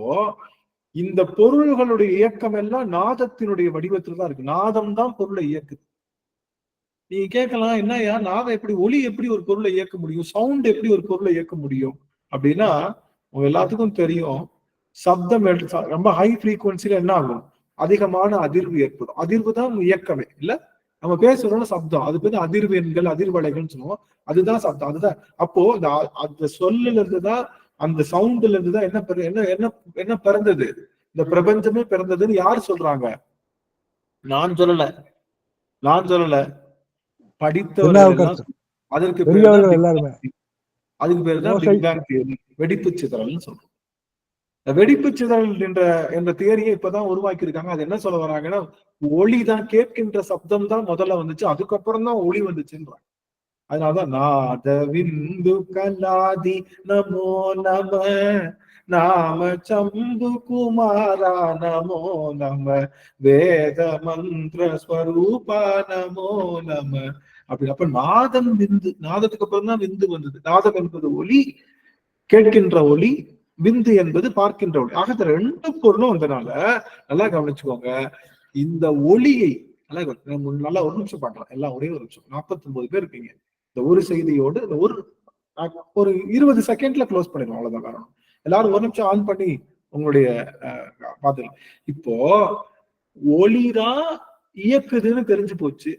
இந்த பொருள்களுடைய இயக்கம் எல்லாம் நாதத்தினுடைய வடிவத்துல தான் இருக்கு. நாதம் தான் பொருளை இயக்குது. நீங்க கேட்கலாம், என்னையா நாதம் எப்படி, ஒலி எப்படி ஒரு பொருளை இயக்க முடியும், சவுண்ட் எப்படி ஒரு பொருளை இயக்க முடியும் அப்படின்னா, உங்க எல்லாத்துக்கும் தெரியும், சப்தம் ரொம்ப ஹை ஃப்ரீக்வன்சில என்ன ஆகும்? அதிகமான அதிர்வு ஏற்படும். அதிர்வு தான் இயக்கமே இல்ல. நம்ம பேசுறோம்னா சப்தம், அது பேர் அதிர்வெண்கள், அதிர்வலைகள்னு சொல்லுவோம். அதுதான் சப்தம். அதுதான். அப்போ அந்த சொல்லுல இருந்துதான், அந்த சவுண்ட்ல இருந்துதான் என்ன பிறந்தது? இந்த பிரபஞ்சமே பிறந்ததுன்னு யார் சொல்றாங்க? நான் சொல்லல, படித்தவர்கள். அதற்கு அதுக்கு பேர் தான் பிக் பேங் தியரி, வெடிப்பு சிதறல்னு சொல்றோம். வெடிப்பு சிதறல் என்ற தியரியை இப்பதான் உருவாக்கி இருக்காங்க. அது என்ன சொல்ல வராங்கன்னா, ஒளிதான், கேட்கின்ற சப்தம் தான் முதல்ல வந்துச்சு, அதுக்கப்புறம் தான் ஒளி வந்துச்சுன்றாங்க. அதனாலதான் நாத விந்து கலாதி நமோ நம, நாம சம்பு குமாரா நமோ நம, வேத மந்திர ஸ்வரூபா நமோ நம அப்படி. அப்ப நாதம் விந்து, நாதத்துக்கு அப்புறம் தான் விந்து வந்தது. நாதம் என்பது ஒளி, கேட்கின்ற ஒளி, விந்து என்பது பார்க்கின்ற ஒளி. ஆக 2 பொருளும் வந்தனால நல்லா கவனிச்சுக்கோங்க. இந்த ஒளியை நல்லா ஒரு நிமிஷம் பாக்கலாம், எல்லாம் ஒரே ஒரு நிமிஷம். 49 பேர் இருக்கீங்க. இந்த ஒரு செய்தியோடு ஒரு 20 செகண்ட்ல க்ளோஸ் பண்ணிடுவோம், அவ்வளவுதான் காரணம். எல்லாரும் ஒரு நிமிஷம் ஆன் பண்ணி உங்களுடைய பாத்துக்கலாம். இப்போ ஒளிதான் இயக்குதுன்னு தெரிஞ்சு போச்சு,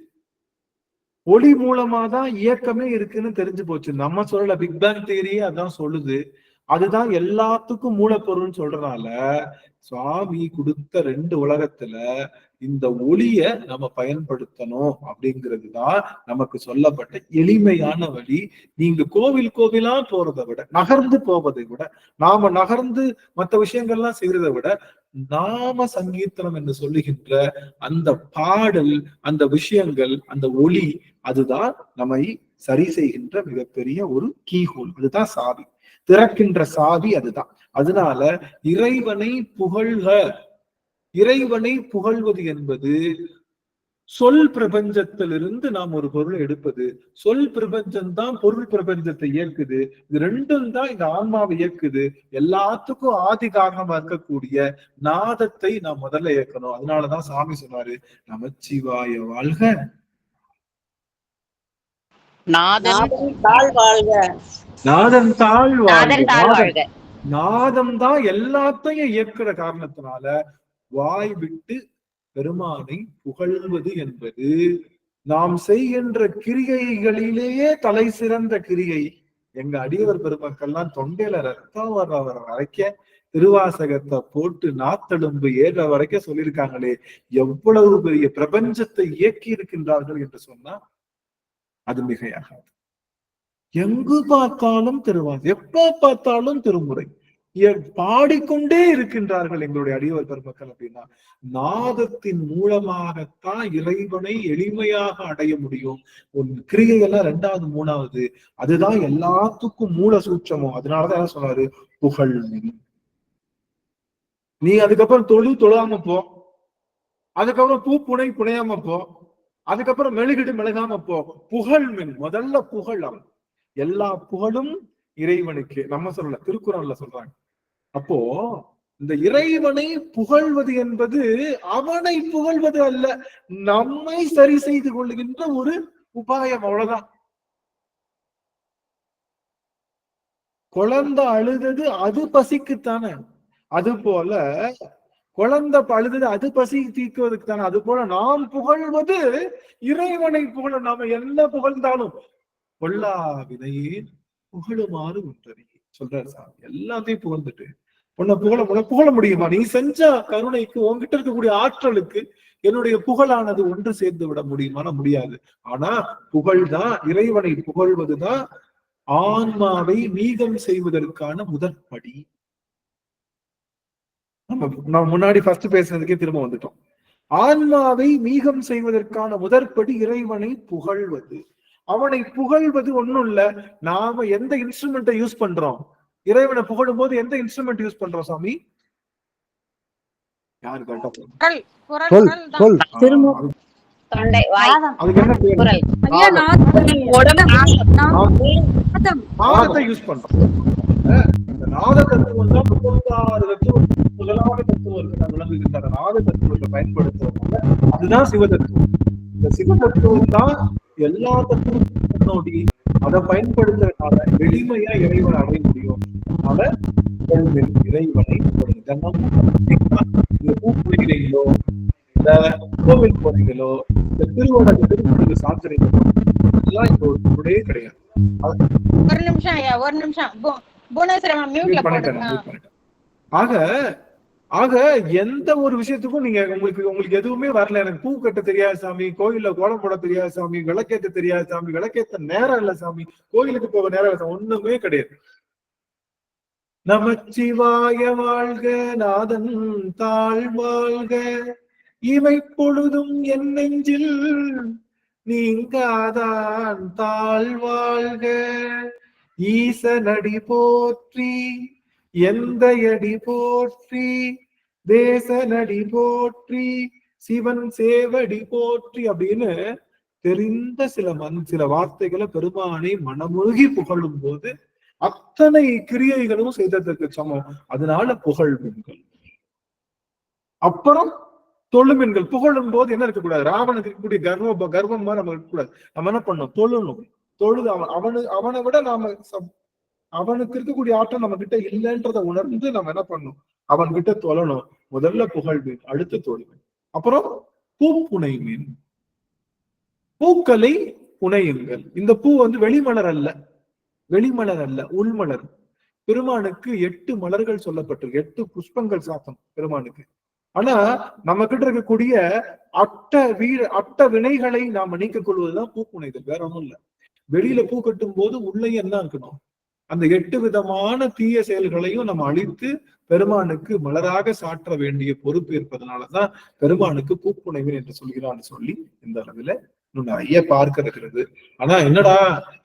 ஒளி மூலமா தான் இயக்கமே இருக்குன்னு தெரிஞ்சு போச்சு. நம்ம சொல்லல, பிக் பேங் தியரியே அதான் சொல்லுது. அதுதான் எல்லாத்துக்கும் மூலப்பொருள்னு சொல்றதுனால சுவாமி கொடுத்த 2 உலகத்துல இந்த ஒளிய நம்ம பயன்படுத்தணும் அப்படிங்கிறது தான் நமக்கு சொல்லப்பட்ட எளிமையான வழி. நீங்க கோவிலா போறதை விட, நகர்ந்து போவதை விட, நாம நகர்ந்து மற்ற விஷயங்கள்லாம் செய்யறதை விட, நாம சங்கீர்த்தனம் என்று சொல்லுகின்ற அந்த பாடல், அந்த விஷயங்கள், அந்த ஒளி, அதுதான் நம்மை சரி செய்கின்ற மிகப்பெரிய ஒரு கீஹோல். அதுதான் சாவி, திறக்கின்ற சாவி அதுதான். அதனால இறைவனை புகழ்க. இறைவனை புகழ்வது என்பது சொல் பிரபஞ்சத்திலிருந்து நாம் ஒரு பொருளை எடுப்பது. சொல் பிரபஞ்சம் தான் பொருள் பிரபஞ்சத்தை இயக்குது. இது 2ம் தான் இந்த ஆன்மாவை இயக்குது. எல்லாத்துக்கும் ஆதி காரணமா இருக்கக்கூடிய நாதத்தை நாம் முதல்ல இயக்கணும். அதனாலதான் சாமி சொன்னாரு, நமச்சிவாய வாழ்க, நாதன் தாழ் வாழ்க. நாதம் தான் எல்லாத்தையும் இயக்குற காரணத்தினால வாய் விட்டு பெருமானை புகழ்வது என்பது நாம் செய்கின்ற கிரியைகளிலேயே தலை சிறந்த கிரியை. எங்க அடியவர் பெருமக்கள்லாம் தொண்டையில ரத்தம் வர வரைக்கும் திருவாசகத்தை போட்டு நாத்தெலும்பு ஏற வரைக்கும் சொல்லியிருக்காங்களே, எவ்வளவு பெரிய பிரபஞ்சத்தை இயக்கி இருக்கின்றார்கள் என்று சொன்னா அது மிகையாகாது. எங்கு பார்த்தாலும் திருவாசகம், எப்ப பார்த்தாலும் திருமுறை பாடிக்கொண்டே இருக்கின்றார்கள் எங்களுடைய அடியவர் பெருமக்கள். அப்படின்னா நாதத்தின் மூலமாகத்தான் இறைவனை எளிமையாக அடைய முடியும். ஒரு கிரியையெல்லாம் ரெண்டாவது மூணாவது, அதுதான் எல்லாத்துக்கும் மூல சூட்சமும். அதனாலதான் சொன்னாரு புகழ். நீ அதுக்கப்புறம் தொழாம போ, அதுக்கப்புறம் பூ புனையாம போ, அதுக்கப்புறம் மெழுகிடு மெழுகாம போ. புகழ் மின், முதல்ல புகழ். அவன் எல்லா புகழும் இறைவனுக்கு. நம்ம சொல்லல, திருக்குறள்ல சொல்றாங்க. அப்போ இந்த இறைவனை புகழ்வது என்பது அவனை புகழ்வது அல்ல, நம்மை சரி செய்து கொள்ளுகின்ற ஒரு உபாயம். அவ்வளவுதான். குழந்தை அழுதது அது பசிக்குத்தானே, அது போல குழந்தை அழுதது அது பசி தீர்க்குவதற்கு தானே. அது போல நாம் புகழ்வது இறைவனை புகழ. நாம என்ன புகழ்ந்தாலும் பொல்லா வினையே புகழுமாறு ஒன்றறி சொல்றாரு சாமி. எல்லாத்தையும் புகழ்ந்துட்டு உன்னை புகழ முடியுமா? நீ செஞ்ச கருணைக்கு, உன்கிட்ட இருக்கக்கூடிய ஆற்றலுக்கு என்னுடைய புகழானது ஒன்று சேர்ந்து விட முடியுமானா முடியாது. ஆனா புகழ்தான், இறைவனை புகழ்வதுதான் ஆன்மாவை மீதம் செய்வதற்கான முதற்படி. நம்ம முன்னாடி ஃபர்ஸ்ட் பேசுனதுக்கே திரும்ப வந்துட்டோம். ஆன்மாவை மீகம் செய்வதற்கான முதற்படி இறைவனை புகழ்வது. அவனை புகழ்வது ஒண்ணும் இல்ல, நாம எந்த இன்ஸ்ட்ருமெண்ட்டை யூஸ் பண்றோம்? இறைவனை புகழும் போது எந்த இன்ஸ்ட்ருமெண்ட் யூஸ் பண்றோம் சாமி? யாரு நாதத்தை யூஸ் பண்றோம். நாத தத்துவம் தான் 36 தத்துவம். முதலாவது தத்துவம் விளங்குகின்ற நாத தத்துவத்தை பயன்படுத்துறதுனால அதுதான் சிவதத்துவம். இந்த சிவதத்துவம் தான் எல்லா தத்துவத்துக்கும் முன்னோடி. அதை பயன்படுத்துறதுனால எளிமையா இறைவனை அடைய முடியும். அதனால இறைவனை ஒரு தினம் இந்த பூப்புனைகளோ, இந்த கோவில் போறீங்களோ, இந்த திருவடகு சாத்திரைகளோ எல்லாம் இந்த ஒரு பொருளே கிடையாது. ஒரு நிமிஷம் ஐயா, ஒரு நிமிஷம். ஆக எந்த ஒரு விஷயத்துக்கும் நீங்க உங்களுக்கு எதுவுமே வரல, எனக்கு பூ கட்ட தெரியாது சாமி, கோயில்ல கோலம் போட தெரியாது சாமி, விளக்கேத்த தெரியாது சாமி, விளக்கேத்த நேரம் இல்ல சாமி, கோயிலுக்கு போக நேரம் இல்ல, ஒண்ணுமே கிடையாது. நமச்சிவாய வாழ்க, நாதன் தாழ் வாழ்க, இவை பொழுதும் என் நெஞ்சில் நீங்காதான் தாழ் வாழ்க, ஈசனடி போற்றி, எந்த அடி போற்றி, தேசனடி போற்றி, சிவன் சேவடி போற்றி அப்படின்னு தெரிந்த சில வார்த்தைகளை பெருமானை மனமுருகி புகழும் போது அத்தனை கிரியைகளும் செய்ததற்கு சமம். அதனால புகழ்மென்கள். அப்புறம் தொழுமென்கள். புகழும் போது என்ன இருக்கக்கூடாது? ராவனுக்கு இருக்கக்கூடிய கர்வம் மாதிரி நம்ம இருக்கக்கூடாது. நம்ம என்ன பண்ணணும்? தொழுணும். தொழுது அவனை விட நாம அவனுக்கு இருக்கக்கூடிய ஆற்றல் நம்ம கிட்ட இல்லைன்றதை உணர்ந்து நம்ம என்ன பண்ணணும்? அவன் கிட்ட தொழணும். முதல்ல புகழ்வேன், அடுத்து தொழுவேன், அப்புறம் பூப்புனை மீன். பூக்களை புனையுங்கள். இந்த பூ வெளிமலர் அல்ல, உள்மலர். பெருமானுக்கு 8 மலர்கள் சொல்லப்பட்டிருக்கு, 8 புஷ்பங்கள் சாத்தம் பெருமானுக்கு. ஆனா நம்ம கிட்ட இருக்கக்கூடிய அட்ட வினைகளை நாம நீக்கிக் கொள்வதுதான் பூப்புனைதல், வேற ஒண்ணும் இல்ல. வெளியில பூ கட்டும் போது உள்ளே என்ன இருக்கணும்? அந்த 8 விதமான தீய செயல்களையும் நம்ம அழித்து பெருமானுக்கு மலராக சாற்ற வேண்டிய பொறுப்பு இருப்பதனாலதான் பெருமானுக்கு பூப்புனைவன் என்று சொல்கிறான்னு சொல்லி இந்த அளவுல இன்னும் நிறைய பார்க்க இருக்கிறது. ஆனா என்னடா,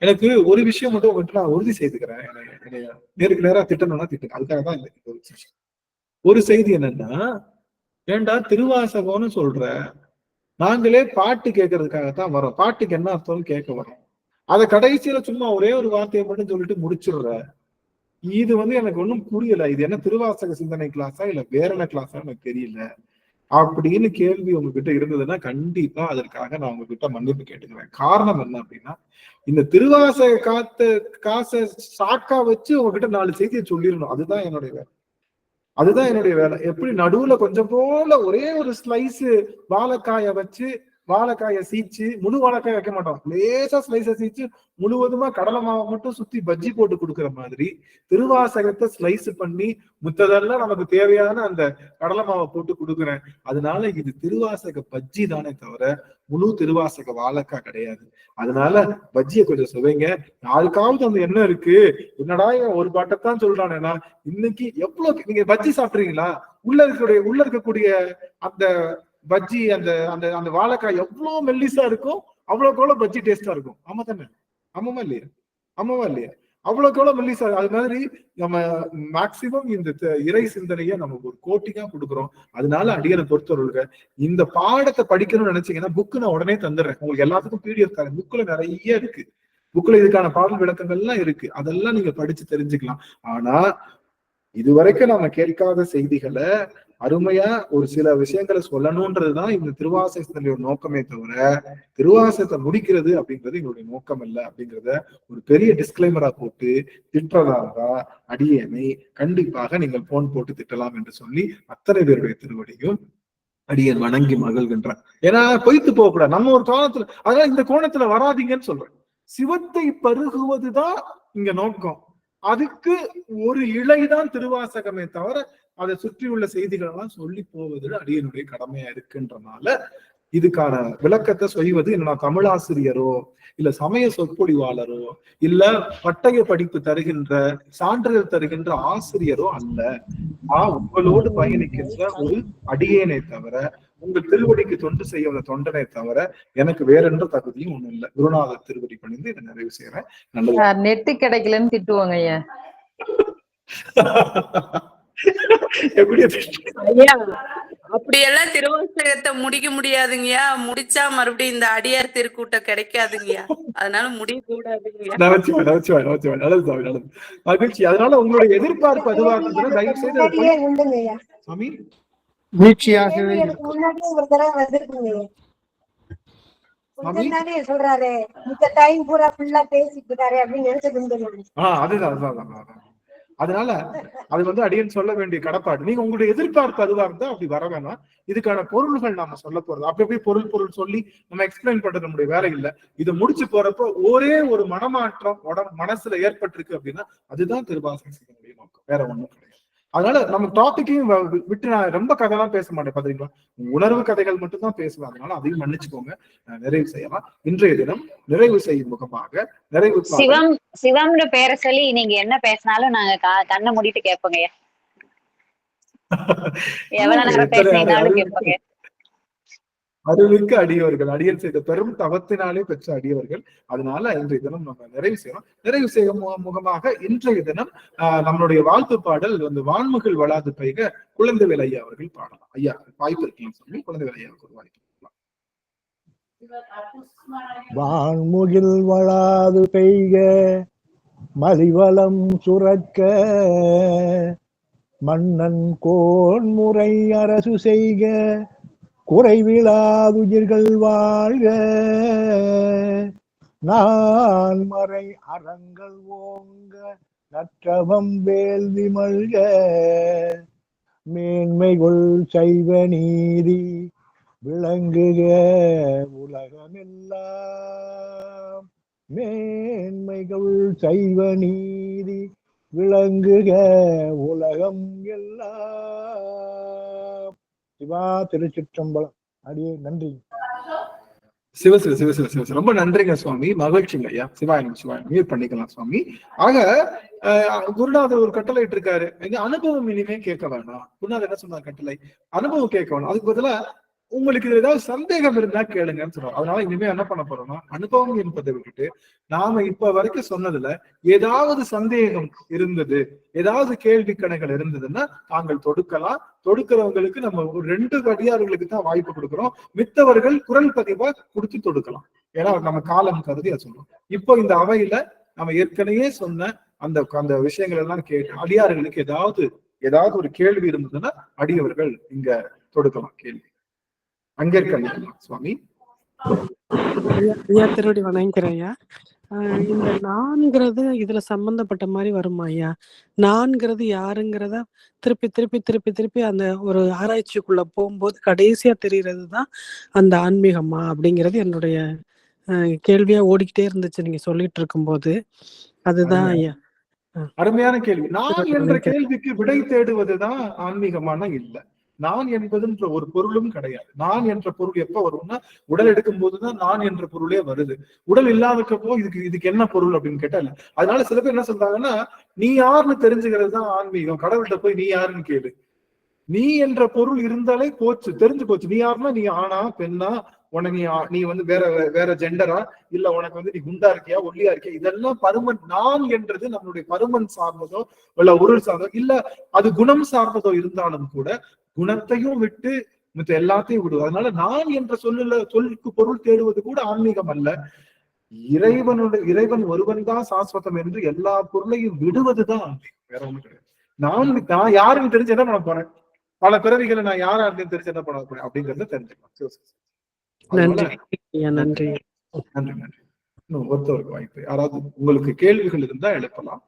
எனக்கு ஒரு விஷயம் மட்டும் உங்கள்கிட்ட நான் உறுதி செய்துக்கிறேன். நேருக்கு நேரா திட்டணும்னா திட்டுங்க, அதுக்காக தான் இல்லை. ஒரு செய்தி என்னன்னா, ஏண்டா திருவாசகம்னு சொல்ற, நாங்களே பாட்டு கேட்கறதுக்காகத்தான் வரோம். பாட்டுக்கு என்ன அர்த்தம்னு கேட்க வரோம். அதை கடைசியில சும்மா ஒரே ஒரு வார்த்தையை மட்டும் சொல்லிட்டு முடிச்சிடுற. இது எனக்கு ஒன்றும் புரியல. இது என்ன திருவாசக சிந்தனை கிளாஸா இல்ல வேற என்ன கிளாஸா எனக்கு தெரியல அப்படின்னு கேள்வி உங்ககிட்ட இருந்ததுன்னா கண்டிப்பா அதற்காக நான் உங்ககிட்ட மன்னிப்பு கேட்டுக்கிறேன். காரணம் என்ன அப்படின்னா, இந்த திருவாசக காசை சாக்கா வச்சு உங்ககிட்ட 4 செய்தியை சொல்லிடணும். அதுதான் என்னுடைய வேலை. அதுதான் என்னுடைய வேலை. எப்படி நடுவுல கொஞ்சம் போல ஒரே ஒரு ஸ்லைஸ் வாழைக்காய வச்சு, வாழைக்காய சீச்சு, முழு வாழைக்காய் வைக்க மாட்டோம், லேசா ஸ்லைஸ சீச்சு முழுவதுமா கடலை மாவை மட்டும் சுத்தி பஜ்ஜி போட்டு கொடுக்குற மாதிரி திருவாசகத்தை ஸ்லைஸ் பண்ணி முத்ததெல்லாம் நமக்கு தேவையான அந்த கடலை மாவை போட்டு கொடுக்குறேன். அதனால இது திருவாசக பஜ்ஜி தானே தவிர முழு திருவாசக வாழைக்காய் கிடையாது. அதனால பஜ்ஜியை கொஞ்சம் சுவைங்க. யாருக்காவது அந்த எண்ணம் இருக்கு, என்னடா ஒரு பாட்டைத்தான் சொல்றானேன்னா, இன்னைக்கு எவ்வளவு நீங்க பஜ்ஜி சாப்பிட்றீங்களா? உள்ள இருக்கக்கூடிய அந்த பஜ்ஜி அந்த அந்த அந்த வாழைக்காய் எவ்வளவு மெல்லிசா இருக்கும், அவ்வளவுக்கு எவ்வளவு பஜ்ஜி டேஸ்டா இருக்கும். ஆமா தானே? ஆமாவா இல்லையா? ஆமாவா இல்லையா? அவ்வளவுக்கு எவ்வளவு மெல்லிசா. அது மாதிரி நம்ம மேக்சிமம் இந்த இறை சிந்தனைய நம்ம ஒரு கோட்டிங்கா கொடுக்குறோம். அதனால அடியனை பொறுத்தவர்களுக்கு இந்த பாடத்தை படிக்கணும்னு நினைச்சீங்கன்னா புக்கு நான் உடனே தந்துடுறேன். உங்களுக்கு எல்லாத்துக்கும் பிடிஎஃப் தரேன். புக்ல நிறைய இருக்கு. புக்ல இதுக்கான பாடல் விளக்கங்கள்லாம் இருக்கு. அதெல்லாம் நீங்க படிச்சு தெரிஞ்சுக்கலாம். ஆனா இதுவரைக்கும் நம்ம கேட்காத செய்திகளை அருமையா ஒரு சில விஷயங்களை சொல்லணும்ன்றதுதான் இந்த திருவாசகத்தினுடைய நோக்கமே தவிர திருவாசகத்தை முடிக்கிறது அப்படிங்கிறது எங்களுடைய நோக்கம் இல்லை அப்படிங்கிறத ஒரு பெரிய டிஸ்கிளைமரா போட்டு திட்டுறதா இருந்தா அடியேனை கண்டிப்பாக நீங்கள் போன் போட்டு திட்டலாம் என்று சொல்லி அத்தனை பேருடைய திருவடியும் அடியன் வணங்கி மகிழ்கின்றான். ஏன்னா பொய்த்து போக கூடாது. நம்ம ஒரு கோணத்துல, அதனால இந்த கோணத்துல வராதிங்கன்னு சொல்றேன். சிவத்தை பருகுவதுதான் இங்க நோக்கம். அதுக்கு ஒரு இலைதான் திருவாசகமே தவிர அதை சுற்றி உள்ள செய்திகள் எல்லாம் சொல்லி போவது அடியனுடைய கடமையா இருக்குன்றனால இதுக்கான விளக்கத்தை செய்வது என்ன தமிழாசிரியரோ இல்ல சமய சொற்பொழிவாளரோ இல்ல பட்டய படிப்பு தருகின்ற சான்றிதழ் தருகின்ற ஆசிரியரோ அல்ல. உங்களோடு பயணிக்கின்ற ஒரு அடியேனை தவிர, உங்கள் திருவடிக்கு தொண்டு செய்ய வந்த தொண்டனை தவிர எனக்கு வேற என்ற தகுதியும் ஒண்ணும் இல்லை. குருநாதர் திருவடி பணிந்து இதை நிறைவு செய்யறேன். நல்லது. நெட்டு கிடைக்கலன்னு திட்டுவாங்க ஐயா. எப்படி ஐயா அப்படியெல்லாம் திருவாசகத்தை முடிக்க முடியாதுங்கய்யா. முடிச்சா மறுபடியும் இந்த அடியார் திருக்கூட்டம் கிடைக்காதுங்கய்யா. அதனால முடிய கூடாதுங்கய்யா. நல்லது. மகிழ்ச்சி. அதனால உங்களுடைய எதிர்பார்ப்பு அதுவா இருந்ததுன்னா தயவு செய்து சாமி வீழ்ச்சியாகவே சொல்றாரு இந்த டைம் பூரா ஃபுல்லா பேசிட்டு இருக்காரு அப்படின்னு நினைச்சது. அதுதான். அதனால அது அடியன் சொல்ல வேண்டிய கடப்பாடு. நீங்க உங்களுடைய எதிர்பார்ப்பு அதுவா இருந்தா அப்படி வர வேணாம். இதுக்கான பொருள்கள் நாம சொல்ல போறது அப்படி பொருள் சொல்லி நம்ம எக்ஸ்பிளைன் பண்றது நம்முடைய வேலை இல்லை. இதை முடிச்சு போறப்போ ஒரே ஒரு மனமாற்றம் மனசுல ஏற்பட்டிருக்கு அப்படின்னா அதுதான் திருவாசகனுடைய நோக்கம், வேற ஒண்ணும் கிடையாது. அதனால நம்ம டாபிக்கையும் விட்டு நான் ரொம்ப கதைலாம் பேச மாட்டேன். பாத்தீங்களா, உணர்வு கதைகள் மட்டும் தான் பேசுவேன். அதனால அதையும் மன்னிச்சுக்கோங்க. நிறைவு செய்யலாம். இன்றைய தினம் நிறைவு செய்யும் முகமாக சிவம்னு பேரை சொல்லி நீங்க என்ன பேசினாலும் நாங்க கண்ணை மூடிட்டு கேட்போங்க. எவ்வளவு நேரம் பேசினாலும் கேட்போங்க. அருளுக்கு அடியவர்கள், அடியல் செய்த பெரும் தவத்தினாலே பெற்ற அடியவர்கள். அதனால இன்றைய தினம் நம்ம நிறைவு செய்யறோம். நிறைவு செய்யும் முகமாக இன்றைய தினம் நம்மளுடைய வாழ்த்து பாடல் வான்முகில் வளாது பெய்க குழந்தைவேல் ஐயா அவர்கள் பாடலாம். ஐயா வாய்ப்பு இருக்குன்னு சொல்லி குழந்தைவேல் ஐயாவுக்கு ஒரு வாய்ப்பு கொடுக்கலாம். வான்முகில் வளாது பெய்க மலிவளம் சுரக்க மன்னன் கோன்முறை அரசு செய்க குறைவிலாதுயிர்கள் வாழ்க நான் மறை அறங்கள் ஓங்க நற்றவம் வேள்வி மல்க மேன்மைகள் சைவ நீதி விளங்குக உலகமெல்லாம். மேன்மைகள் சைவ நீதி விளங்குக உலகம் எல்லாம். சிவா திருச்சிற்றம்பலம். அடியே நன்றி. சிவ ரொம்ப நன்றிங்க சுவாமி. மகிழ்ச்சிங்க ஐயா. சிவாயம் மியூட் பண்ணிக்கலாம் சுவாமி. ஆக குருநாதர் ஒரு கட்டளை இட்டு இருக்காரு. அனுபவம் இனிமே கேட்க வேணாம். குருநாதர் என்ன சொன்னார்? கட்டளை அனுபவம் கேட்க வேணும். அதுக்கு பதிலா உங்களுக்கு ஏதாவது சந்தேகம் இருந்தா கேளுங்கன்னு சொல்றோம். அதனால இனிமே என்ன பண்ண போறோம்னா அனுபவம் என்பதை விட்டுட்டு நாம இப்ப வரைக்கும் சொன்னதுல ஏதாவது சந்தேகம் இருந்தது, ஏதாவது கேள்வி கணைகள் இருந்ததுன்னா தாங்கள் தொடுக்கலாம். தொடுக்கிறவங்களுக்கு நம்ம ஒரு 2 அடியார்களுக்கு தான் வாய்ப்பு கொடுக்குறோம். மித்தவர்கள் குரல் பதிவா கொடுத்து தொடுக்கலாம். ஏன்னா நம்ம காலம் கருதி அதை சொல்றோம். இப்போ இந்த அவையில நம்ம ஏற்கனவே சொன்ன அந்த விஷயங்கள் எல்லாம் கேட்டு அடியார்களுக்கு ஏதாவது ஒரு கேள்வி இருந்ததுன்னா அடியவர்கள் இங்க தொடுக்கலாம். கேள்வி அங்கே இருக்கலாம் சுவாமி. ஐயா திருவடி வணங்குறேன் ஐயா. இந்த நான்கிறது இதுல சம்பந்தப்பட்ட மாதிரி வருமா ஐயா? நான்கிறது யாருங்கிறத திருப்பி திருப்பி திருப்பி திருப்பி அந்த ஒரு ஆராய்ச்சிக்குள்ள போகும்போது கடைசியா தெரியறதுதான் அந்த ஆன்மீகமா அப்படிங்கிறது என்னுடைய கேள்வியா ஓடிக்கிட்டே இருந்துச்சு நீங்க சொல்லிட்டு இருக்கும்போது. அதுதான் ஐயா. அருமையான கேள்வி. நான் என்ற கேள்விக்கு விடை தேடுவதுதான் ஆன்மீகமான இல்ல. நான் என்பதுன்ற ஒரு பொருளும் கிடையாது. நான் என்ற பொருள் எப்ப வரும்னா உடல் எடுக்கும் போதுதான் நான் என்ற பொருளே வருது. உடல் இல்லாதக்கப்போ இதுக்கு என்ன பொருள் அப்படின்னு கேட்டா இல்ல. அதனால சில பேர் என்ன சொல்றாங்கன்னா, நீ யாருன்னு தெரிஞ்சுக்கிறது தான் ஆன்மீகம். கடவுள்கிட்ட போய் நீ யாருன்னு கேளு. நீ என்ற பொருள் இருந்தாலே போச்சு, தெரிஞ்சு போச்சு. நீ யாருன்னா நீ ஆணா பெண்ணா, உனக்கு நீ வந்து வேற ஜெண்டரா, இல்ல உனக்கு வந்து நீ குண்டா இருக்கியா ஒல்லியா இருக்கியா, இதெல்லாம் பருமன். நான் என்றது நம்மளுடைய பருமன் சார்ந்ததோ இல்ல உருள் சார்ந்ததோ இல்ல அது குணம் சார்ந்ததோ இருந்தாலும் கூட குணத்தையும் விட்டு மத்த எல்லாத்தையும் விடுவோம். அதனால நான் என்ற சொல்லுக்கு பொருள் தேடுவது கூட ஆன்மீகம் அல்ல. இறைவன் ஒருவன் தான் சாஸ்வதம் என்று எல்லா பொருளையும் விடுவதுதான் ஆன்மீகம். வேற ஒண்ணும் கிடையாது. நான் யாருன்னு தெரிஞ்சு என்ன பண்ண போறேன்? பல பிறவிகளை நான் யாரா அப்படின்னு தெரிஞ்சு என்ன பண்ண போறேன் அப்படிங்கறத தெரிஞ்சுக்கலாம். நன்றி. இன்னும் ஒருத்தருக்கு வாய்ப்பு. யாராவது உங்களுக்கு கேள்விகள் இருந்தா எழுப்பலாம்.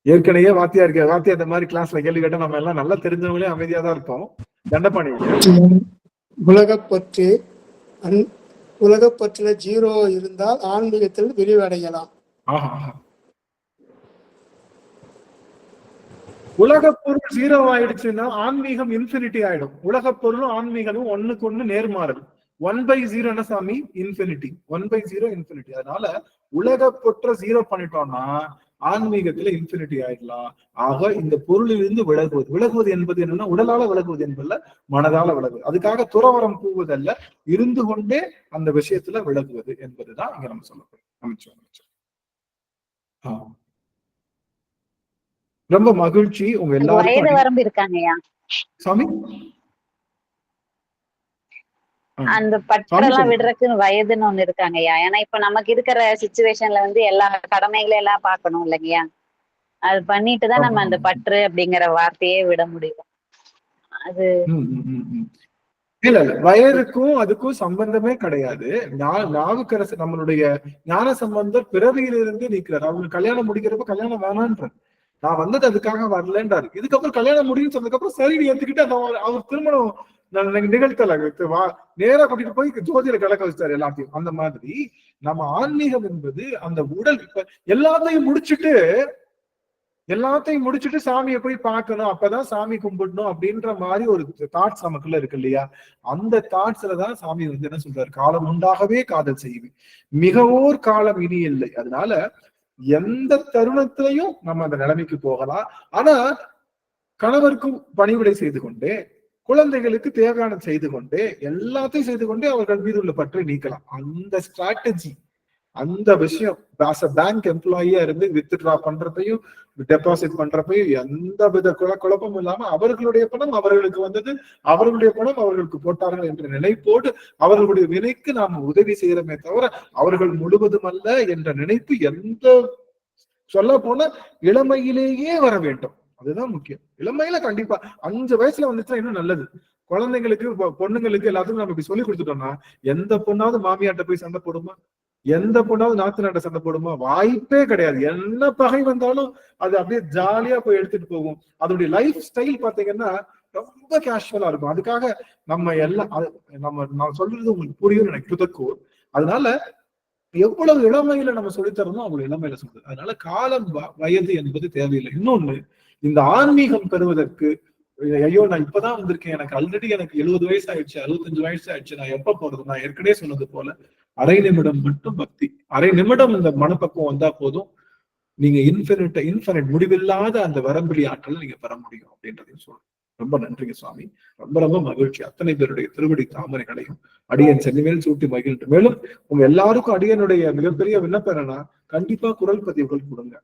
ஏற்கனவே வாத்தியார் இந்த மாதிரி கிளாஸ்ல கேள்வி கேட்டா நம்ம எல்லாம் நல்லா தெரிஞ்சவங்களே அமைதியா தான் இருப்போம். தண்டபாணி, உலகப்பற்றுல 0 இருந்தால் ஆன்மீகத்தில் விரிவடையலாம். உலக பொருள் 0 ஆயிடுச்சுன்னா ஆன்மீகம் இன்ஃபினிட்டி ஆயிடும். உலக பொருளும் ஆன்மீகமும் ஒண்ணுக்கு ஒண்ணு நேர்மாறல். 1/0 என்ன சாமி? இன்ஃபினிட்டி. 1/0 இன்ஃபினிட்டி. அதனால உலக பொற்ற 0 பண்ணிட்டோம்னா ஆன்மீகத்துல இன்ஃபினிட்டி ஆயிடலாம். ஆக இந்த பொருளிலிருந்து விலகுவது என்பது என்னன்னா உடலால விலகுவது என்பதல்ல, மனதால விலகுவது. அதுக்காக துறவரம் போவதல்ல, இருந்து கொண்டே அந்த விஷயத்துல விலகுவது என்பதுதான் இங்க நம்ம சொல்லப்படும். அமைச்சோம். ரொம்ப மகிழ்ச்சி. உங்க எல்லாருக்கும் வயது வரம்பு இருக்காங்கய்யா சாமி? அந்த பற்றெல்லாம் விடுறதுக்கு வயதுன்னு ஒண்ணு இருக்காங்கய்யா. ஏன்னா இப்ப நமக்கு இருக்கிற சிச்சுவேஷன்ல வந்து எல்லா கடமைகளும் எல்லாம் பாக்கணும் இல்லைங்கய்யா. அது பண்ணிட்டுதான் நம்ம அந்த பற்று அப்படிங்கிற வார்த்தையே விட முடியும். அது இல்ல வயதுக்கும் அதுக்கும் சம்பந்தமே கிடையாது. நாவுக்கரசு நம்மளுடைய ஞான சம்பந்தர் பிறவியிலிருந்து நிற்கிறார். அவங்க கல்யாணம் முடிக்கிறப்ப கல்யாணம் வேணான்ற, நான் வந்தது அதுக்காக வரலன்றாரு. இதுக்கப்புறம் கல்யாணம் முடியும்னு சொன்னதுக்கப்புறம் சரி ஏத்துக்கிட்டு அவர் திருமணம் நிகழ்த்தல நேரா கூட்டிட்டு போய் ஜோதியில கலக்க வச்சாரு எல்லாத்தையும். அந்த மாதிரி நம்ம ஆன்மீகம் என்பது அந்த உடல் இப்ப எல்லாத்தையும் முடிச்சுட்டு சாமியை போய் பார்க்கணும், அப்பதான் சாமி கும்பிடணும் அப்படின்ற மாதிரி ஒரு தாட்ஸ் நமக்குள்ள இருக்கு இல்லையா? அந்த தாட்ஸ்லதான் சாமி வந்து என்ன சொல்றாரு? காலம் உண்டாகவே காதல் செய்வேன், மிகவோர் காலம் இனி இல்லை. அதனால எந்த தருணத்திலையும் நம்ம அந்த நிலைமைக்கு போகலாம். ஆனா கணவருக்கும் பணிவிடை செய்து கொண்டே, குழந்தைகளுக்கு தேவையான செய்து கொண்டே, எல்லாத்தையும் செய்து கொண்டே அவர்கள் மீது உள்ள பற்றை நீக்கலாம். அந்த ஸ்ட்ராட்டஜி, அந்த விஷயம் பேங்க் எம்ப்ளாயியா இருந்து வித்ட்ரா பண்றதையும் டெபாசிட் பண்றப்பையும் எந்த வித குழப்பமும் இல்லாம அவர்களுடைய பணம் அவர்களுக்கு வந்தது, அவர்களுடைய பணம் அவர்களுக்கு போட்டார்கள் என்ற நினைப்போடு அவர்களுடைய வினைக்கு நாம உதவி செய்யறமே தவிர அவர்கள் முழுவதும் அல்ல என்ற நினைப்பு எந்த சொல்ல போன இளமையிலேயே வர வேண்டும். அதுதான் முக்கியம். இளமையில கண்டிப்பா 5 வயசுல வந்துச்சுன்னா இன்னும் நல்லது. குழந்தைங்களுக்கு பொண்ணுங்களுக்கு எல்லாத்துக்கும் நம்ம இப்படி சொல்லி கொடுத்துட்டோம்னா எந்த பொண்ணாவது மாமியாட்ட போய் சண்டை போடுமா? எந்த பொண்ணாவது நாட்டு சண்டை போடுமா? வாய்ப்பே கிடையாது. என்ன பகை வந்தாலும் அது அப்படியே ஜாலியா போய் எடுத்துட்டு போகும். அதோடைய லைஃப் ஸ்டைல் பாத்தீங்கன்னா ரொம்ப கேஷுவலா இருக்கும். அதுக்காக நம்ம எல்லாம் நான் சொல்றது உங்களுக்கு புரியும் எனக்கு புதக்கோ. அதனால எவ்வளவு இளமையில நம்ம சொல்லித்தரணும் அவ்வளவு இளமையில சொல்றது. அதனால காலம் வயது என்பது தேவையில்லை. இன்னொன்னு, இந்த ஆன்மீகம் பெறுவதற்கு ஐயோ நான் இப்பதான் வந்திருக்கேன், எனக்கு ஆல்ரெடி எனக்கு 70 வயசு ஆயிடுச்சு, 65 வயசு ஆயிடுச்சு, நான் எப்ப போறது? நான் ஏற்கனவே சொன்னது போல அரை நிமிடம் மட்டும் பக்தி, அரை நிமிடம் இந்த மனப்பக்குவம் வந்தா போதும், நீங்க இன்ஃபினிட் முடிவில்லாத அந்த வரம்பிலி ஆற்றலை நீங்க பெற முடியும் அப்படின்றதையும் சொல்றேன். ரொம்ப நன்றிங்க சுவாமி. ரொம்ப ரொம்ப மகிழ்ச்சி. அத்தனை பேருடைய திருவடி தாமரைகளையும் அடியன் சென்னிமேல் சூட்டி மகிழ்ந்து. மேலும் உங்க எல்லாருக்கும் அடியனுடைய மிகப்பெரிய விண்ணப்பம் என்னன்னா, கண்டிப்பா குரல் பதிவுகள் கொடுங்க.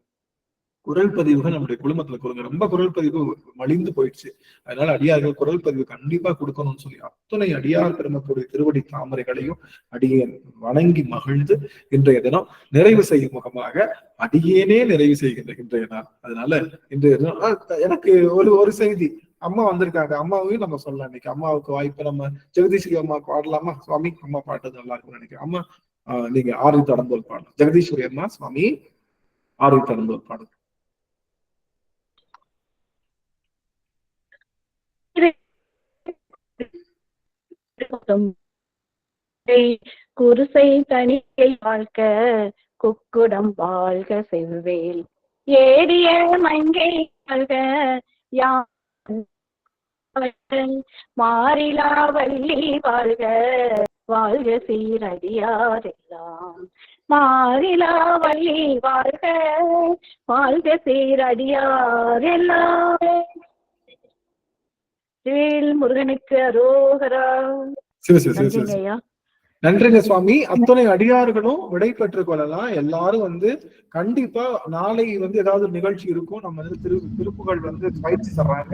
குரல் பதிவுகள் நம்முடைய குடும்பத்துல கொடுங்க. ரொம்ப குரல் பதிவு மலிந்து போயிடுச்சு. அதனால அடியார்கள் குரல் பதிவு கண்டிப்பா கொடுக்கணும்னு சொல்லி அத்தனை அடியார் பெருமக்களுடைய திருவடி தாமரைகளையும் அடியேன் வணங்கி மகிழ்ந்து இன்றைய தினம் நிறைவு செய்யும் முகமாக அடியேனே நிறைவு செய்கின்ற இன்றைய நாள். அதனால இன்றைய தினம் எனக்கு ஒரு செய்தி, அம்மா வந்திருக்காங்க, அம்மாவையும் நம்ம சொல்லலாம் இன்னைக்கு. அம்மாவுக்கு வாய்ப்பு நம்ம ஜெகதீஸ்வரி அம்மா பாடலாமா? சுவாமி அம்மா பாட்டு நல்லா இருக்கும்னு நினைக்கிறேன். அம்மா நீங்க ஆறு தடந்தோல் பாடலாம். ஜெகதீஸ்வரி அம்மா சுவாமி ஆறு தடந்தோல் பாடுங்க. குருசை தனியை வாழ்க குக்குடம் வாழ்க செவ்வேல் ஏரிய மங்கை வாழ்க மாறிலா வள்ளி வாழ்க வாழ்க சீரடியாரெல்லாம் மாறிலா வள்ளி வாழ்க வாழ்க சீரடியாரெல்லாம். வேல் முருகனுக்கு அரோகரா. நன்றிங்கய்யா. நன்றிங்க சுவாமி. அத்தனை அடியார்களும் விடை பெற்றுக் கொள்ளலாம். எல்லாரும் வந்து கண்டிப்பா நாளை வந்து ஏதாவது நிகழ்ச்சி இருக்கும். நம்ம வந்து திருப்புகள் வந்து பயிற்சி தர்றாங்க.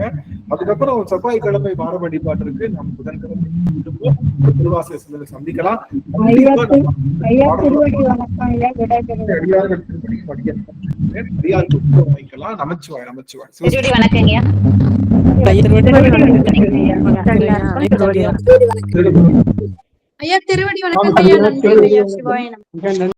அதுக்கப்புறம் செவ்வாய்க்கிழமை வார வழிபாடு இருக்கு. நம்ம புதன்கிழமை திருவாசக சிந்தனை சந்திக்கலாம். வைக்கலாம். நமச்சிவாய் நமச்சிவாய். ஐயா திருவடி வணக்கம் ஐயா. நன்றி ஐயா. சிவாய நமः.